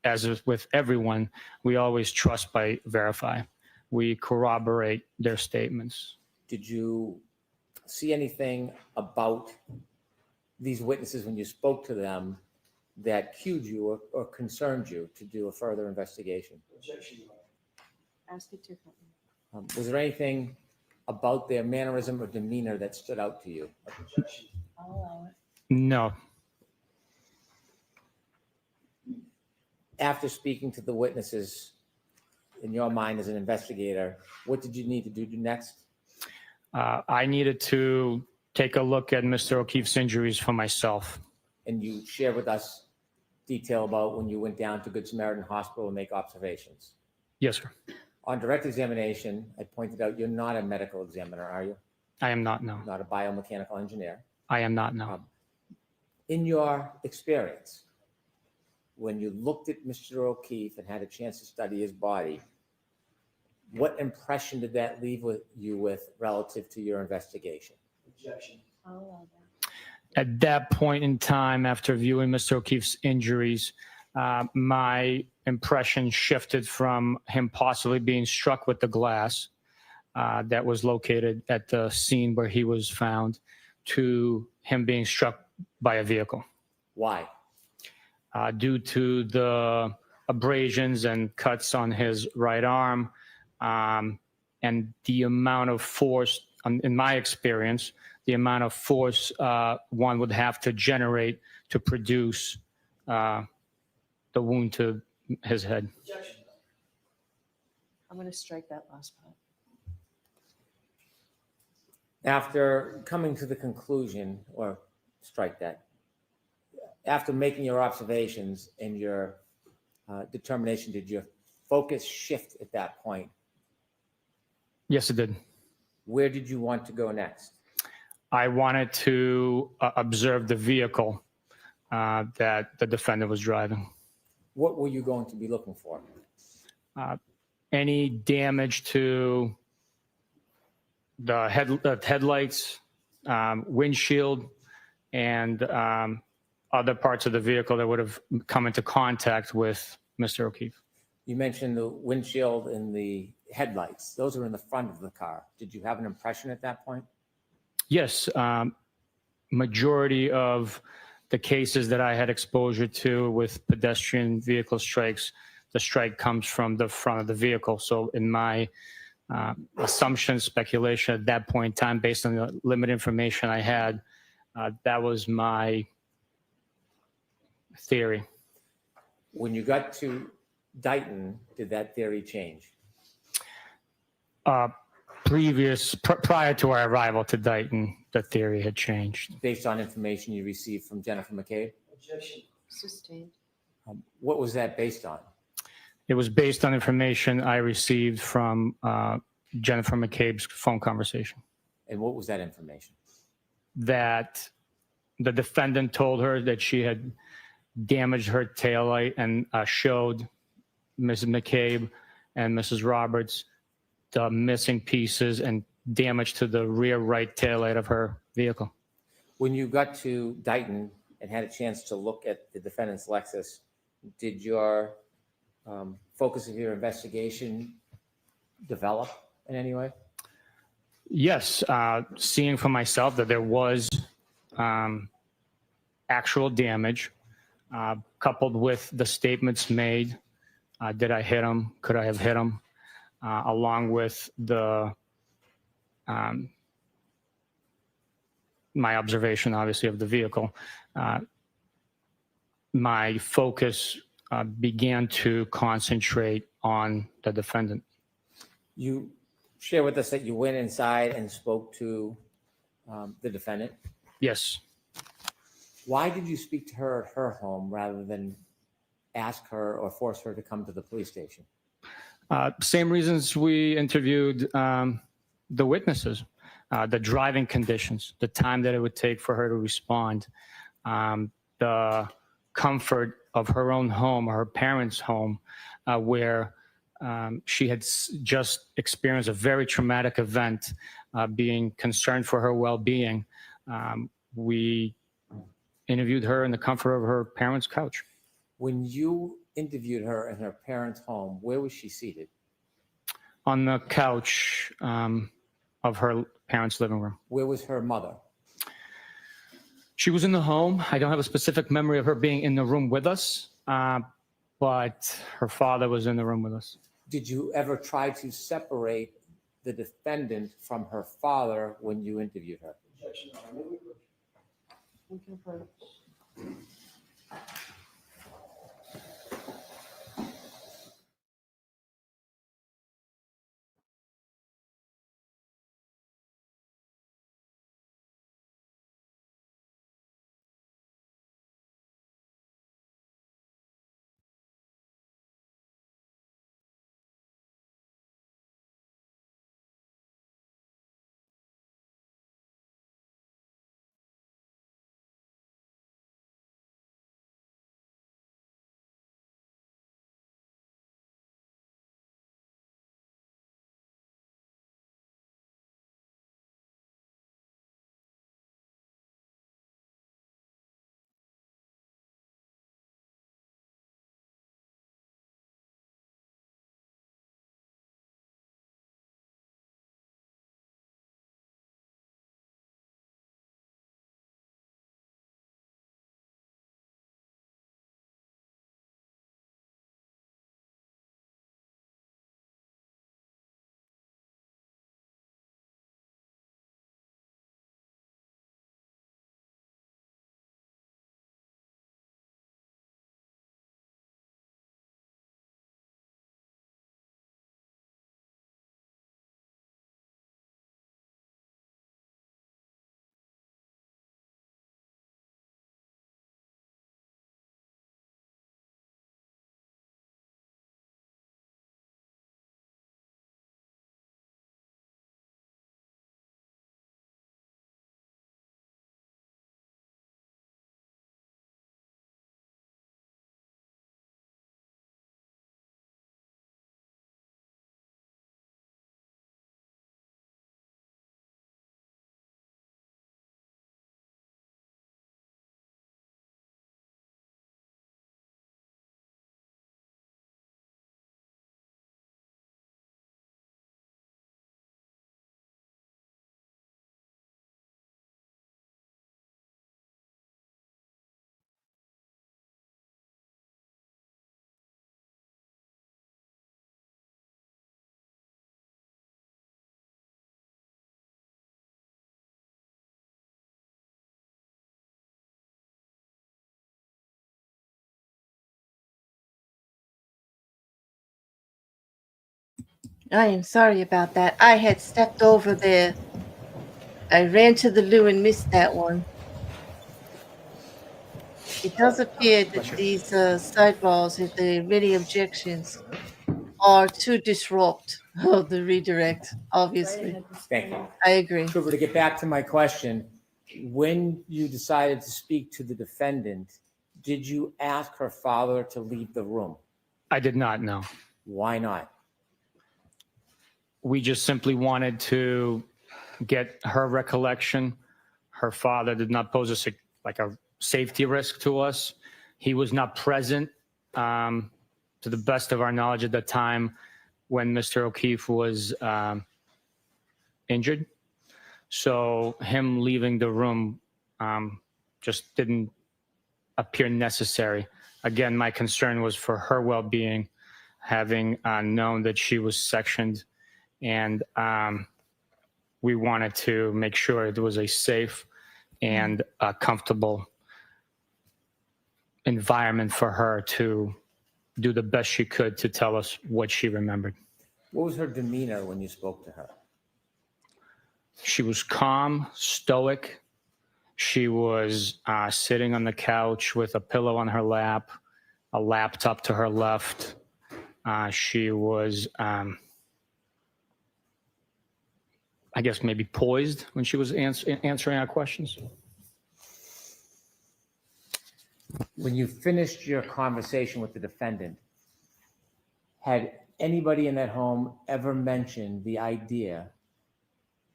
[SPEAKER 5] as with everyone, we always trust by verify. We corroborate their statements.
[SPEAKER 6] Did you see anything about these witnesses when you spoke to them that cued you or concerned you to do a further investigation?
[SPEAKER 2] Ask it differently.
[SPEAKER 6] Was there anything about their mannerism or demeanor that stood out to you?
[SPEAKER 2] I'll allow it.
[SPEAKER 5] No.
[SPEAKER 6] After speaking to the witnesses, in your mind as an investigator, what did you need to do next?
[SPEAKER 5] I needed to take a look at Mr. O'Keefe's injuries for myself.
[SPEAKER 6] And you share with us detail about when you went down to Good Samaritan Hospital to make observations.
[SPEAKER 5] Yes, sir.
[SPEAKER 6] On direct examination, I pointed out you're not a medical examiner, are you?
[SPEAKER 5] I am not, no.
[SPEAKER 6] Not a biomechanical engineer.
[SPEAKER 5] I am not, no.
[SPEAKER 6] In your experience, when you looked at Mr. O'Keefe and had a chance to study his body, what impression did that leave you with relative to your investigation?
[SPEAKER 2] I'll allow that.
[SPEAKER 5] At that point in time, after viewing Mr. O'Keefe's injuries, my impression shifted from him possibly being struck with the glass that was located at the scene where he was found to him being struck by a vehicle.
[SPEAKER 6] Why?
[SPEAKER 5] Due to the abrasions and cuts on his right arm, and the amount of force, in my experience, the amount of force one would have to generate to produce the wound to his head.
[SPEAKER 2] I'm going to strike that last part.
[SPEAKER 6] After coming to the conclusion, or strike that, after making your observations and your determination, did your focus shift at that point?
[SPEAKER 5] Yes, it did.
[SPEAKER 6] Where did you want to go next?
[SPEAKER 5] I wanted to observe the vehicle that the defendant was driving.
[SPEAKER 6] What were you going to be looking for?
[SPEAKER 5] Any damage to the headlights, windshield, and other parts of the vehicle that would have come into contact with Mr. O'Keefe.
[SPEAKER 6] You mentioned the windshield and the headlights. Those are in the front of the car. Did you have an impression at that point?
[SPEAKER 5] Yes, majority of the cases that I had exposure to with pedestrian vehicle strikes, the strike comes from the front of the vehicle. So in my assumption, speculation at that point in time, based on the limited information I had, that was my theory.
[SPEAKER 6] When you got to Dighton, did that theory change?
[SPEAKER 5] Prior to our arrival to Dighton, the theory had changed.
[SPEAKER 6] Based on information you received from Jennifer McCabe?
[SPEAKER 2] Sustained.
[SPEAKER 6] What was that based on?
[SPEAKER 5] It was based on information I received from Jennifer McCabe's phone conversation.
[SPEAKER 6] And what was that information?
[SPEAKER 5] That the defendant told her that she had damaged her taillight and showed Mrs. McCabe and Mrs. Roberts the missing pieces and damage to the rear right taillight of her vehicle.
[SPEAKER 6] When you got to Dighton and had a chance to look at the defendant's Lexus, did your focus of your investigation develop in any way?
[SPEAKER 5] Yes, seeing for myself that there was actual damage, coupled with the statements made, did I hit him? Could I have hit him? Along with the my observation, obviously, of the vehicle, my focus began to concentrate on the defendant.
[SPEAKER 6] You share with us that you went inside and spoke to the defendant.
[SPEAKER 5] Yes.
[SPEAKER 6] Why did you speak to her at her home rather than ask her or force her to come to the police station?
[SPEAKER 5] Same reasons we interviewed the witnesses, the driving conditions, the time that it would take for her to respond, the comfort of her own home or her parents' home, where she had just experienced a very traumatic event, being concerned for her well-being. We interviewed her in the comfort of her parents' couch.
[SPEAKER 6] When you interviewed her in her parents' home, where was she seated?
[SPEAKER 5] On the couch of her parents' living room.
[SPEAKER 6] Where was her mother?
[SPEAKER 5] She was in the home. I don't have a specific memory of her being in the room with us, but her father was in the room with us.
[SPEAKER 6] Did you ever try to separate the defendant from her father when you interviewed her?
[SPEAKER 2] We can approach.
[SPEAKER 1] I am sorry about that. I had stepped over there. I ran to the loo and missed that one. It does appear that these sidebars, if there are any objections, are to disrupt the redirect, obviously.
[SPEAKER 6] Thank you.
[SPEAKER 1] I agree.
[SPEAKER 6] Trooper, to get back to my question, when you decided to speak to the defendant, did you ask her father to leave the room?
[SPEAKER 5] I did not know.
[SPEAKER 6] Why not?
[SPEAKER 5] We just simply wanted to get her recollection. Her father did not pose a safety risk to us. He was not present, to the best of our knowledge at the time when Mr. O'Keefe was injured. So him leaving the room just didn't appear necessary. Again, my concern was for her well-being, having known that she was sectioned, and we wanted to make sure it was a safe and comfortable environment for her to do the best she could to tell us what she remembered.
[SPEAKER 6] What was her demeanor when you spoke to her?
[SPEAKER 5] She was calm, stoic. She was sitting on the couch with a pillow on her lap, a laptop to her left. She was, I guess, maybe poised when she was answering our questions.
[SPEAKER 6] When you finished your conversation with the defendant, had anybody in that home ever mentioned the idea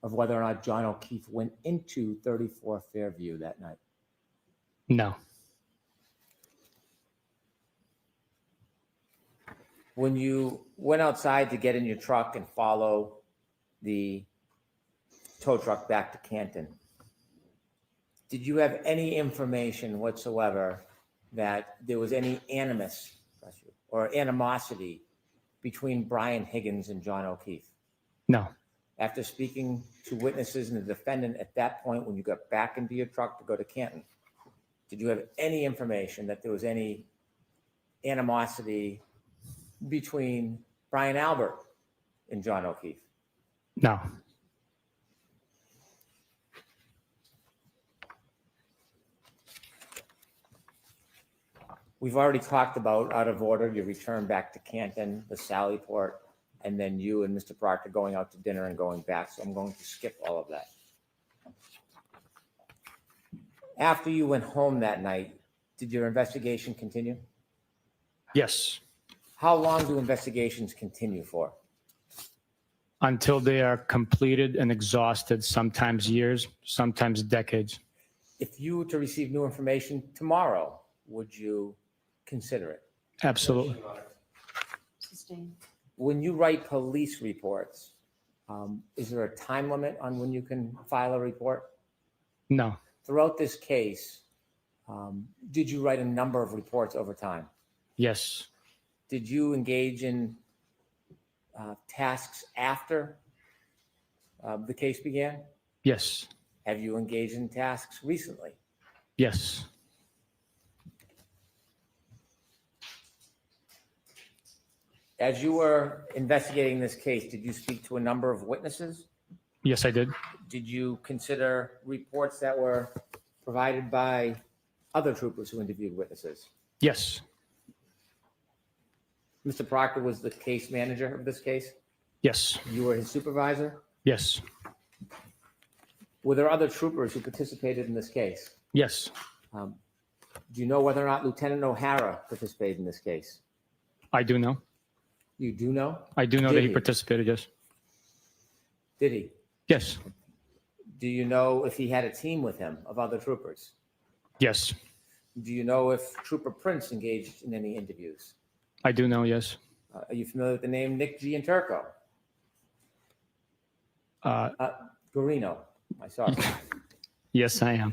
[SPEAKER 6] of whether or not John O'Keefe went into 34 Fairview that night?
[SPEAKER 5] No.
[SPEAKER 6] When you went outside to get in your truck and follow the tow truck back to Canton, did you have any information whatsoever that there was any animus or animosity between Brian Higgins and John O'Keefe?
[SPEAKER 5] No.
[SPEAKER 6] After speaking to witnesses and the defendant at that point, when you got back into your truck to go to Canton, did you have any information that there was any animosity between Brian Albert and John O'Keefe?
[SPEAKER 5] No.
[SPEAKER 6] We've already talked about, out of order, your return back to Canton, the Sallyport, and then you and Mr. Proctor going out to dinner and going back. So I'm going to skip all of that. After you went home that night, did your investigation continue?
[SPEAKER 5] Yes.
[SPEAKER 6] How long do investigations continue for?
[SPEAKER 5] Until they are completed and exhausted, sometimes years, sometimes decades.
[SPEAKER 6] If you were to receive new information tomorrow, would you consider it?
[SPEAKER 5] Absolutely.
[SPEAKER 6] When you write police reports, is there a time limit on when you can file a report?
[SPEAKER 5] No.
[SPEAKER 6] Throughout this case, did you write a number of reports over time?
[SPEAKER 5] Yes.
[SPEAKER 6] Did you engage in tasks after the case began?
[SPEAKER 5] Yes.
[SPEAKER 6] Have you engaged in tasks recently?
[SPEAKER 5] Yes.
[SPEAKER 6] As you were investigating this case, did you speak to a number of witnesses?
[SPEAKER 5] Yes, I did.
[SPEAKER 6] Did you consider reports that were provided by other troopers who interviewed witnesses?
[SPEAKER 5] Yes.
[SPEAKER 6] Mr. Proctor was the case manager of this case.
[SPEAKER 5] Yes.
[SPEAKER 6] You were his supervisor.
[SPEAKER 5] Yes.
[SPEAKER 6] Were there other troopers who participated in this case?
[SPEAKER 5] Yes.
[SPEAKER 6] Do you know whether or not Lieutenant O'Hara participated in this case?
[SPEAKER 5] I do know.
[SPEAKER 6] You do know?
[SPEAKER 5] I do know
[SPEAKER 6] Did
[SPEAKER 5] that he
[SPEAKER 6] he?
[SPEAKER 5] participated. Yes.
[SPEAKER 6] Did he?
[SPEAKER 5] Yes.
[SPEAKER 6] Do you know if he had a team with him of other troopers?
[SPEAKER 5] Yes.
[SPEAKER 6] Do you know if Trooper Prince engaged in any interviews?
[SPEAKER 5] I do know. Yes.
[SPEAKER 6] Are you familiar with the name Nick Gianturco? Guarino, I saw it.
[SPEAKER 5] Yes, I am.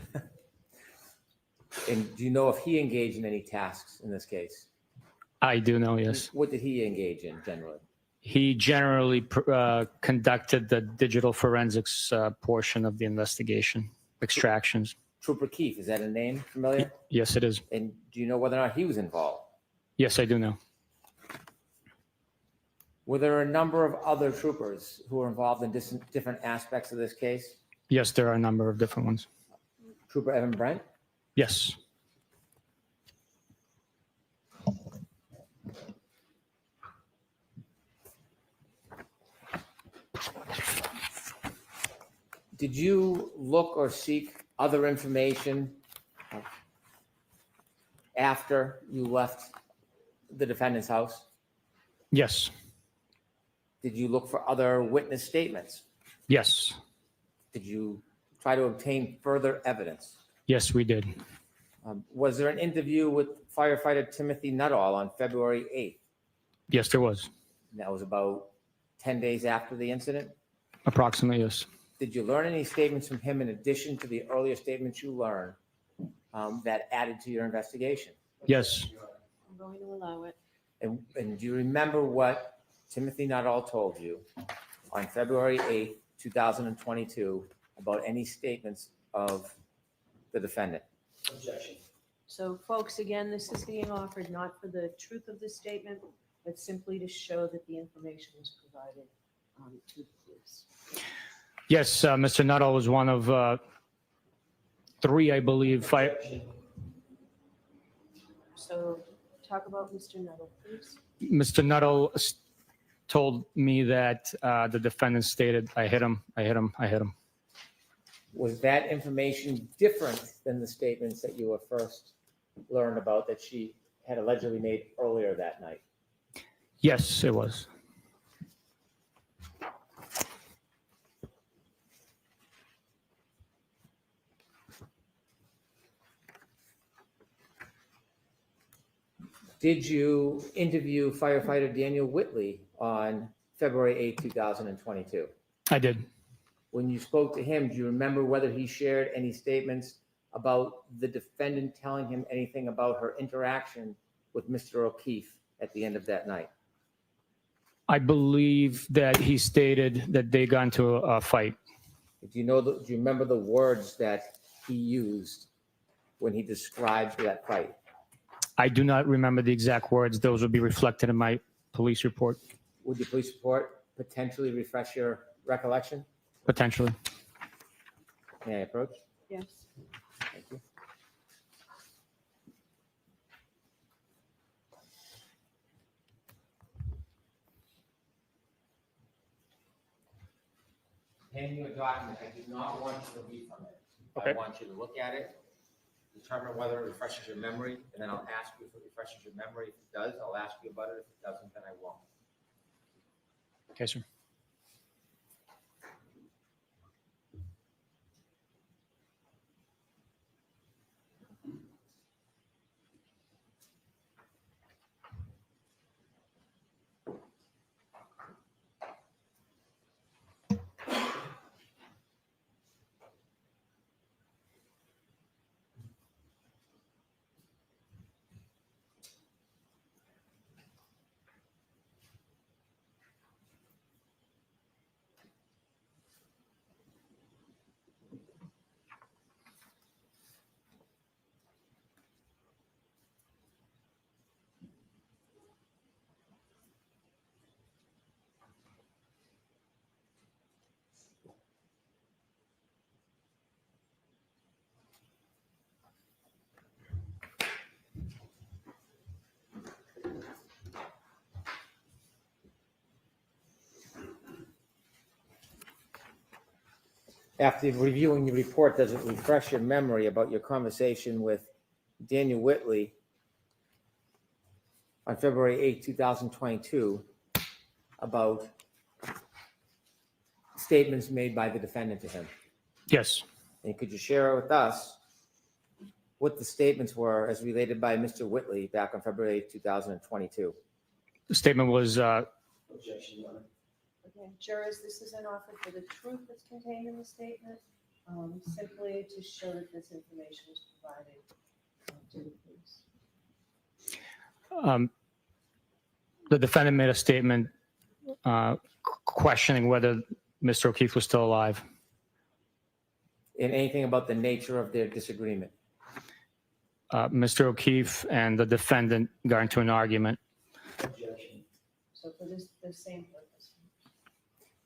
[SPEAKER 6] And do you know if he engaged in any tasks in this case?
[SPEAKER 5] I do know. Yes.
[SPEAKER 6] What did he engage in generally?
[SPEAKER 5] He generally conducted the digital forensics portion of the investigation, extractions.
[SPEAKER 6] Trooper Keefe, is that a name familiar?
[SPEAKER 5] Yes, it is.
[SPEAKER 6] And do you know whether or not he was involved?
[SPEAKER 5] Yes, I do know.
[SPEAKER 6] Were there a number of other troopers who were involved in different aspects of this case?
[SPEAKER 5] Yes, there are a number of different ones.
[SPEAKER 6] Trooper Evan Brent?
[SPEAKER 5] Yes.
[SPEAKER 6] Did you look or seek other information after you left the defendant's house?
[SPEAKER 5] Yes.
[SPEAKER 6] Did you look for other witness statements?
[SPEAKER 5] Yes.
[SPEAKER 6] Did you try to obtain further evidence?
[SPEAKER 5] Yes, we did.
[SPEAKER 6] Was there an interview with firefighter Timothy Nuttall on February 8th?
[SPEAKER 5] Yes, there was.
[SPEAKER 6] That was about 10 days after the incident.
[SPEAKER 5] Approximately, yes.
[SPEAKER 6] Did you learn any statements from him in addition to the earlier statements you learned that added to your investigation?
[SPEAKER 5] Yes.
[SPEAKER 2] I'm going to allow it.
[SPEAKER 6] And do you remember what Timothy Nuttall told you on February 8th, 2022 about any statements of the defendant?
[SPEAKER 4] Objection.
[SPEAKER 2] So folks, again, this is being offered not for the truth of the statement, but simply to show that the information was provided to the police.
[SPEAKER 5] Yes, Mr. Nuttall was one of 3, I believe.
[SPEAKER 2] So talk about Mr. Nuttall, please.
[SPEAKER 5] Mr. Nuttall told me that the defendant stated, I hit him, I hit him, I hit him.
[SPEAKER 6] Was that information different than the statements that you were first learned about that she had allegedly made earlier that night?
[SPEAKER 5] Yes, it was.
[SPEAKER 6] Did you interview firefighter Daniel Whitley on February 8, 2022?
[SPEAKER 5] I did.
[SPEAKER 6] When you spoke to him, do you remember whether he shared any statements about the defendant telling him anything about her interaction with Mr. O'Keefe at the end of that night?
[SPEAKER 5] I believe that he stated that they got into a fight.
[SPEAKER 6] Do you remember the words that he used when he described that fight?
[SPEAKER 5] I do not remember the exact words. Those will be reflected in my police report,
[SPEAKER 6] Would your police report potentially refresh your recollection?
[SPEAKER 5] potentially.
[SPEAKER 6] May I approach?
[SPEAKER 2] Yes.
[SPEAKER 6] Thank you. Hand you a document. I do not want you to read from it.
[SPEAKER 5] Okay.
[SPEAKER 6] I want you to look at it, determine whether it refreshes your memory, and then I'll ask you if it refreshes your memory. If it does, I'll ask you about it. If it doesn't, then I won't.
[SPEAKER 5] Okay, sir.
[SPEAKER 6] After reviewing your report, does it refresh your memory about your conversation with Daniel Whitley on February 8, 2022 about statements made by the defendant to him?
[SPEAKER 5] Yes.
[SPEAKER 6] And could you share with us what the statements were as related by Mr. Whitley back on February 8, 2022?
[SPEAKER 5] The statement was,
[SPEAKER 4] Objection, Your Honor.
[SPEAKER 2] Again, jurors, this is an offer for the truth that's contained in the statement, simply to show that this information was provided to the police.
[SPEAKER 5] the defendant made a statement questioning whether Mr. O'Keefe was still alive.
[SPEAKER 6] And anything about the nature of their disagreement?
[SPEAKER 5] Mr. O'Keefe and the defendant got into an argument.
[SPEAKER 4] Objection.
[SPEAKER 2] So for this, the same purpose.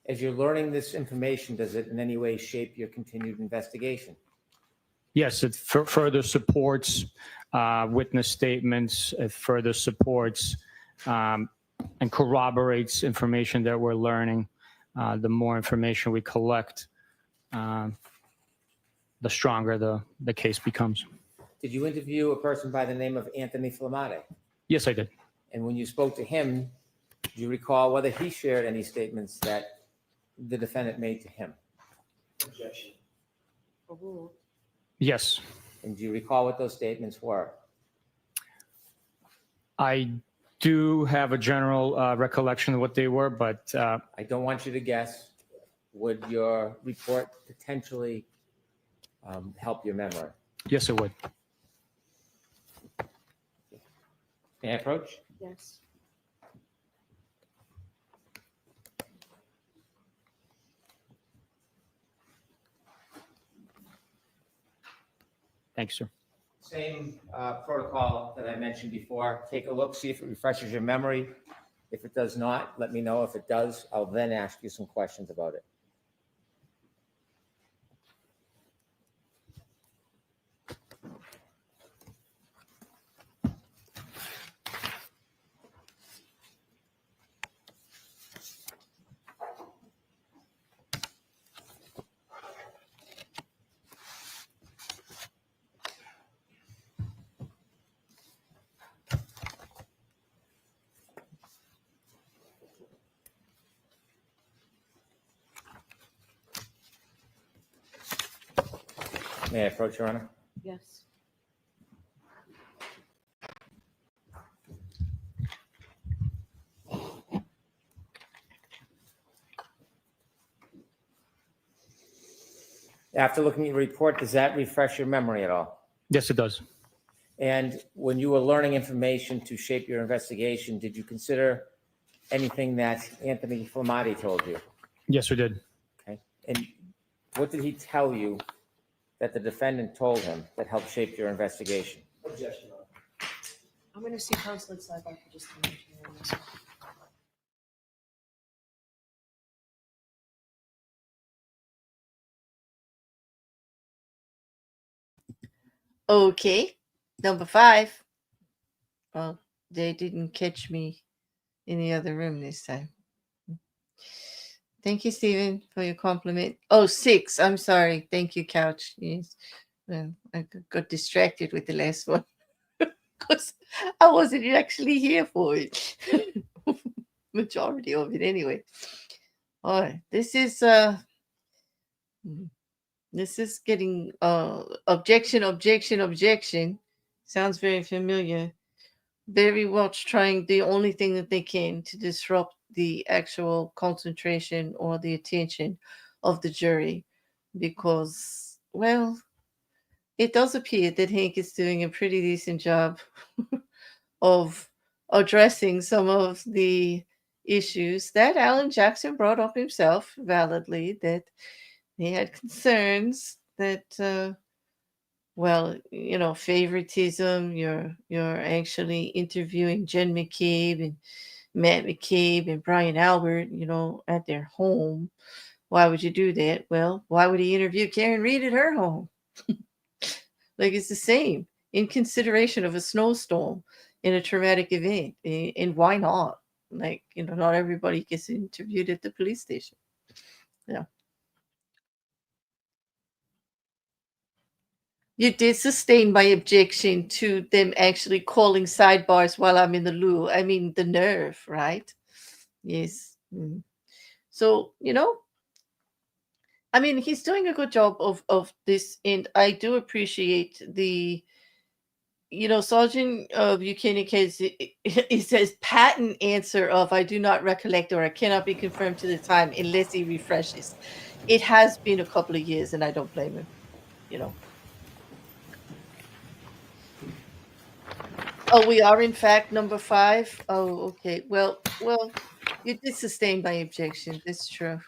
[SPEAKER 6] As you're learning this information, does it in any way shape your continued investigation?
[SPEAKER 5] Yes, it further supports witness statements. It further supports and corroborates information that we're learning. The more information we collect, the stronger the case becomes.
[SPEAKER 6] Did you interview a person by the name of Anthony Flamate?
[SPEAKER 5] Yes, I did.
[SPEAKER 6] And when you spoke to him, do you recall whether he shared any statements that the defendant made to him?
[SPEAKER 3] Objection.
[SPEAKER 5] Yes,
[SPEAKER 6] And do you recall what those statements were?
[SPEAKER 5] I do have a general recollection of what they were, but
[SPEAKER 6] I don't want you to guess. Would your report potentially help your memory?
[SPEAKER 5] yes, it would.
[SPEAKER 6] May I approach?
[SPEAKER 2] Yes.
[SPEAKER 5] Thanks, sir.
[SPEAKER 6] Same protocol that I mentioned before. Take a look, see if it refreshes your memory. If it does not, let me know. If it does, I'll then ask you some questions about it. May I approach, Your Honor?
[SPEAKER 2] Yes.
[SPEAKER 6] After looking at your report, does that refresh your memory at all?
[SPEAKER 5] Yes, it does.
[SPEAKER 6] And when you were learning information to shape your investigation, did you consider anything that Anthony Flamati told you?
[SPEAKER 5] Yes, we did.
[SPEAKER 6] Okay. And what did he tell you that the defendant told him that helped shape your investigation?
[SPEAKER 3] Objection, Your Honor.
[SPEAKER 2] I'm going to see Counselor sidebar for just a minute here on this one.
[SPEAKER 1] Okay, number 5. Well, they didn't catch me in the other room this time. Thank you, Stephen, for your compliment. Oh, 6. I'm sorry. Thank you, Couch. Yes. Well, I got distracted with the last one because I wasn't actually here for it. Majority of it, anyway. All right. This is getting objection. Sounds very familiar. Very much trying the only thing that they can to disrupt the actual concentration or the attention of the jury, because, well, it does appear that Hank is doing a pretty decent job of addressing some of the issues that Alan Jackson brought up himself validly, that he had concerns that favoritism. You're actually interviewing Jen McCabe and Matt McCabe and Brian Albert, at their home. Why would you do that? Well, why would he interview Karen Reed at her home? Like, it's the same, in consideration of a snowstorm in a traumatic event. And why not? Like, not everybody gets interviewed at the police station. Yeah. You did sustain my objection to them actually calling sidebars while I'm in the loo. I mean, the nerve, right? Yes. So, I mean, he's doing a good job of this, and I do appreciate the, Sergeant Bukhenik has, he says, patent answer of, I do not recollect or I cannot be confirmed to the time unless he refreshes. It has been a couple of years, and I don't blame him, Oh, we are in fact number 5. Oh, okay. Well, you did sustain my objection. That's true.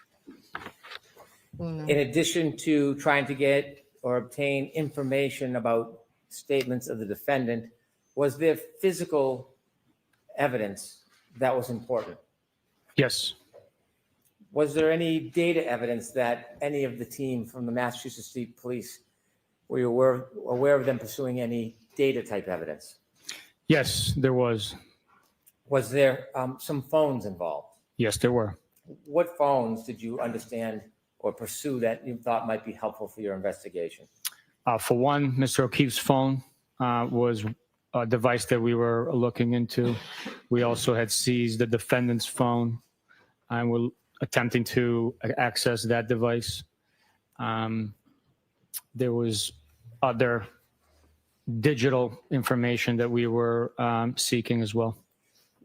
[SPEAKER 6] In addition to trying to get or obtain information about statements of the defendant, was there physical evidence that was important?
[SPEAKER 5] Yes.
[SPEAKER 6] Was there any data evidence that any of the team from the Massachusetts State Police, were you aware of them pursuing any data type evidence?
[SPEAKER 5] Yes, there was.
[SPEAKER 6] Was there some phones involved?
[SPEAKER 5] Yes, there were.
[SPEAKER 6] What phones did you understand or pursue that you thought might be helpful for your investigation?
[SPEAKER 5] For one, Mr. O'Keefe's phone was a device that we were looking into. We also had seized the defendant's phone and we're attempting to access that device. There was other digital information that we were seeking as well.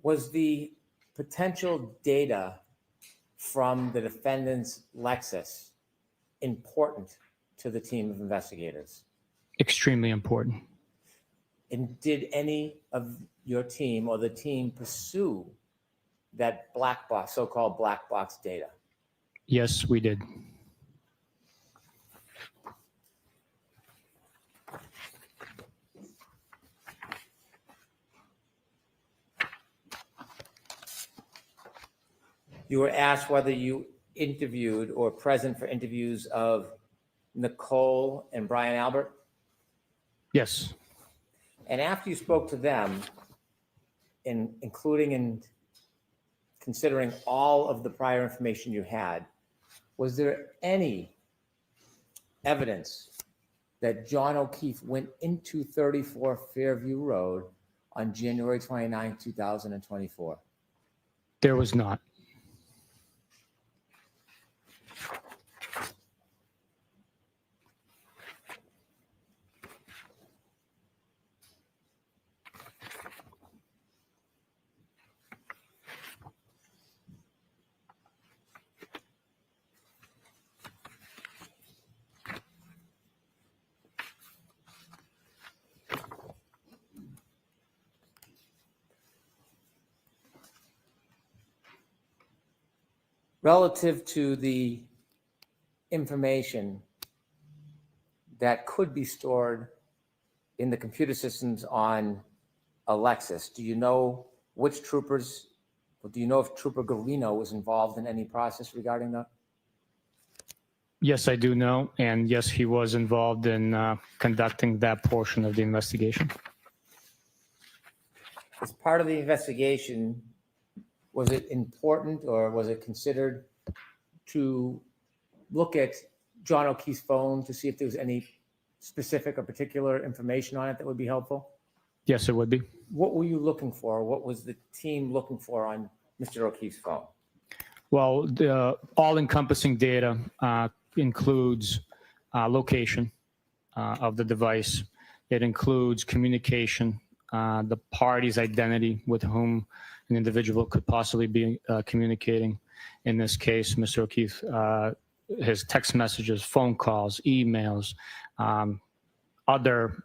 [SPEAKER 6] Was the potential data from the defendant's Lexus important to the team of investigators?
[SPEAKER 5] Extremely important.
[SPEAKER 6] And did any of your team or the team pursue that black box, so-called black box data?
[SPEAKER 5] Yes, we did.
[SPEAKER 6] You were asked whether you interviewed or present for interviews of Nicole and Brian Albert.
[SPEAKER 5] Yes.
[SPEAKER 6] And after you spoke to them, including and considering all of the prior information you had, was there any evidence that John O'Keefe went into 34 Fairview Road on January 29, 2024?
[SPEAKER 5] There was not.
[SPEAKER 6] Relative to the information that could be stored in the computer systems on a Lexus, do you know which troopers, or do you know if Trooper Garino was involved in any process regarding that?
[SPEAKER 5] Yes, I do know. And yes, he was involved in conducting that portion of the investigation.
[SPEAKER 6] As part of the investigation, was it important or was it considered to look at John O'Keefe's phone to see if there was any specific or particular information on it that would be helpful?
[SPEAKER 5] Yes, it would be.
[SPEAKER 6] What were you looking for? What was the team looking for on Mr. O'Keefe's phone?
[SPEAKER 5] Well, the all-encompassing data includes location of the device. It includes communication, the party's identity with whom an individual could possibly be communicating. In this case, Mr. O'Keefe, his text messages, phone calls, emails, other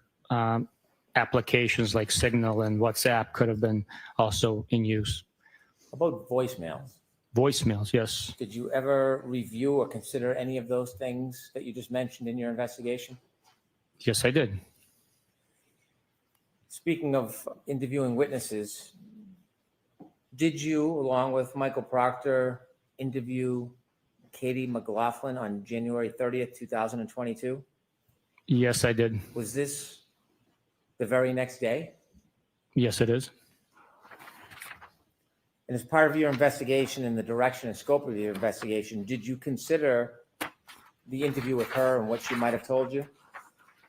[SPEAKER 5] applications like Signal and WhatsApp could have been also in use.
[SPEAKER 6] How about voicemails?
[SPEAKER 5] Voicemails, yes.
[SPEAKER 6] Did you ever review or consider any of those things that you just mentioned in your investigation?
[SPEAKER 5] Yes, I did.
[SPEAKER 6] Speaking of interviewing witnesses, did you, along with Michael Proctor, interview Katie MacLaughlin on January 30th, 2022?
[SPEAKER 5] Yes, I did.
[SPEAKER 6] Was this the very next day?
[SPEAKER 5] Yes, it is.
[SPEAKER 6] And as part of your investigation and the direction and scope of your investigation, did you consider the interview with her and what she might have told you?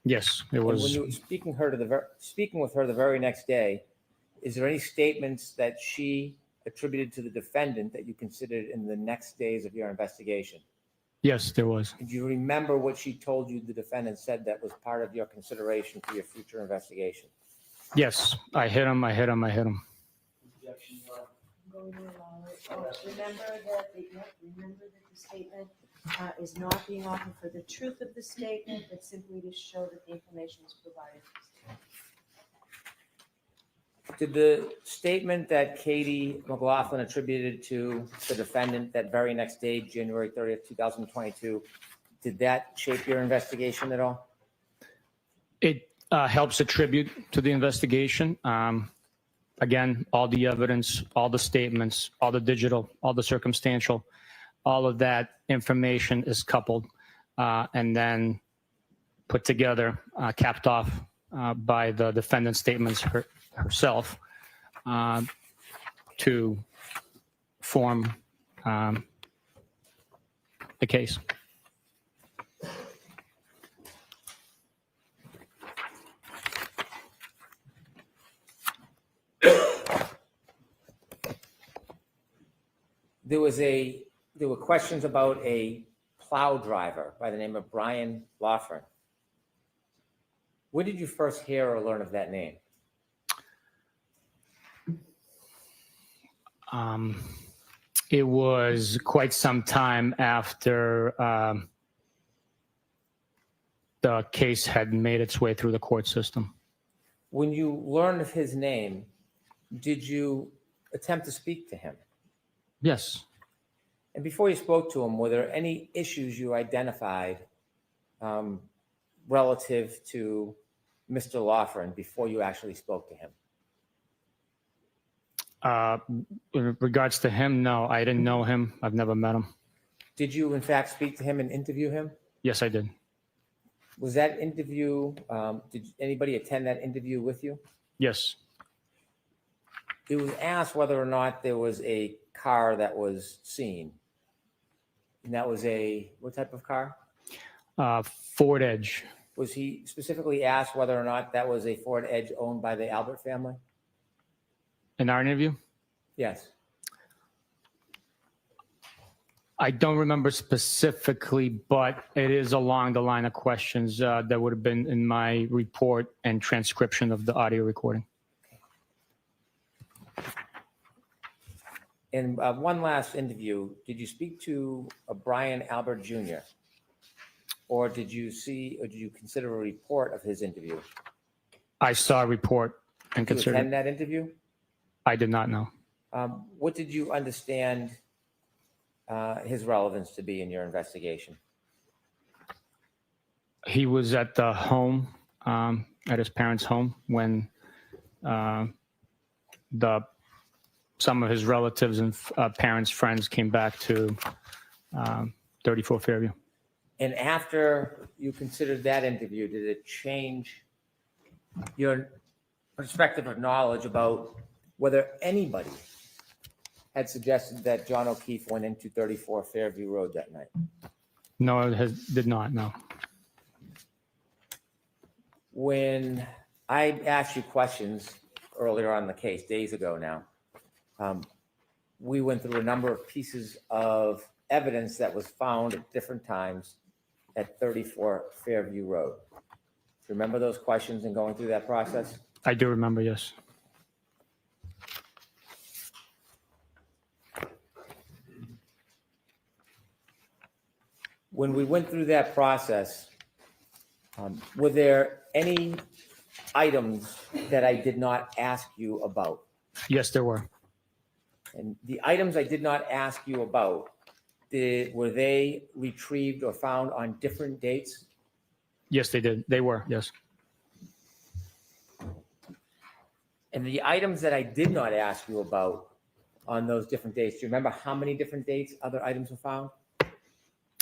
[SPEAKER 5] Yes, it
[SPEAKER 6] And when
[SPEAKER 5] was.
[SPEAKER 6] you were speaking with her the very next day, is there any statements that she attributed to the defendant that you considered in the next days of your investigation?
[SPEAKER 5] Yes, there was.
[SPEAKER 6] Do you remember what she told you the defendant said that was part of your consideration for your future investigation?
[SPEAKER 5] Yes, I hit him, I hit him, I hit him.
[SPEAKER 3] Objection, Your Honor.
[SPEAKER 2] Going to allow it. Remember that the statement is not being offered for the truth of the statement, but simply to show that the information is provided.
[SPEAKER 6] Did the statement that Katie MacLaughlin attributed to the defendant that very next day, January 30th, 2022, did that shape your investigation at all?
[SPEAKER 5] It helps attribute to the investigation. Again, all the evidence, all the statements, all the digital, all the circumstantial, all of that information is coupled and then put together, capped off by the defendant's statements herself to form the case.
[SPEAKER 6] There were questions about a plow driver by the name of Brian MacLaughlin. When did you first hear or learn of that name?
[SPEAKER 5] It was quite some time after the case had made its way through the court system.
[SPEAKER 6] When you learned of his name, did you attempt to speak to him?
[SPEAKER 5] Yes.
[SPEAKER 6] And before you spoke to him, were there any issues you identified relative to Mr. Laughlin before you actually spoke to him?
[SPEAKER 5] In regards to him, no, I didn't know him. I've never met him.
[SPEAKER 6] Did you, in fact, speak to him and interview him?
[SPEAKER 5] Yes, I did.
[SPEAKER 6] Was that interview, did anybody attend that interview with you?
[SPEAKER 5] Yes.
[SPEAKER 6] It was asked whether or not there was a car that was seen. And that was what type of car?
[SPEAKER 5] Ford Edge.
[SPEAKER 6] Was he specifically asked whether or not that was a Ford Edge owned by the Albert family?
[SPEAKER 5] In our interview?
[SPEAKER 6] Yes.
[SPEAKER 5] I don't remember specifically, but it is along the line of questions that would have been in my report and transcription of the audio recording.
[SPEAKER 6] In one last interview, did you speak to Brian Albert Jr.? Or did you consider a report of his interview?
[SPEAKER 5] I saw a report and
[SPEAKER 6] Did you
[SPEAKER 5] considered.
[SPEAKER 6] attend that interview?
[SPEAKER 5] I did not know.
[SPEAKER 6] What did you understand his relevance to be in your investigation?
[SPEAKER 5] He was at the home, at his parents' home, when some of his relatives and parents' friends came back to 34 Fairview.
[SPEAKER 6] And after you considered that interview, did it change your perspective of knowledge about whether anybody had suggested that John O'Keefe went into 34 Fairview Road that night?
[SPEAKER 5] No, it did not, no.
[SPEAKER 6] When I asked you questions earlier on in the case, days ago now, we went through a number of pieces of evidence that was found at different times at 34 Fairview Road. Do you remember those questions and going through that process?
[SPEAKER 5] I do remember, yes.
[SPEAKER 6] When we went through that process, were there any items that I did not ask you about?
[SPEAKER 5] Yes, there were.
[SPEAKER 6] And the items I did not ask you about, were they retrieved or found on different dates?
[SPEAKER 5] Yes, they did. They were, yes.
[SPEAKER 6] And the items that I did not ask you about on those different dates, do you remember how many different dates other items were found?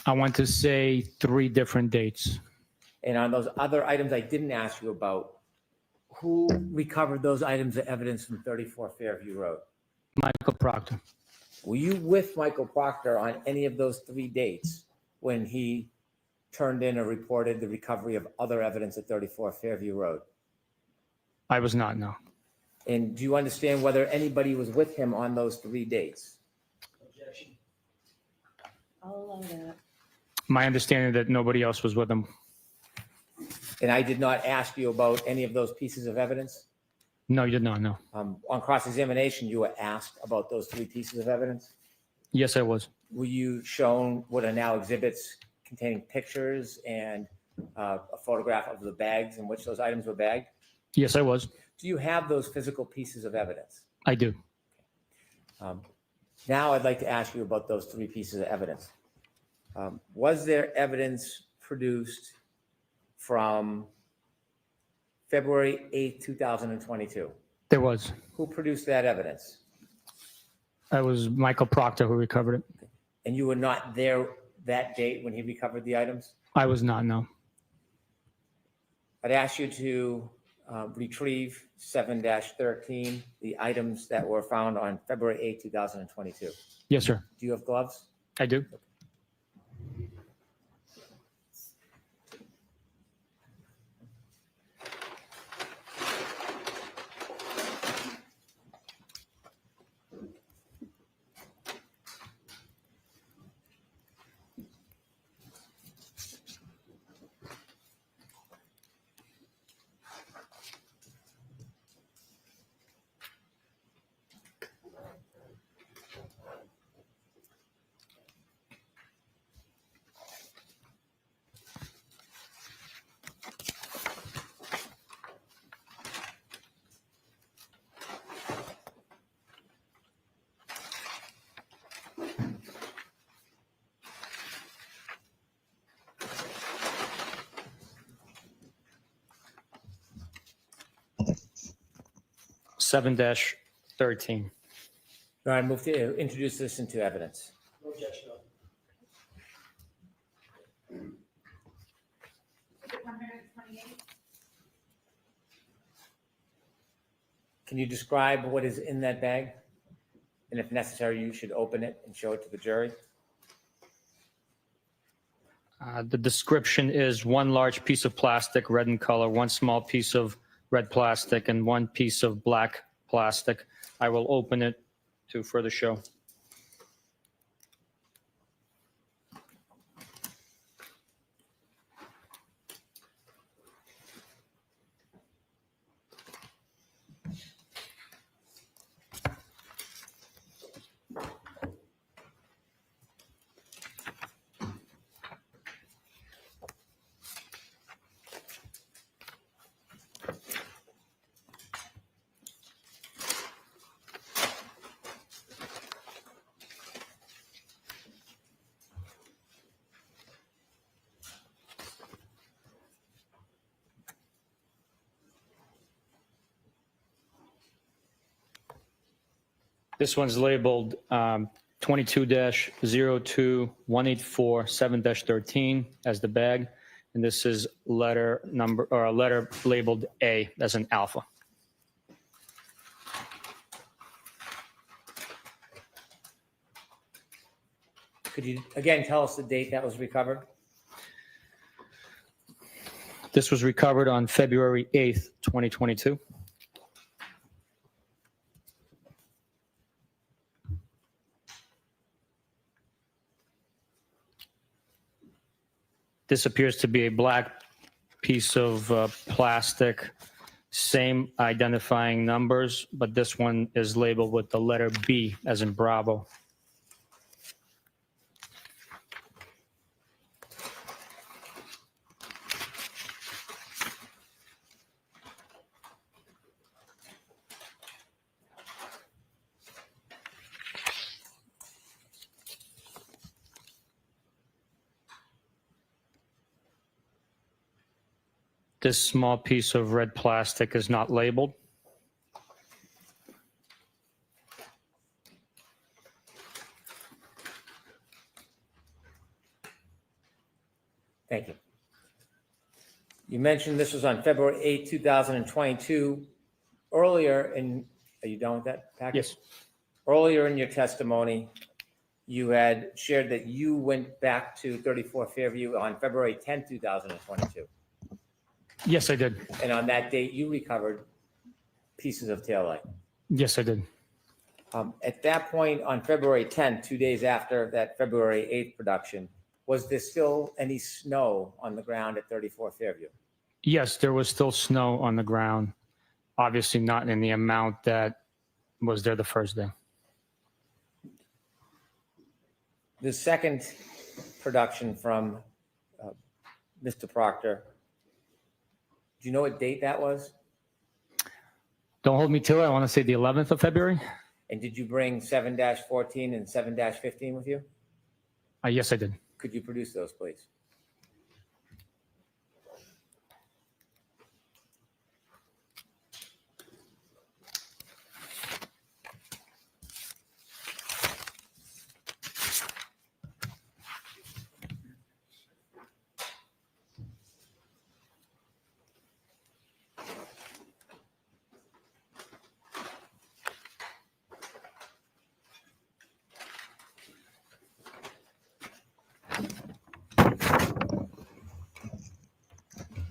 [SPEAKER 5] I want to say 3 different dates.
[SPEAKER 6] And on those other items I didn't ask you about, who recovered those items of evidence from 34 Fairview Road?
[SPEAKER 5] Michael Proctor.
[SPEAKER 6] Were you with Michael Proctor on any of those 3 dates when he turned in or reported the recovery of other evidence at 34 Fairview Road?
[SPEAKER 5] I was not, no.
[SPEAKER 6] And do you understand whether anybody was with him on those 3 dates?
[SPEAKER 3] Objection.
[SPEAKER 2] I'll allow that.
[SPEAKER 5] My understanding that nobody else was with him.
[SPEAKER 6] And I did not ask you about any of those pieces of evidence?
[SPEAKER 5] No, you did not, no.
[SPEAKER 6] On cross-examination, you were asked about those 3 pieces of evidence?
[SPEAKER 5] Yes, I was.
[SPEAKER 6] Were you shown what are now exhibits containing pictures and a photograph of the bags in which those items were bagged?
[SPEAKER 5] Yes, I was.
[SPEAKER 6] Do you have those physical pieces of evidence?
[SPEAKER 5] I do.
[SPEAKER 6] Now I'd like to ask you about those 3 pieces of evidence. Was there evidence produced from February 8th, 2022?
[SPEAKER 5] There was.
[SPEAKER 6] Who produced that evidence?
[SPEAKER 5] It was Michael Proctor who recovered it.
[SPEAKER 6] And you were not there that date when he recovered the items?
[SPEAKER 5] I was not, no.
[SPEAKER 6] I'd ask you to retrieve 7-13, the items that were found on February 8, 2022.
[SPEAKER 5] Yes, sir.
[SPEAKER 6] Do you have gloves?
[SPEAKER 5] I do. Seven dash 13.
[SPEAKER 6] All right, move to introduce this into evidence.
[SPEAKER 4] No objection.
[SPEAKER 7] Exhibit 128.
[SPEAKER 6] Can you describe what is in that bag? And if necessary, you should open it and show it to the jury.
[SPEAKER 5] The description is one large piece of plastic, red in color, one small piece of red plastic, and one piece of black plastic. I will open it to further show. This one's labeled 22-02-184-7-13 as the bag, and this is letter number or a letter labeled A as an alpha.
[SPEAKER 6] Could you again tell us the date that was recovered?
[SPEAKER 5] This was recovered on February 8th, 2022. This appears to be a black piece of plastic, same identifying numbers, but this one is labeled with the letter B as in Bravo. This small piece of red plastic is not labeled.
[SPEAKER 6] Thank you. You mentioned this was on February 8, 2022. Earlier in, are you done with that package?
[SPEAKER 5] Yes.
[SPEAKER 6] Earlier in your testimony, you had shared that you went back to 34 Fairview on February 10, 2022.
[SPEAKER 5] Yes, I did.
[SPEAKER 6] And on that date, you recovered pieces of taillight.
[SPEAKER 5] Yes, I did.
[SPEAKER 6] At that point, on February 10th, 2 days after that February 8th production, was there still any snow on the ground at 34 Fairview?
[SPEAKER 5] Yes, there was still snow on the ground. Obviously not in the amount that was there the first day.
[SPEAKER 6] The second production from Mr. Proctor, do you know what date that was?
[SPEAKER 5] Don't hold me to it. I want to say the 11th of February.
[SPEAKER 6] And did you bring 7-14 and 7-15 with you?
[SPEAKER 5] Yes, I did.
[SPEAKER 6] Could you produce those, please?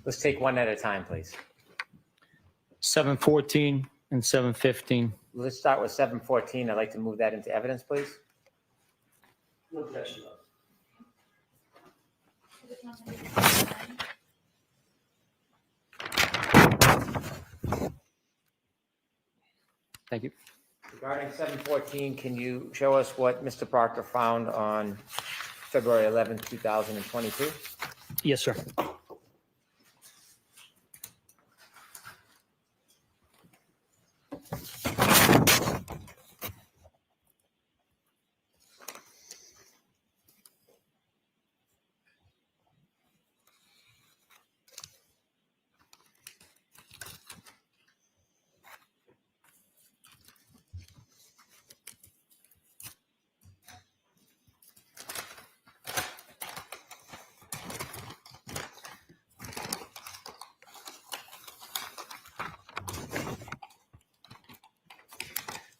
[SPEAKER 6] Let's take one at a time, please.
[SPEAKER 5] 714 and 715.
[SPEAKER 6] Let's start with 714. I'd like to move that into evidence, please.
[SPEAKER 4] No objection, Your Honor.
[SPEAKER 7] Exhibit 129.
[SPEAKER 5] Thank you.
[SPEAKER 6] Regarding 714, can you show us what Mr. Proctor found on February 11th, 2022?
[SPEAKER 5] Yes, sir.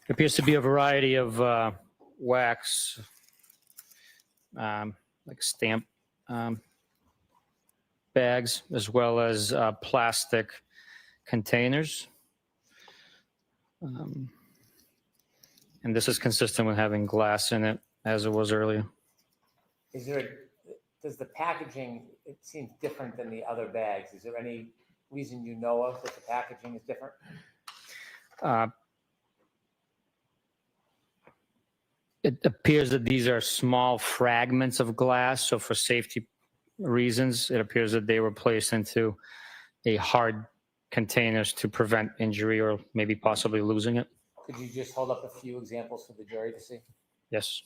[SPEAKER 5] It appears to be a variety of wax, like stamp bags, as well as plastic containers. And this is consistent with having glass in it, as it was earlier.
[SPEAKER 6] Does the packaging, it seems different than the other bags. Is there any reason you know of that the packaging is different?
[SPEAKER 5] It appears that these are small fragments of glass, so for safety reasons, it appears that they were placed into a hard containers to prevent injury or maybe possibly losing it.
[SPEAKER 6] Could you just hold up a few examples for the jury to see?
[SPEAKER 5] Yes.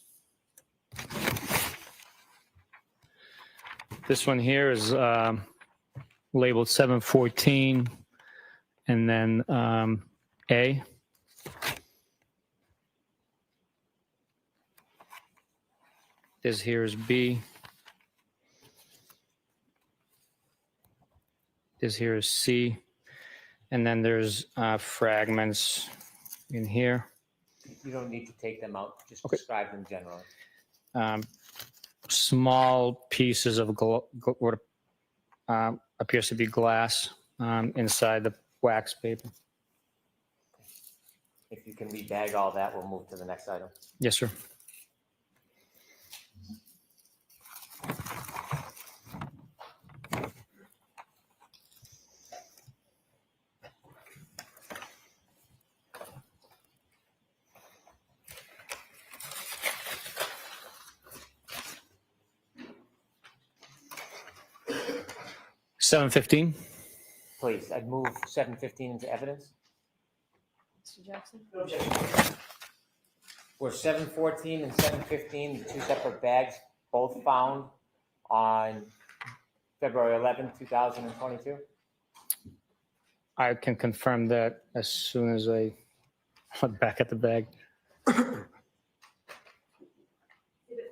[SPEAKER 5] This one here is labeled 714 and then A. This here is B. This here is C. And then there's fragments in here.
[SPEAKER 6] You don't need to take them out, just
[SPEAKER 5] Okay.
[SPEAKER 6] describe them generally.
[SPEAKER 5] Small pieces of what appears to be glass inside the wax paper.
[SPEAKER 6] If you can rebag all that, we'll move to the next item.
[SPEAKER 5] Yes, sir. $7.15.
[SPEAKER 6] Please, I'd move 715 into evidence.
[SPEAKER 1] Mr. Jackson?
[SPEAKER 4] No objection.
[SPEAKER 6] Were 714 and 715 the two separate bags both found on February 11th, 2022?
[SPEAKER 5] I can confirm that as soon as I look back at the bag.
[SPEAKER 7] Exhibit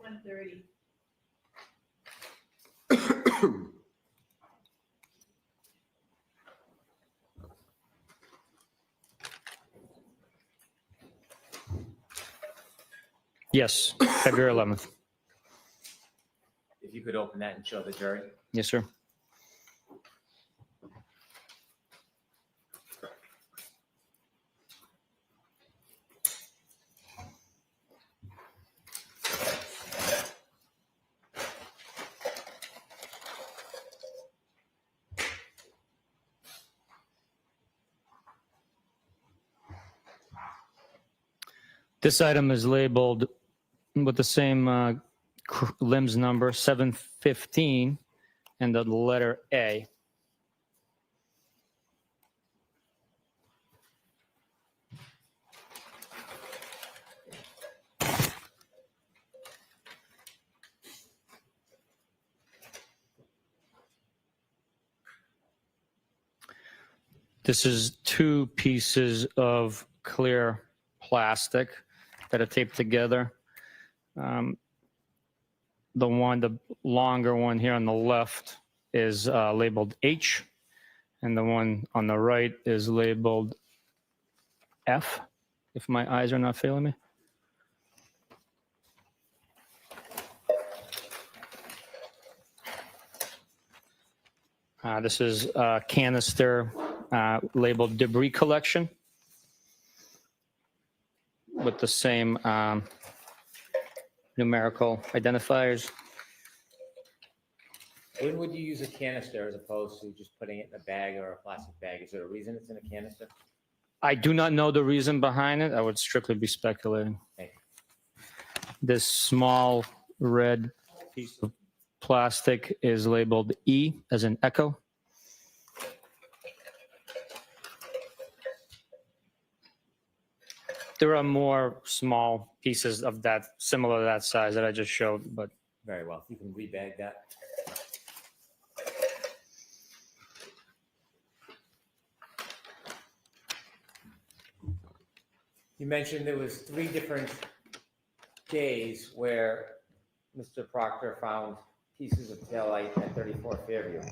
[SPEAKER 7] 130.
[SPEAKER 5] Yes, February 11th.
[SPEAKER 6] If you could open that and show the jury.
[SPEAKER 5] Yes, sir. This item is labeled with the same limbs number, 715, and the letter A. This is two pieces of clear plastic that are taped together. The longer one here on the left is labeled H, and the one on the right is labeled F, if my eyes are not failing me. This is a canister labeled debris collection with the same numerical identifiers.
[SPEAKER 6] When would you use a canister as opposed to just putting it in a bag or a plastic bag? Is there a reason it's in a canister?
[SPEAKER 5] I do not know the reason behind it. I would strictly be speculating.
[SPEAKER 6] Thank you.
[SPEAKER 5] This small red piece of plastic is labeled E as in echo. There are more small pieces of that, similar to that size that I just showed, but
[SPEAKER 6] Very well. You can rebag that. You mentioned there was 3 different days where Mr. Proctor found pieces of taillight at 34 Fairview.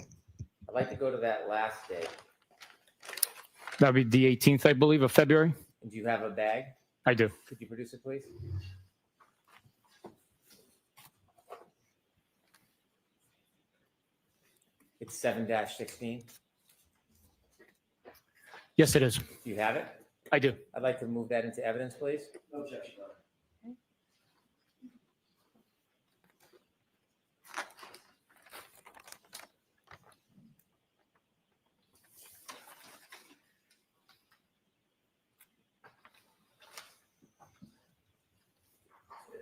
[SPEAKER 6] I'd like to go to that last day.
[SPEAKER 5] that would be the 18th, I believe, of February.
[SPEAKER 6] Do you have a bag?
[SPEAKER 5] I do.
[SPEAKER 6] Could you produce it, please? It's 7-16.
[SPEAKER 5] Yes, it is.
[SPEAKER 6] Do you have it?
[SPEAKER 5] I do.
[SPEAKER 6] I'd like to move that into evidence, please.
[SPEAKER 3] No objection, Your Honor.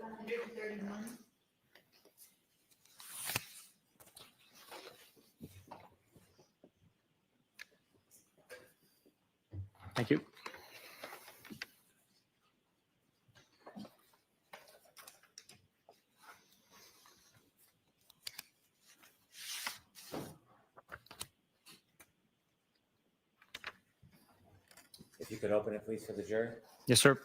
[SPEAKER 7] One hundred and 31.
[SPEAKER 5] Thank you.
[SPEAKER 6] If you could open it, please, for the jury.
[SPEAKER 5] Yes, sir.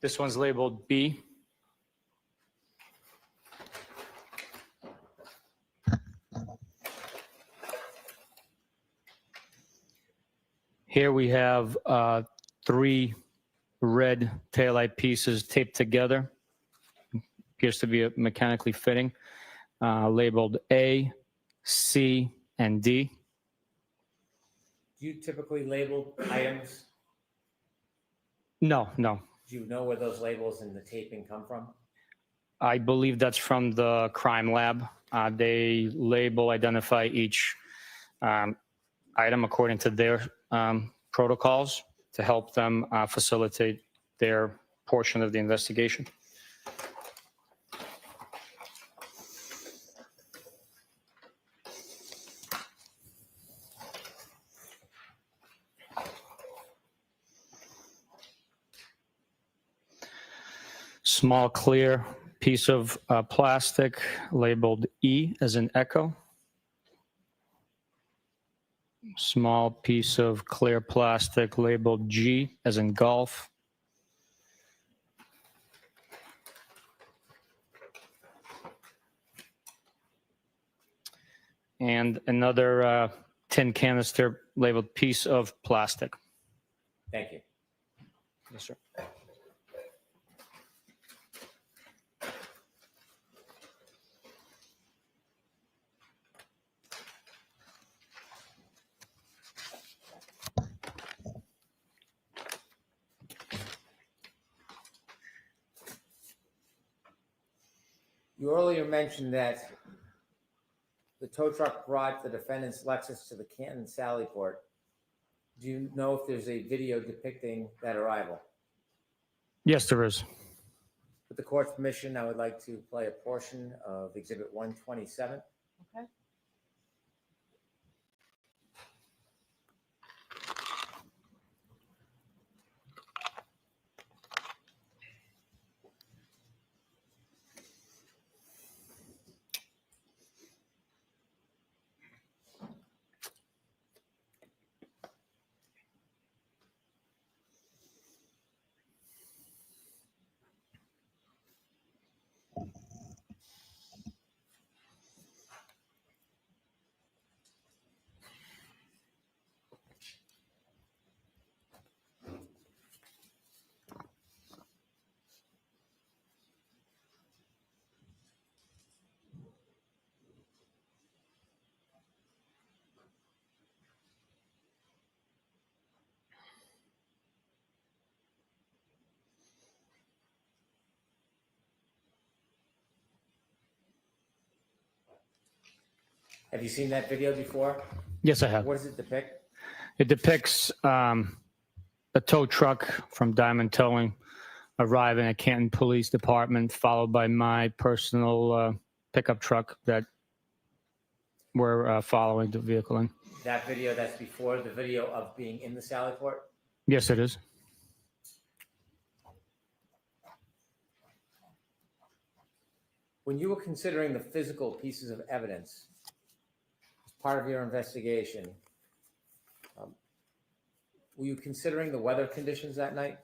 [SPEAKER 5] This one's labeled B. Here we have 3 red taillight pieces taped together. Appears to be mechanically fitting, labeled A, C, and D.
[SPEAKER 6] Do you typically label items?
[SPEAKER 5] No.
[SPEAKER 6] Do you know where those labels and the taping come from?
[SPEAKER 5] I believe that's from the crime lab. They identify each item according to their protocols to help them facilitate their portion of the investigation. Small clear piece of plastic labeled E as in echo. Small piece of clear plastic labeled G as in golf. And another tin canister labeled piece of plastic.
[SPEAKER 6] Thank you.
[SPEAKER 5] Yes, sir.
[SPEAKER 6] You earlier mentioned that the tow truck brought the defendant's Lexus to the Canton Sally Port. Do you know if there's a video depicting that arrival?
[SPEAKER 5] Yes, there is.
[SPEAKER 6] With the court's permission, I would like to play a portion of Exhibit 127.
[SPEAKER 2] Okay.
[SPEAKER 6] Have you seen that video before?
[SPEAKER 5] Yes, I have.
[SPEAKER 6] What does it depict?
[SPEAKER 5] It depicts a tow truck from Diamond Towing arriving at Canton Police Department, followed by my personal pickup truck that we're following the vehicle in.
[SPEAKER 6] That video, that's before the video of being in the Sally Port?
[SPEAKER 5] Yes, it is.
[SPEAKER 6] When you were considering the physical pieces of evidence as part of your investigation, were you considering the weather conditions that night?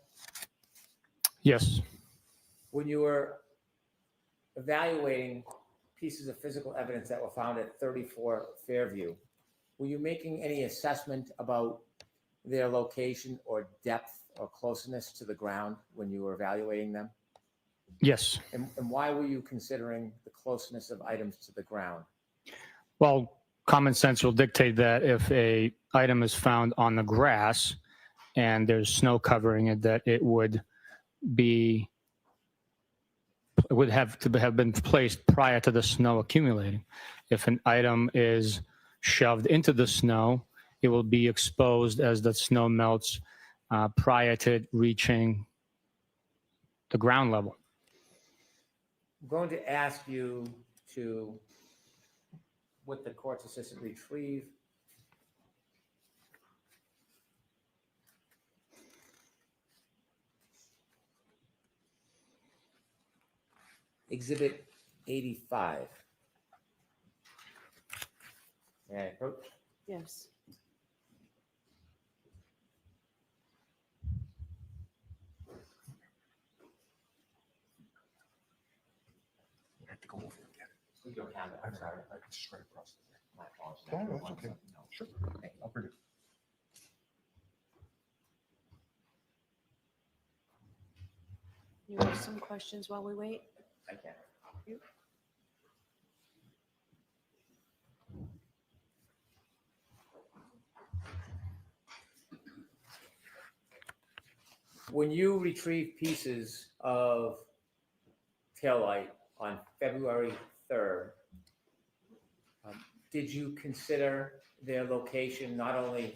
[SPEAKER 5] Yes.
[SPEAKER 6] When you were evaluating pieces of physical evidence that were found at 34 Fairview, were you making any assessment about their location or depth or closeness to the ground when you were evaluating them?
[SPEAKER 5] Yes.
[SPEAKER 6] And why were you considering the closeness of items to the ground?
[SPEAKER 5] Well, common sense will dictate that if a item is found on the grass and there's snow covering it, that it would have to have been placed prior to the snow accumulating. If an item is shoved into the snow, it will be exposed as the snow melts prior to it reaching the ground level.
[SPEAKER 6] I'm going to ask you to, with the court's assistant, retrieve Exhibit 85. May I approach?
[SPEAKER 2] Yes.
[SPEAKER 6] We don't have it, I'm sorry.
[SPEAKER 3] Just right across.
[SPEAKER 6] My apologies.
[SPEAKER 3] No, that's okay. Sure. I'll bring it.
[SPEAKER 2] You have some questions while we wait?
[SPEAKER 6] I can. When you retrieve pieces of taillight on February 3rd, did you consider their location, not only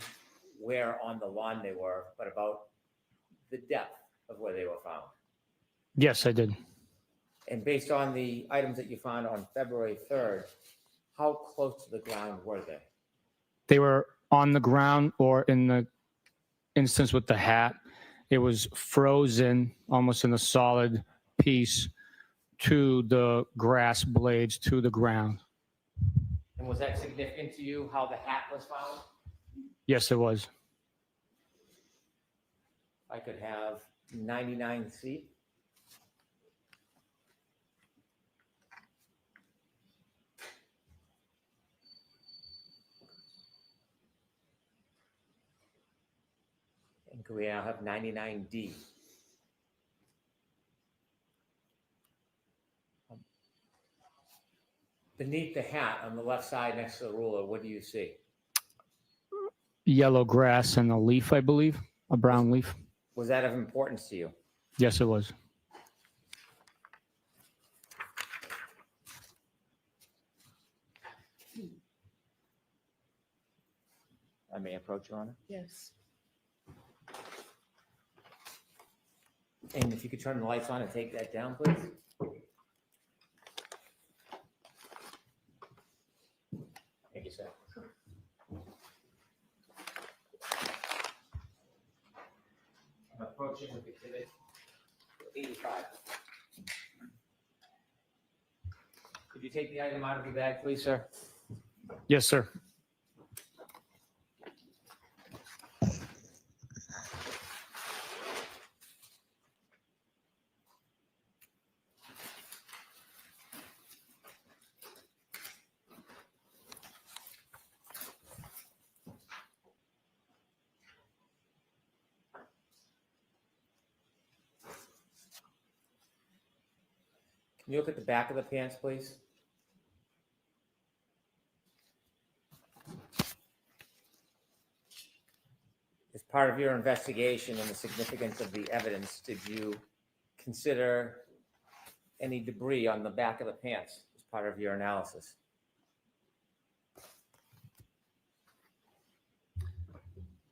[SPEAKER 6] where on the lawn they were, but about the depth of where they were found?
[SPEAKER 5] Yes, I did.
[SPEAKER 6] And based on the items that you found on February 3rd, how close to the ground were they?
[SPEAKER 5] They were on the ground, or in the instance with the hat, it was frozen almost in a solid piece to the grass blades, to the ground.
[SPEAKER 6] And was that significant to you, how the hat was found?
[SPEAKER 5] Yes, it was.
[SPEAKER 6] I could have 99 feet. And could we now have 99D? Beneath the hat on the left side next to the ruler, what do you see?
[SPEAKER 5] Yellow grass and a leaf, I believe, a brown leaf.
[SPEAKER 6] Was that of importance to you?
[SPEAKER 5] Yes, it was.
[SPEAKER 6] I may approach, Your Honor.
[SPEAKER 2] Yes.
[SPEAKER 6] And if you could turn the lights on and take that down, please. Thank you, sir. I'm approaching with exhibit 85. Could you take the item out of your bag, please, sir?
[SPEAKER 5] Yes, sir.
[SPEAKER 6] Can you look at the back of the pants, please? As part of your investigation and the significance of the evidence, did you consider any debris on the back of the pants as part of your analysis?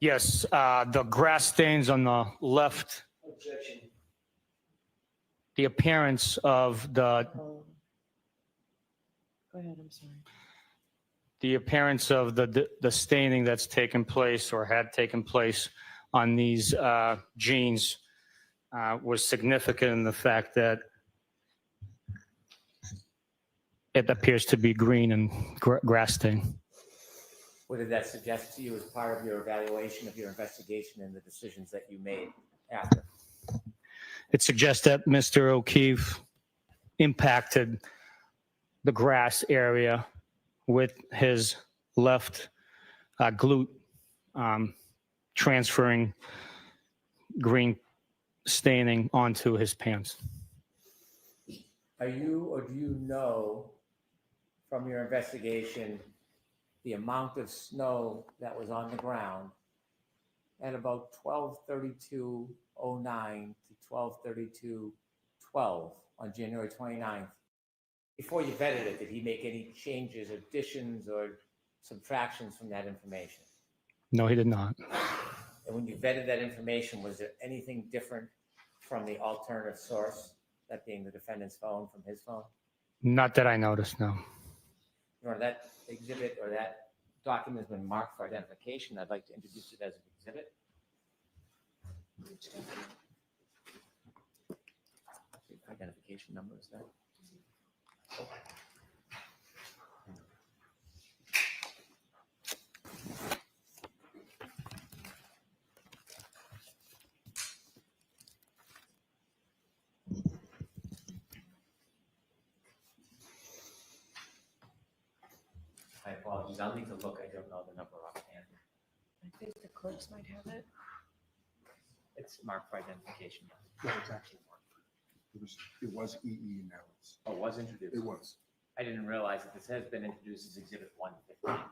[SPEAKER 5] Yes, the grass stains on the left,
[SPEAKER 4] Objection.
[SPEAKER 5] the appearance of the
[SPEAKER 2] Oh. Go ahead, I'm sorry.
[SPEAKER 5] the staining that's taken place or had taken place on these jeans was significant in the fact that it appears to be green and grass stain.
[SPEAKER 6] What did that suggest to you as part of your evaluation of your investigation and the decisions that you made after?
[SPEAKER 5] It suggests that Mr. O'Keefe impacted the grass area with his left glute, transferring green staining onto his pants.
[SPEAKER 6] Are you or do you know from your investigation the amount of snow that was on the ground at about 12:32:09 to 12:32:12 on January 29th? Before you vetted it, did he make any changes, additions, or subtractions from that information?
[SPEAKER 5] No, he did not.
[SPEAKER 6] And when you vetted that information, was there anything different from the alternative source, that being the defendant's phone from his phone?
[SPEAKER 5] Not that I noticed, no.
[SPEAKER 6] Or that exhibit or that document has been marked for identification. I'd like to introduce it as an exhibit. Identification number is that? My apologies. I'll need to look. I don't know the number offhand.
[SPEAKER 2] I think the clerks might have it.
[SPEAKER 6] It's marked for identification.
[SPEAKER 3] No, it's actually marked. It was EE now.
[SPEAKER 6] Oh, it was introduced.
[SPEAKER 3] It was.
[SPEAKER 6] I didn't realize that this has been introduced as Exhibit 115.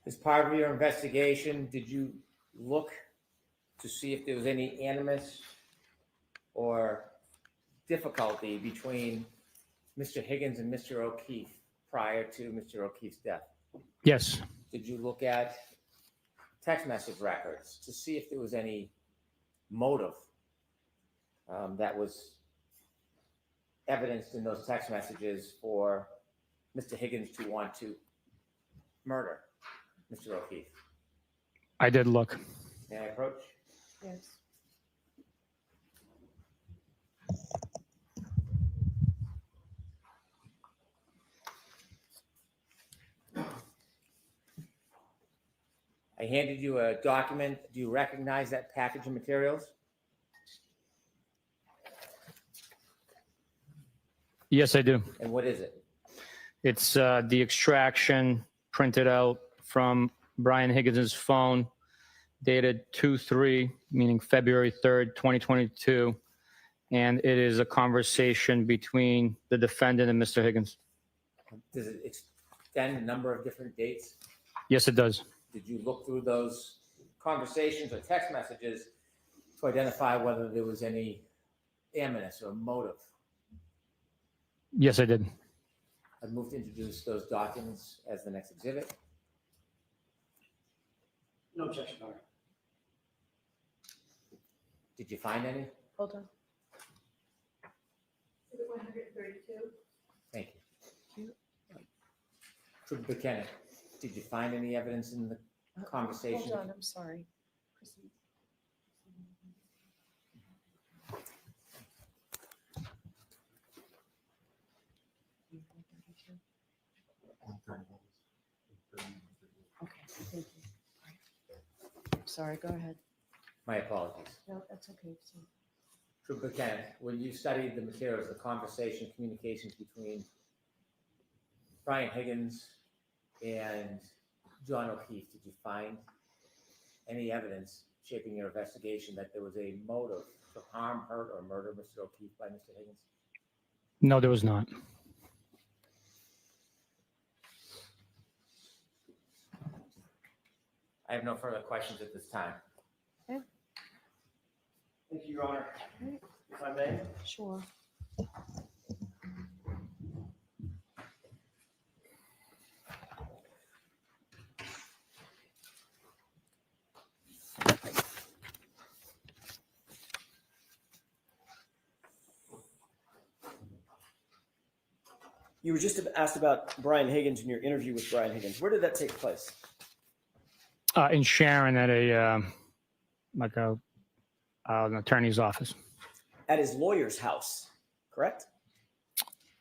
[SPEAKER 6] As part of your investigation, did you look to see if there was any animus or difficulty between Mr. Higgins and Mr. O'Keefe prior to Mr. O'Keefe's death?
[SPEAKER 5] Yes,
[SPEAKER 6] Did you look at text message records to see if there was any motive that was evidenced in those text messages for Mr. Higgins to want to murder Mr. O'Keefe?
[SPEAKER 5] I did look.
[SPEAKER 6] May I approach?
[SPEAKER 2] Yes.
[SPEAKER 6] I handed you a document. Do you recognize that package of materials?
[SPEAKER 5] Yes, I do.
[SPEAKER 6] And what is it?
[SPEAKER 5] It's the extraction printed out from Brian Higgins' phone, dated 2/3, meaning February 3rd, 2022. And it is a conversation between the defendant and Mr. Higgins.
[SPEAKER 6] Does it extend a number of different dates?
[SPEAKER 5] Yes, it does.
[SPEAKER 6] Did you look through those conversations or text messages to identify whether there was any animus or motive?
[SPEAKER 5] Yes, I did.
[SPEAKER 6] I'd move to introduce those documents as the next exhibit.
[SPEAKER 4] No objection, Your Honor.
[SPEAKER 6] Did you find any?
[SPEAKER 2] Hold on.
[SPEAKER 7] Exhibit 132.
[SPEAKER 6] Thank you. Trooper Bukhenik, did you find any evidence in the conversation?
[SPEAKER 2] Hold on, I'm sorry. Proceed. Okay, thank you. Sorry, go ahead.
[SPEAKER 6] My apologies.
[SPEAKER 2] No, that's okay. So,
[SPEAKER 6] Trooper Bukhenik, when you studied the materials, the conversation, communications between Brian Higgins and John O'Keefe, did you find any evidence shaping your investigation that there was a motive to harm, hurt, or murder Mr. O'Keefe by Mr. Higgins?
[SPEAKER 5] No, there was not.
[SPEAKER 6] I have no further questions at this time.
[SPEAKER 4] Thank you, Your Honor. If I may.
[SPEAKER 2] Sure.
[SPEAKER 4] You were just asked about Brian Higgins in your interview with Brian Higgins. Where did that take place?
[SPEAKER 5] In Sharon at an attorney's office.
[SPEAKER 4] At his lawyer's house, correct?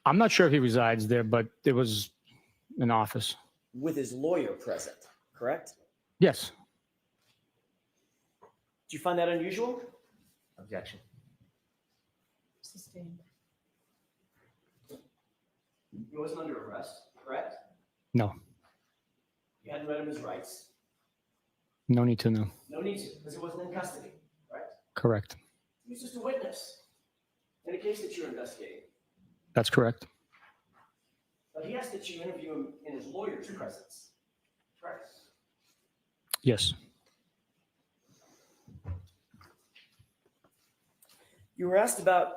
[SPEAKER 5] I'm not sure if he resides there, but it was an office.
[SPEAKER 4] With his lawyer present, correct?
[SPEAKER 5] Yes.
[SPEAKER 4] Do you find that unusual?
[SPEAKER 6] Objection.
[SPEAKER 2] Sustained.
[SPEAKER 4] He wasn't under arrest, correct?
[SPEAKER 5] No.
[SPEAKER 4] You hadn't read him his rights.
[SPEAKER 5] No need to know.
[SPEAKER 4] No need to, because he wasn't in custody, right?
[SPEAKER 5] Correct.
[SPEAKER 4] He was just a witness in a case that you're investigating.
[SPEAKER 5] That's correct.
[SPEAKER 4] But he asked that you interview him in his lawyer's presence, correct?
[SPEAKER 5] Yes.
[SPEAKER 4] You were asked about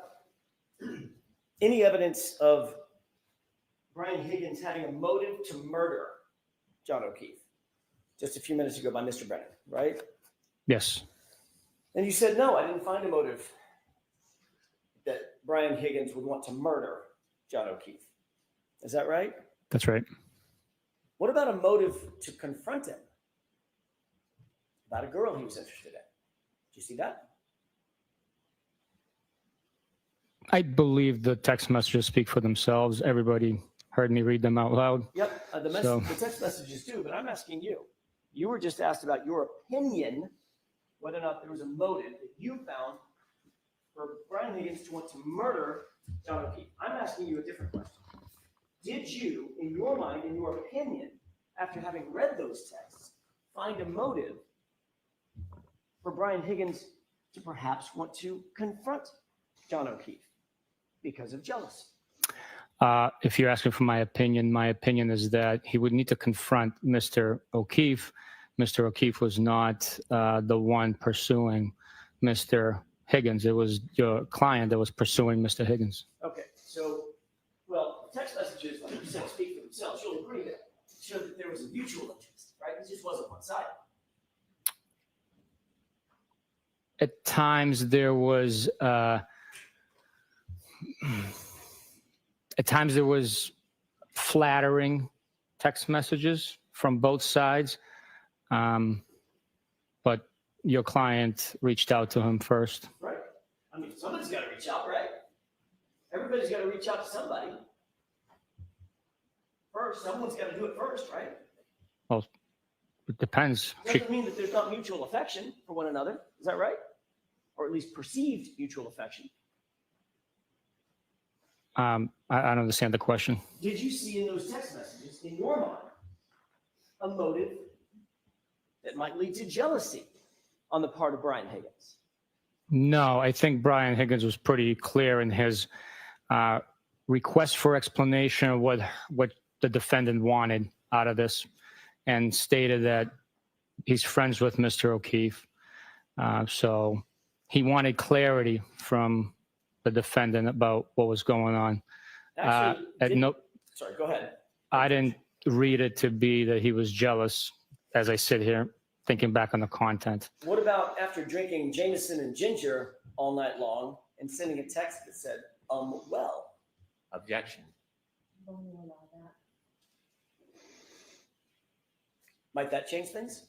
[SPEAKER 4] any evidence of Brian Higgins having a motive to murder John O'Keefe just a few minutes ago by Mr. Brennan, right?
[SPEAKER 5] Yes.
[SPEAKER 4] And you said, no, I didn't find a motive that Brian Higgins would want to murder John O'Keefe. Is that right?
[SPEAKER 5] That's right.
[SPEAKER 4] What about a motive to confront him about a girl he was interested in? Did you see that?
[SPEAKER 5] I believe the text messages speak for themselves. Everybody heard me read them out loud.
[SPEAKER 4] Yep, the text messages do, but I'm asking you. You were just asked about your opinion, whether or not there was a motive that you found for Brian Higgins to want to murder John O'Keefe. I'm asking you a different question. Did you, in your mind, in your opinion, after having read those texts, find a motive for Brian Higgins to perhaps want to confront John O'Keefe because of jealousy?
[SPEAKER 5] If you're asking for my opinion is that he would need to confront Mr. O'Keefe. Mr. O'Keefe was not the one pursuing Mr. Higgins. It was your client that was pursuing Mr. Higgins.
[SPEAKER 4] Okay, so, well, text messages, like you said, speak for themselves. You'll agree that showed that there was a mutual interest, right? It just wasn't one-sided.
[SPEAKER 5] At times there was flattering text messages from both sides, but your client reached out to him first.
[SPEAKER 4] Right. I mean, somebody's got to reach out, right? Everybody's got to reach out to somebody. First, someone's got to do it first, right?
[SPEAKER 5] Well, it depends.
[SPEAKER 4] Doesn't mean that there's not mutual affection for one another. Is that right? Or at least perceived mutual affection.
[SPEAKER 5] I don't understand the question.
[SPEAKER 4] Did you see in those text messages, in your mind, a motive that might lead to jealousy on the part of Brian Higgins?
[SPEAKER 5] No, I think Brian Higgins was pretty clear in his request for explanation of what the defendant wanted out of this, and stated that he's friends with Mr. O'Keefe. So he wanted clarity from the defendant about what was going on.
[SPEAKER 4] Actually, sorry, go ahead.
[SPEAKER 5] I didn't read it to be that he was jealous as I sit here thinking back on the content.
[SPEAKER 4] What about after drinking Jameson and ginger all night long and sending a text that said, well?
[SPEAKER 6] Objection.
[SPEAKER 4] Might that change things?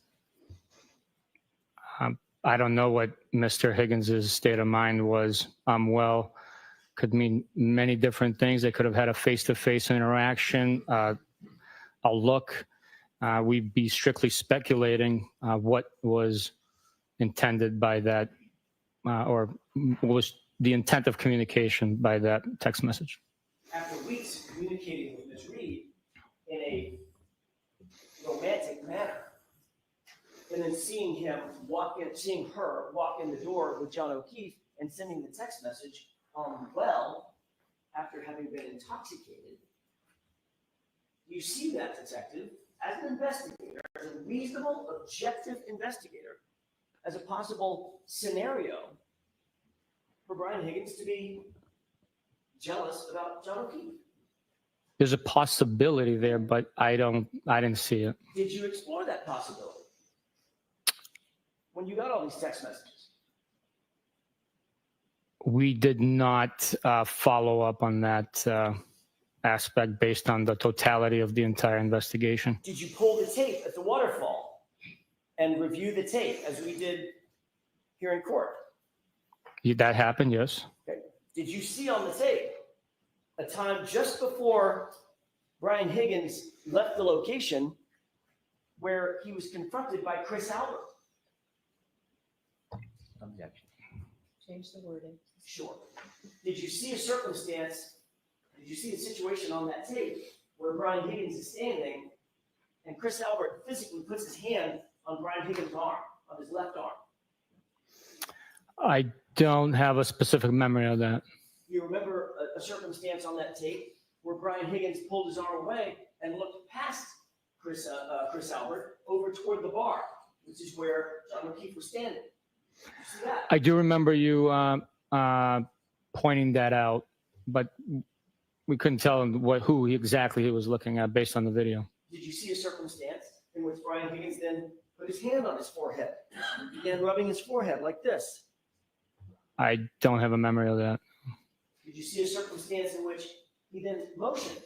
[SPEAKER 5] I don't know what Mr. Higgins' state of mind was. Well, could mean many different things. They could have had a face-to-face interaction, a look. We'd be strictly speculating what was intended by that, or what was the intent of communication by that text message.
[SPEAKER 4] After weeks of communicating with Ms. Reed in a romantic manner, and then seeing her walk in the door with John O'Keefe and sending the text message, well, after having been intoxicated, you see that, detective, as an investigator, as a reasonable, objective investigator as a possible scenario for Brian Higgins to be jealous about John O'Keefe?
[SPEAKER 5] There's a possibility there, but I didn't see it.
[SPEAKER 4] Did you explore that possibility when you got all these text messages?
[SPEAKER 5] We did not follow up on that aspect based on the totality of the entire investigation.
[SPEAKER 4] Did you pull the tape at the waterfall and review the tape as we did here in court?
[SPEAKER 5] That happened, yes.
[SPEAKER 4] Okay. Did you see on the tape a time just before Brian Higgins left the location where he was confronted by Chris Albert?
[SPEAKER 6] Objection.
[SPEAKER 2] Change the wording.
[SPEAKER 4] Sure. Did you see a circumstance, did you see a situation on that tape where Brian Higgins is standing and Chris Albert physically puts his hand on Brian Higgins' arm, on his left arm?
[SPEAKER 5] I don't have a specific memory of that.
[SPEAKER 4] You remember a circumstance on that tape where Brian Higgins pulled his arm away and looked past Chris Albert over toward the bar, which is where John O'Keefe was standing. You see that?
[SPEAKER 5] I do remember you pointing that out, but we couldn't tell him who exactly he was looking at based on the video.
[SPEAKER 4] Did you see a circumstance in which Brian Higgins then put his hand on his forehead and began rubbing his forehead like this?
[SPEAKER 5] I don't have a memory of that.
[SPEAKER 4] Did you see a circumstance in which he then motioned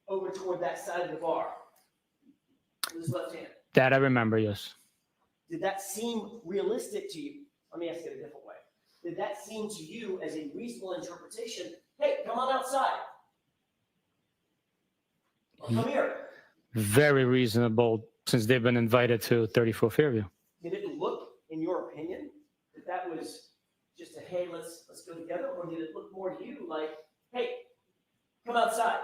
[SPEAKER 4] over toward that side of the bar with his left hand?
[SPEAKER 5] That I remember, yes.
[SPEAKER 4] Did that seem realistic to you? Let me ask it a different way. Did that seem to you as a reasonable interpretation? Hey, come on outside. Or come here.
[SPEAKER 5] Very reasonable since they've been invited to 34 Fairview.
[SPEAKER 4] Did it look, in your opinion, that that was just a, hey, let's go together? Or did it look more to you like, hey, come outside?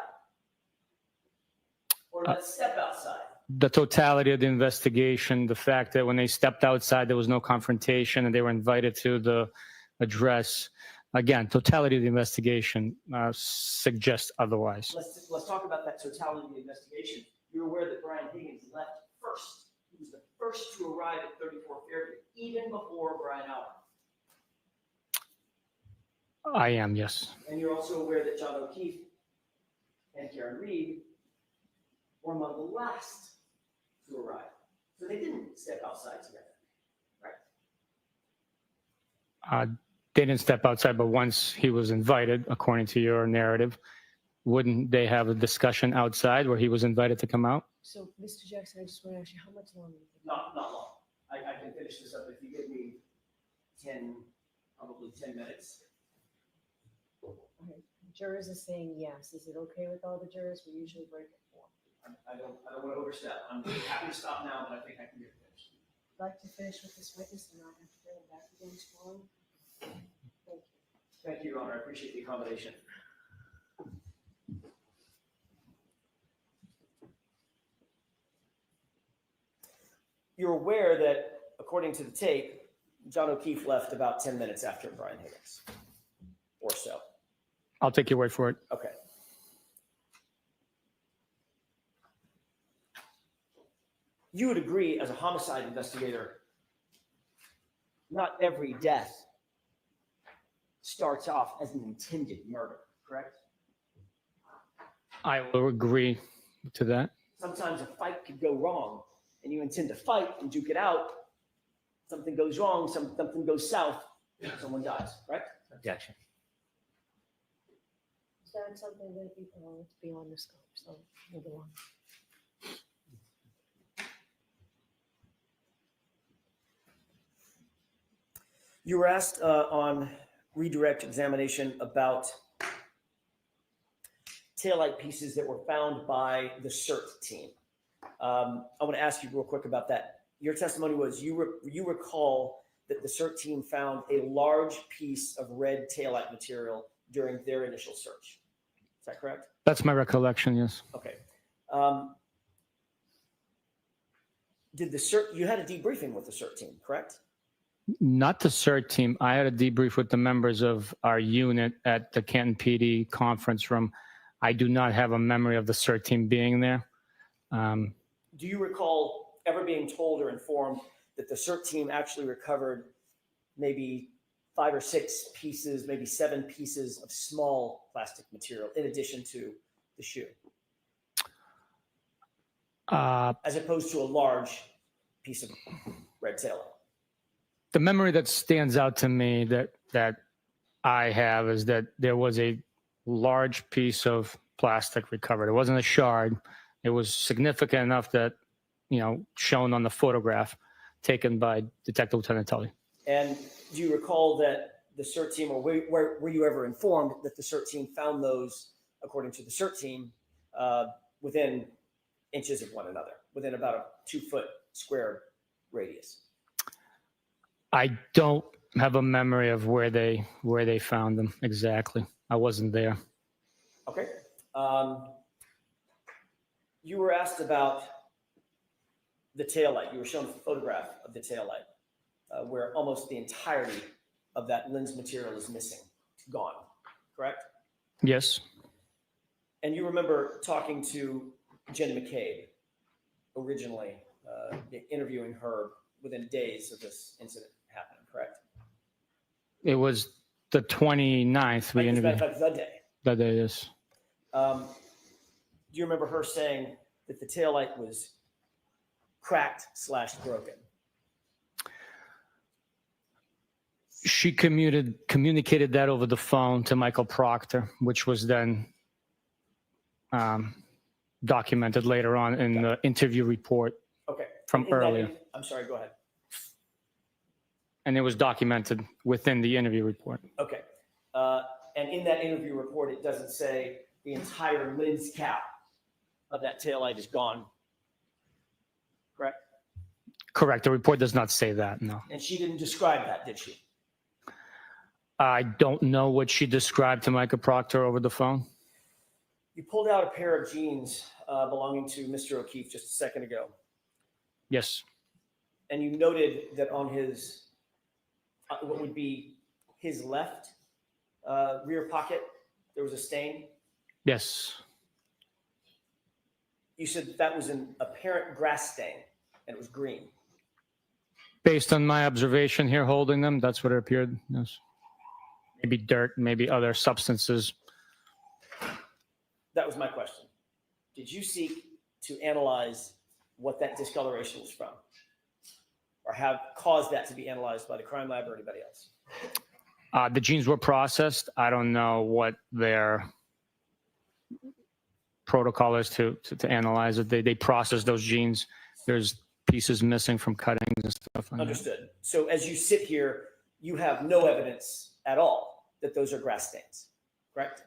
[SPEAKER 4] Or let's step outside?
[SPEAKER 5] The totality of the investigation, the fact that when they stepped outside, there was no confrontation and they were invited to the address. Again, totality of the investigation suggests otherwise.
[SPEAKER 4] Let's talk about that totality of the investigation. You're aware that Brian Higgins left first. He was the first to arrive at 34 Fairview, even before Brian Albert.
[SPEAKER 5] I am, yes.
[SPEAKER 4] And you're also aware that John O'Keefe and Karen Reed were among the last to arrive. So they didn't step outside together, right?
[SPEAKER 5] They didn't step outside, but once he was invited, according to your narrative, wouldn't they have a discussion outside where he was invited to come out?
[SPEAKER 2] So, Mr. Jackson, I just want to ask you, how much longer?
[SPEAKER 4] Not long. I can finish this up if you give me 10, probably 10 minutes.
[SPEAKER 2] Okay. Jurors are saying yes. Is it okay with all the jurors? We usually break at 4.
[SPEAKER 4] I don't want to overstep. I'm happy to stop now, but I think I can get finished.
[SPEAKER 2] I'd like to finish with this witness and not have to bring him back again tomorrow. Thank you.
[SPEAKER 4] Thank you, Your Honor. I appreciate the accommodation. You're aware that, according to the tape, John O'Keefe left about 10 minutes after Brian Higgins, or so.
[SPEAKER 5] I'll take your word for it.
[SPEAKER 4] Okay. You would agree, as a homicide investigator, not every death starts off as an intended murder, correct?
[SPEAKER 5] I will agree to that.
[SPEAKER 4] Sometimes a fight could go wrong, and you intend to fight and duke it out. Something goes wrong, something goes south, someone dies, right?
[SPEAKER 6] Objection.
[SPEAKER 2] Is that something that people want to be on the scope? So, move along.
[SPEAKER 4] You were asked on redirect examination about taillight pieces that were found by the CERT team. I want to ask you real quick about that. Your testimony was you recall that the CERT team found a large piece of red taillight material during their initial search. Is that correct?
[SPEAKER 5] That's my recollection, yes.
[SPEAKER 4] Okay. Did the CERT, you had a debriefing with the CERT team, correct?
[SPEAKER 5] Not the CERT team. I had a debrief with the members of our unit at the Canton PD conference room. I do not have a memory of the CERT team being there.
[SPEAKER 4] Do you recall ever being told or informed that the CERT team actually recovered maybe 5 or 6 pieces, maybe 7 pieces of small plastic material in addition to the shoe, as opposed to a large piece of red tail?
[SPEAKER 5] The memory that stands out to me that I have is that there was a large piece of plastic recovered. It wasn't a shard. It was significant enough that, shown on the photograph taken by Detective Lieutenant Tully.
[SPEAKER 4] And do you recall that the CERT team, or were you ever informed that the CERT team found those, according to the CERT team, within inches of one another, within about a 2-foot square radius?
[SPEAKER 5] I don't have a memory of where they found them exactly. I wasn't there.
[SPEAKER 4] Okay. You were asked about the taillight. You were shown a photograph of the taillight, where almost the entirety of that lens material is missing, gone, correct?
[SPEAKER 5] Yes.
[SPEAKER 4] And you remember talking to Jen McCabe originally, interviewing her within days of this incident happening, correct?
[SPEAKER 5] It was the 29th we
[SPEAKER 4] As a matter
[SPEAKER 5] interviewed.
[SPEAKER 4] of fact, the day.
[SPEAKER 5] That day, yes.
[SPEAKER 4] Do you remember her saying that the taillight was cracked/broken?
[SPEAKER 5] She communicated that over the phone to Michael Proctor, which was then documented later on in the interview report
[SPEAKER 4] Okay.
[SPEAKER 5] from
[SPEAKER 4] In that-
[SPEAKER 5] earlier.
[SPEAKER 4] I'm sorry, go ahead.
[SPEAKER 5] And it was documented within the interview report.
[SPEAKER 4] Okay. And in that interview report, it doesn't say the entire lens cap of that taillight is gone, correct?
[SPEAKER 5] Correct. The report does not say that, no.
[SPEAKER 4] And she didn't describe that, did she?
[SPEAKER 5] I don't know what she described to Michael Proctor over the phone.
[SPEAKER 4] You pulled out a pair of jeans belonging to Mr. O'Keefe just a second ago,
[SPEAKER 5] Yes.
[SPEAKER 4] and you noted that on his, what would be his left rear pocket, there was a stain.
[SPEAKER 5] Yes.
[SPEAKER 4] You said that was an apparent grass stain, and it was green.
[SPEAKER 5] Based on my observation here holding them, that's what it appeared. Yes. Maybe dirt, maybe other substances.
[SPEAKER 4] That was my question. Did you seek to analyze what that discoloration was from, or have caused that to be analyzed by the crime lab or anybody else?
[SPEAKER 5] The genes were processed. I don't know what their protocol is to analyze it. They process those genes. There's pieces missing from cuttings and stuff like that.
[SPEAKER 4] Understood. So as you sit here, you have no evidence at all that those are grass stains, correct?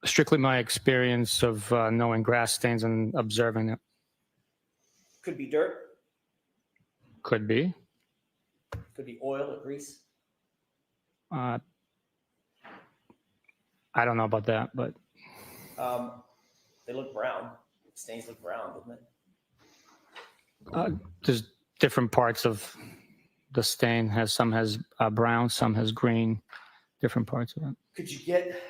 [SPEAKER 5] Strictly my experience of knowing grass stains and observing it.
[SPEAKER 4] Could be dirt,
[SPEAKER 5] Could be.
[SPEAKER 4] could be oil or grease.
[SPEAKER 5] I don't know about that, but
[SPEAKER 4] They look brown. Stains look brown, doesn't it?
[SPEAKER 5] there's different parts of the stain. Some has brown, some has green, different parts of it.
[SPEAKER 4] Could you get,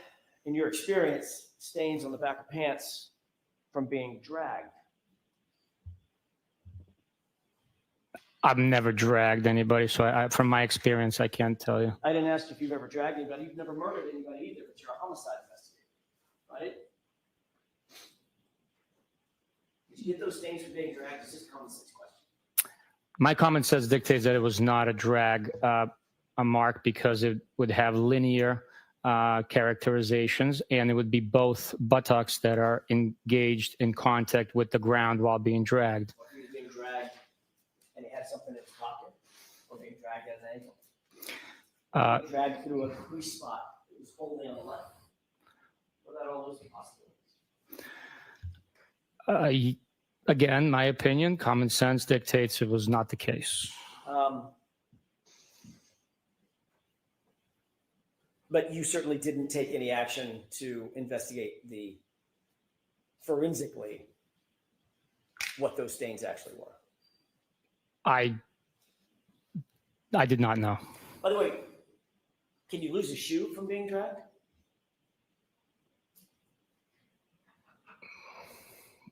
[SPEAKER 4] in your experience, stains on the back of pants from being dragged?
[SPEAKER 5] I've never dragged anybody, so from my experience, I can't tell you.
[SPEAKER 4] I didn't ask if you've ever dragged anybody. You've never murdered anybody either, but you're a homicide investigator, right? Did you get those stains from being dragged? It's just a common sense question.
[SPEAKER 5] My common sense dictates that it was not a drag, a mark, because it would have linear characterizations, and it would be both buttocks that are engaged in contact with the ground while being dragged.
[SPEAKER 4] Or if he was being dragged and he had something in his pocket, or being dragged at an ankle. Being dragged through a crease spot that was only on the left. What about all those possibilities?
[SPEAKER 5] Again, my opinion, common sense dictates it was not the case.
[SPEAKER 4] But you certainly didn't take any action to investigate forensically what those stains actually were.
[SPEAKER 5] I did not know.
[SPEAKER 4] By the way, can you lose a shoe from being dragged?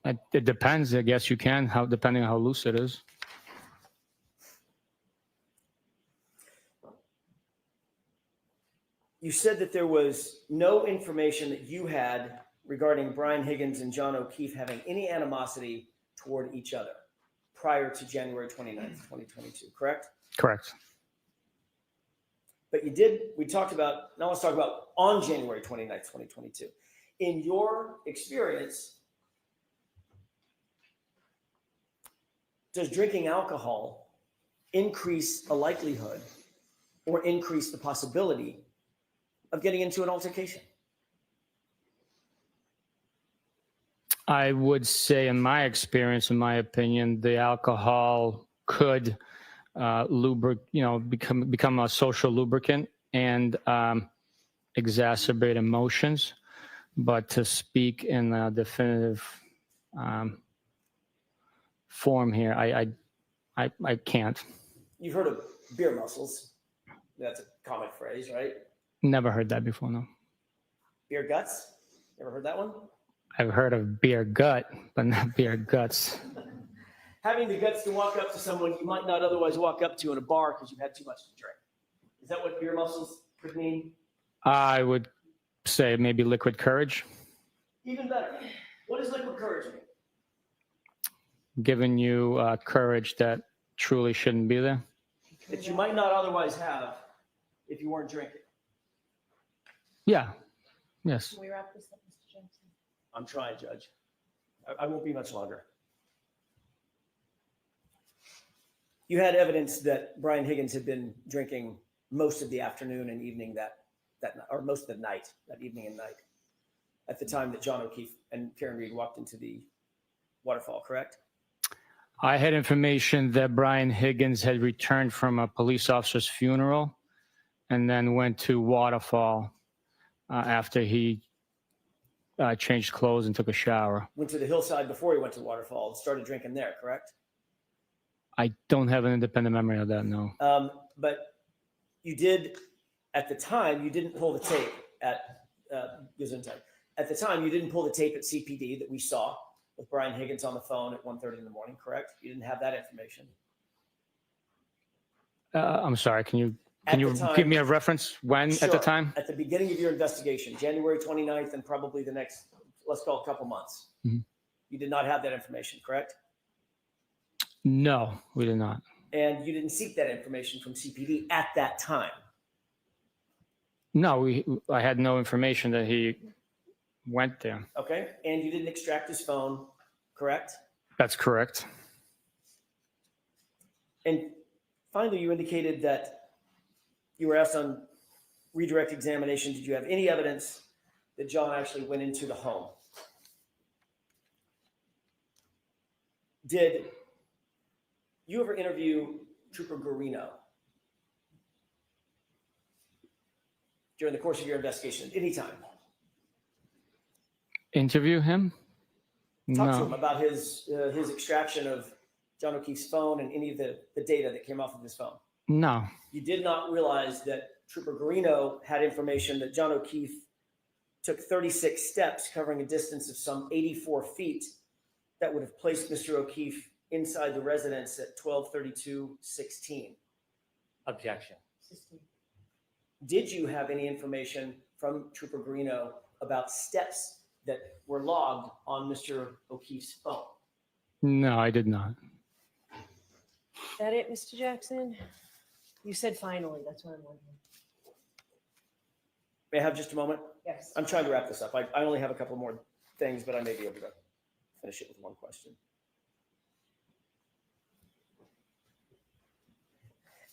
[SPEAKER 5] It depends. I guess you can, depending on how loose it is.
[SPEAKER 4] You said that there was no information that you had regarding Brian Higgins and John O'Keefe having any animosity toward each other prior to January 29th, 2022, correct?
[SPEAKER 5] Correct.
[SPEAKER 4] But you did, now let's talk about on January 29th, 2022. In your experience, does drinking alcohol increase a likelihood or increase the possibility of getting into an altercation?
[SPEAKER 5] I would say, in my experience, in my opinion, the alcohol could become a social lubricant and exacerbate emotions. But to speak in a definitive form here, I can't.
[SPEAKER 4] You've heard of beer muscles. That's a common phrase, right?
[SPEAKER 5] Never heard that before, no.
[SPEAKER 4] Beer guts. Ever heard that one?
[SPEAKER 5] I've heard of beer gut, but not beer guts.
[SPEAKER 4] Having the guts to walk up to someone you might not otherwise walk up to in a bar because you had too much to drink. Is that what beer muscles could mean?
[SPEAKER 5] I would say maybe liquid courage.
[SPEAKER 4] Even better. What does liquid courage mean?
[SPEAKER 5] Giving you courage that truly shouldn't be there.
[SPEAKER 4] That you might not otherwise have if you weren't drinking.
[SPEAKER 5] Yeah. Yes.
[SPEAKER 2] Can we wrap this up, Mr. Jackson?
[SPEAKER 4] I'm trying, Judge. I won't be much longer. You had evidence that Brian Higgins had been drinking most of the afternoon and evening or most of the night, that evening and night, at the time that John O'Keefe and Karen Reed walked into the waterfall, correct?
[SPEAKER 5] I had information that Brian Higgins had returned from a police officer's funeral and then went to Waterfall after he changed clothes and took a shower.
[SPEAKER 4] Went to the hillside before he went to Waterfall and started drinking there, correct?
[SPEAKER 5] I don't have an independent memory of that, no.
[SPEAKER 4] But you did, at the time, you didn't pull the tape at Gesundheit. At the time, you didn't pull the tape at CPD that we saw with Brian Higgins on the phone at 1:30 in the morning, correct? You didn't have that information.
[SPEAKER 5] I'm sorry, can you
[SPEAKER 4] At the time-
[SPEAKER 5] give me a reference when at the
[SPEAKER 4] Sure.
[SPEAKER 5] time?
[SPEAKER 4] At the beginning of your investigation, January 29th, and probably the next, let's call it a couple months.
[SPEAKER 5] Mhm.
[SPEAKER 4] You did not have that information, correct?
[SPEAKER 5] No, we did not.
[SPEAKER 4] And you didn't seek that information from CPD at that time.
[SPEAKER 5] No, I had no information that he went there.
[SPEAKER 4] Okay? And you didn't extract his phone, correct?
[SPEAKER 5] That's correct.
[SPEAKER 4] And finally, you indicated that you were asked on redirect examination, did you have any evidence that John actually went into the home? Did you ever interview Trooper Guarino during the course of your investigation at any time?
[SPEAKER 5] Interview him?
[SPEAKER 4] Talk to him
[SPEAKER 5] No.
[SPEAKER 4] about his extraction of John O'Keefe's phone and any of the data that came off of his phone.
[SPEAKER 5] No.
[SPEAKER 4] You did not realize that Trooper Guarino had information that John O'Keefe took 36 steps covering a distance of some 84 feet that would have placed Mr. O'Keefe inside the residence at 12:32:16.
[SPEAKER 6] Objection.
[SPEAKER 4] Did you have any information from Trooper Guarino about steps that were logged on Mr. O'Keefe's phone?
[SPEAKER 5] No, I did not.
[SPEAKER 2] Is that it, Mr. Jackson? You said finally, that's what I'm wondering.
[SPEAKER 4] May I have just a moment?
[SPEAKER 2] Yes.
[SPEAKER 4] I'm trying to wrap this up. I only have a couple more things, but I may be able to finish it with one question.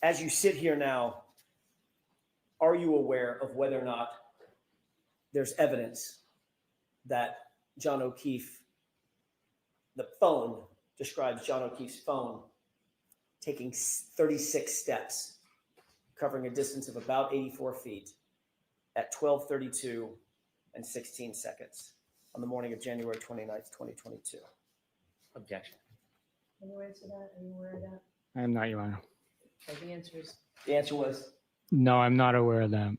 [SPEAKER 4] As you sit here now, are you aware of whether or not there's evidence that John O'Keefe, the phone describes John O'Keefe's phone taking 36 steps, covering a distance of about 84 feet at 12:32:16 on the morning of January 29th, 2022?
[SPEAKER 6] Objection.
[SPEAKER 2] Can you answer that? Are you aware of that?
[SPEAKER 5] I am not, Your Honor.
[SPEAKER 2] Okay, the answer is,
[SPEAKER 4] The answer was,
[SPEAKER 5] No, I'm not aware of that.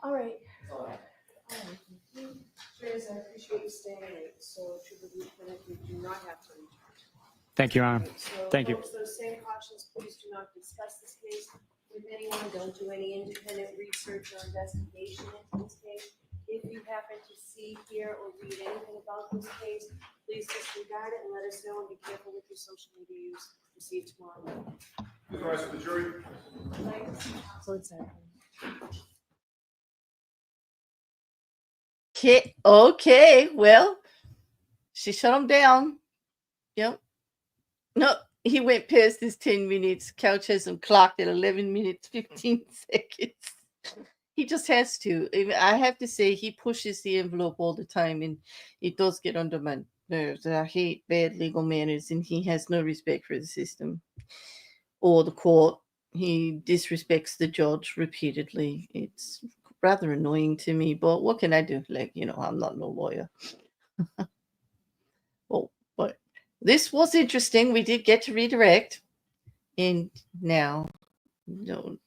[SPEAKER 2] all right.
[SPEAKER 7] Sure,
[SPEAKER 2] Chris, I appreciate you staying late. So should the Bukhenik, we do not have to return.
[SPEAKER 5] Thank you, Your Honor.
[SPEAKER 2] So
[SPEAKER 5] Thank you.
[SPEAKER 2] folks, those same cautions, please do not discuss this case with anyone. Don't do any independent research or investigation into this case. If you happen to see, hear, or read anything about this case, please disregard it and let us know, and be careful with your social media use. We'll see you tomorrow.
[SPEAKER 3] Please rise for the jury.
[SPEAKER 1] Okay. Well, she shut him down. Yep. No, he went past his 10 minutes. Couch has him clocked at 11 minutes, 15 seconds. He just has to. I have to say, he pushes the envelope all the time, and it does get under my nerves. I hate bad legal manners, and he has no respect for the system or the court. He disrespects the judge repeatedly. It's rather annoying to me, but what can I do? Like, I'm not no lawyer. Well, but this was interesting. We did get to redirect. And now,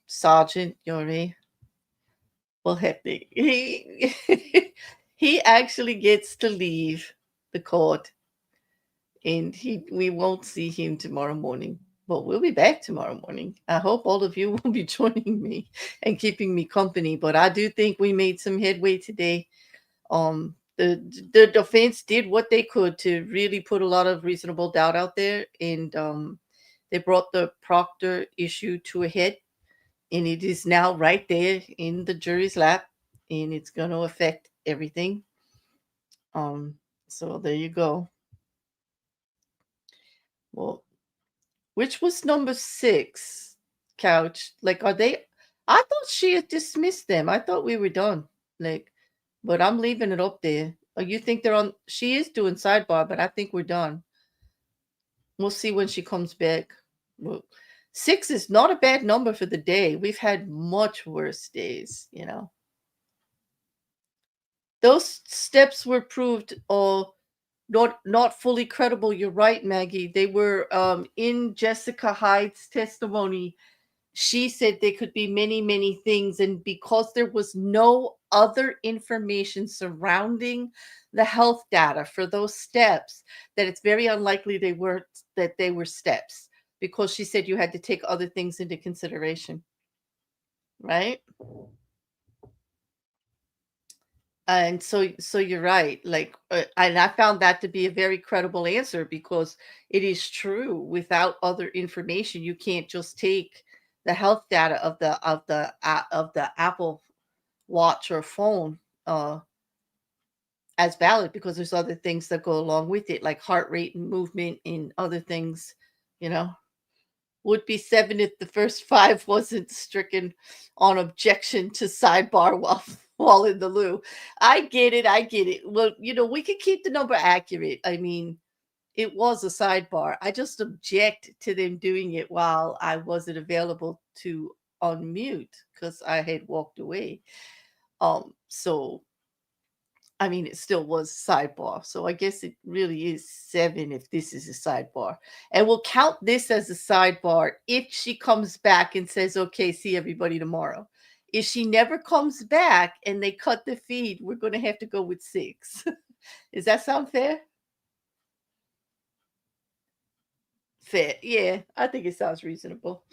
[SPEAKER 1] Sergeant Yuri, well, heck, he he actually gets to leave the court, and we won't see him tomorrow morning. But we'll be back tomorrow morning. I hope all of you will be joining me and keeping me company. But I do think we made some headway today. The defense did what they could to really put a lot of reasonable doubt out there, and they brought the Proctor issue to a head, and it is now right there in the jury's lap, and it's going to affect everything. So there you go. Well, which was number 6, Couch? Like, are they? I thought she had dismissed them. I thought we were done. Like, but I'm leaving it up there. Oh, you think they're on? She is doing sidebar, but I think we're done. We'll see when she comes back. Well, 6 is not a bad number for the day. We've had much worse days, Those steps were proved not fully credible. You're right, Maggie. They were in Jessica Hyde's testimony. She said they could be many, many things. And because there was no other information surrounding the health data for those steps, that it's very unlikely they were steps, because she said you had to take other things into consideration. Right? And so you're right. Like, and I found that to be a very credible answer, because it is true. Without other information, you can't just take the health data of the Apple Watch or phone as valid, because there's other things that go along with it, like heart rate and movement and other things. Would be 7 if the first 5 wasn't stricken on objection to sidebar while in the loo. I get it. Well, we could keep the number accurate. I mean, it was a sidebar. I just object to them doing it while I wasn't available to unmute because I had walked away. So I mean, it still was sidebar. So I guess it really is 7 if this is a sidebar. And we'll count this as a sidebar if she comes back and says, okay, see everybody tomorrow. If she never comes back and they cut the feed, we're going to have to go with 6. Does that sound fair? Fair. Yeah, I think it sounds reasonable.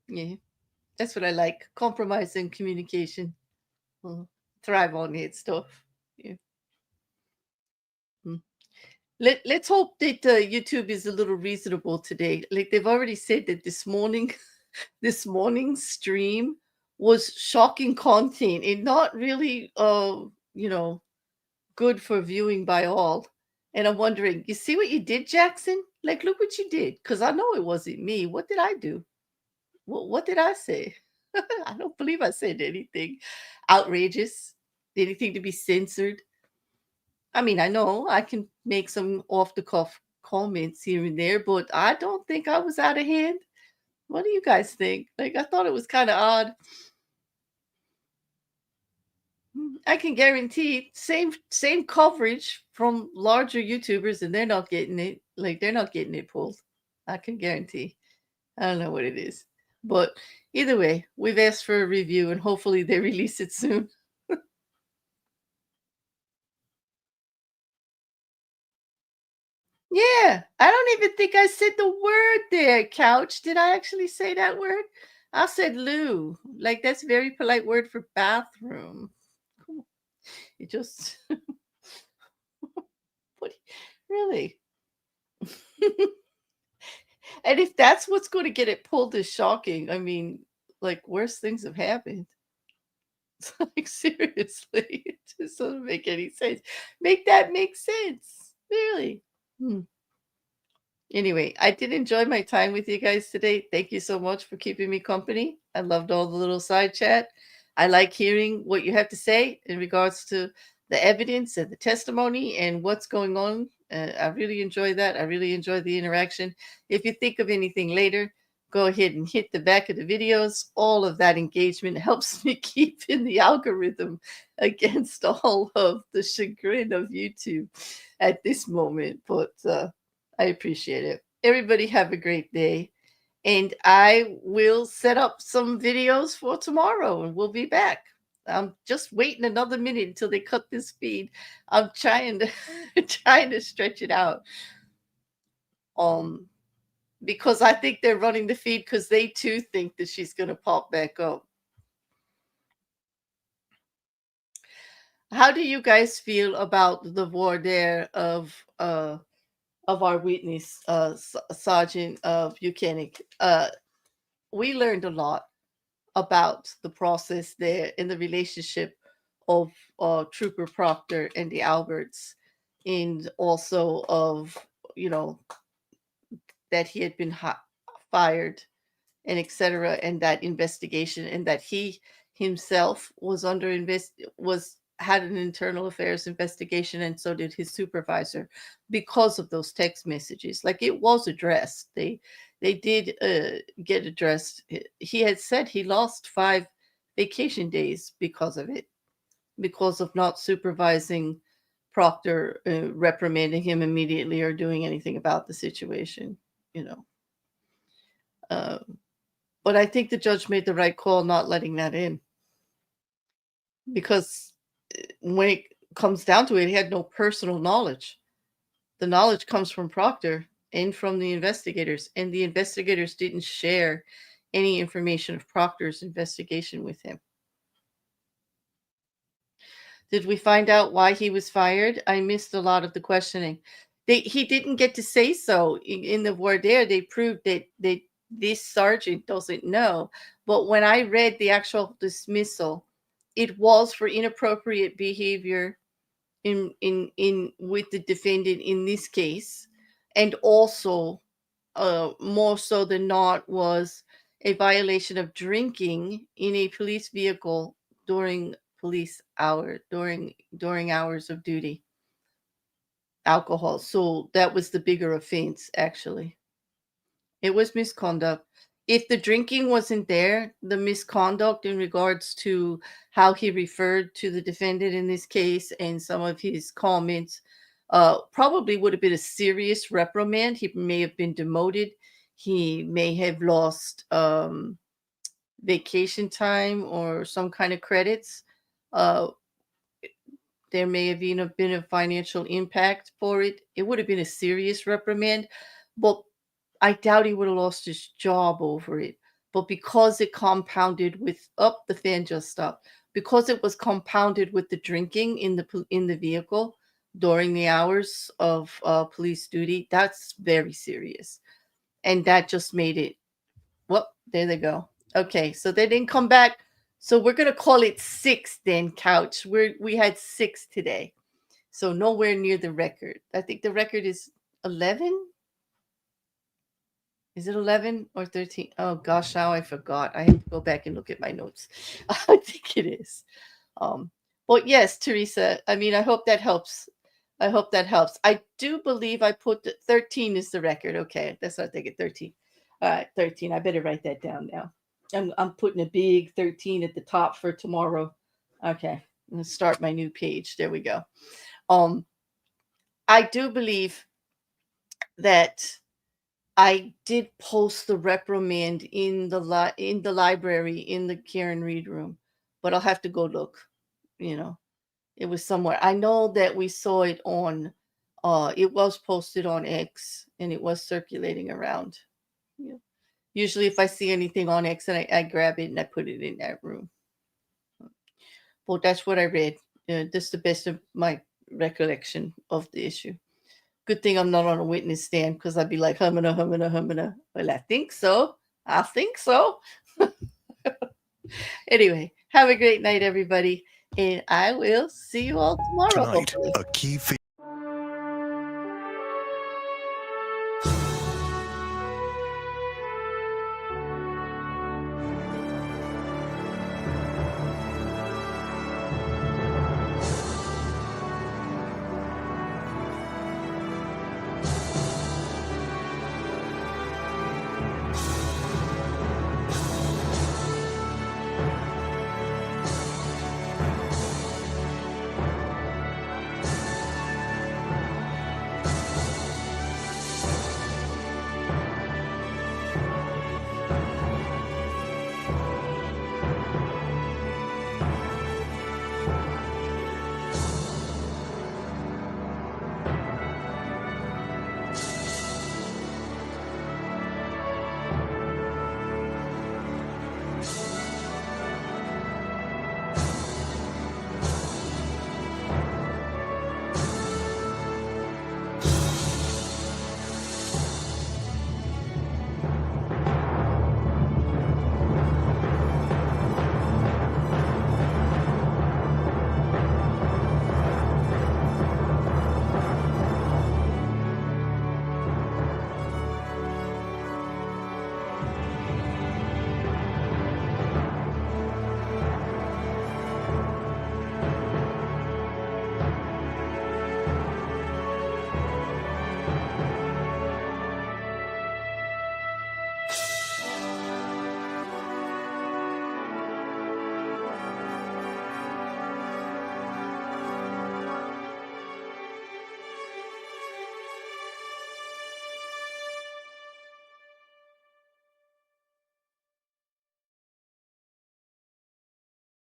[SPEAKER 1] Yeah, that's what I like. Compromise and communication. We'll thrive on it stuff. Yeah. Let's hope that YouTube is a little reasonable today. Like, they've already said that this morning's stream was shocking content and not really good for viewing by all. And I'm wondering, you see what you did, Jackson? Like, look what you did. Because I know it wasn't me. What did I do? What did I say? I don't believe I said anything outrageous, anything to be censored. I mean, I know I can make some off-the-cuff comments here and there, but I don't think I was out of hand. What do you guys think? Like, I thought it was kind of odd. I can guarantee same coverage from larger YouTubers, and they're not getting it. Like, they're not getting it pulled. I can guarantee. I don't know what it is. But either way, we've asked for a review, and hopefully they release it soon. Yeah, I don't even think I said the word there, couch. Did I actually say that word? I said loo. Like that's very polite word for bathroom. Cool. It just what really. And if that's what's going to get it pulled is shocking. I mean, like worse things have happened. It's like seriously, it just doesn't make any sense. Make that make sense. Really. Hmm. Anyway, I did enjoy my time with you guys today. Thank you so much for keeping me company. I loved all the little side chat. I like hearing what you have to say in regards to the evidence and the testimony and what's going on. I really enjoy that. I really enjoy the interaction. If you think of anything later, go ahead and hit the back of the videos. All of that engagement helps me keep in the algorithm against all of the chagrin of YouTube at this moment. But I appreciate it. Everybody have a great day. And I will set up some videos for tomorrow and we'll be back. I'm just waiting another minute until they cut this feed. I'm trying to trying to stretch it out. Because I think they're running the feed because they too think that she's gonna pop back up. How do you guys feel about the voir dire of our witness, Sergeant Bukhenik? We learned a lot about the process there in the relationship of Trooper Proctor and the Alberts, and also of, you know, that he had been fired and etc. and that investigation, and that he himself was had an internal affairs investigation, and so did his supervisor, because of those text messages. Like it was addressed. They did get addressed. He had said he lost 5 vacation days because of it, because of not supervising Proctor, reprimanding him immediately or doing anything about the situation, you know. But I think the judge made the right call not letting that in, because when it comes down to it, he had no personal knowledge. The knowledge comes from Proctor and from the investigators, and the investigators didn't share any information of Proctor's investigation with him. Did we find out why he was fired? I missed a lot of the questioning. He didn't get to say so in the voir dire. They proved that this sergeant doesn't know. But when I read the actual dismissal, it was for inappropriate behavior in with the defendant in this case, and also more so than not was a violation of drinking in a police vehicle during during hours of duty, alcohol. So that was the bigger offense. Actually, it was misconduct. If the drinking wasn't there, the misconduct in regards to how he referred to the defendant in this case and some of his comments probably would have been a serious reprimand. He may have been demoted. He may have lost vacation time or some kind of credits. Uh, there may have been a financial impact for it. It would have been a serious reprimand, but I doubt he would have lost his job over it. But because it compounded with the fan just stopped, because it was compounded with the drinking in the vehicle during the hours of police duty, that's very serious, and that just made it. Well, there they go. Okay, so they didn't come back. So we're gonna call it 6 then, couch. We had 6 today, so nowhere near the record. I think the record is 11. Is it 11 or 13? Oh gosh, now I forgot. I have to go back and look at my notes. I think it is. But yes, Teresa. I mean, I hope that helps. I hope that helps. I do believe I put 13 is the record. Okay, that's what I think. 13. All right, 13. I better write that down now. I'm putting a big 13 at the top for tomorrow. Okay, I'm gonna start my new page. There we go. I do believe that I did post the reprimand in the library in the Karen Reed room, but I'll have to go look. You know, it was somewhere. I know that we saw it on It was posted on X and it was circulating around. Yeah. Usually, if I see anything on X, and I grab it and I put it in that room. Well, that's what I read. That's the best of my recollection of the issue. Good thing I'm not on a witness stand because I'd be like, humana. Well, I think so. Anyway, have a great night, everybody. And I will see you all tomorrow.
[SPEAKER 8] Tonight,
[SPEAKER 1] Hopefully.
[SPEAKER 8] a key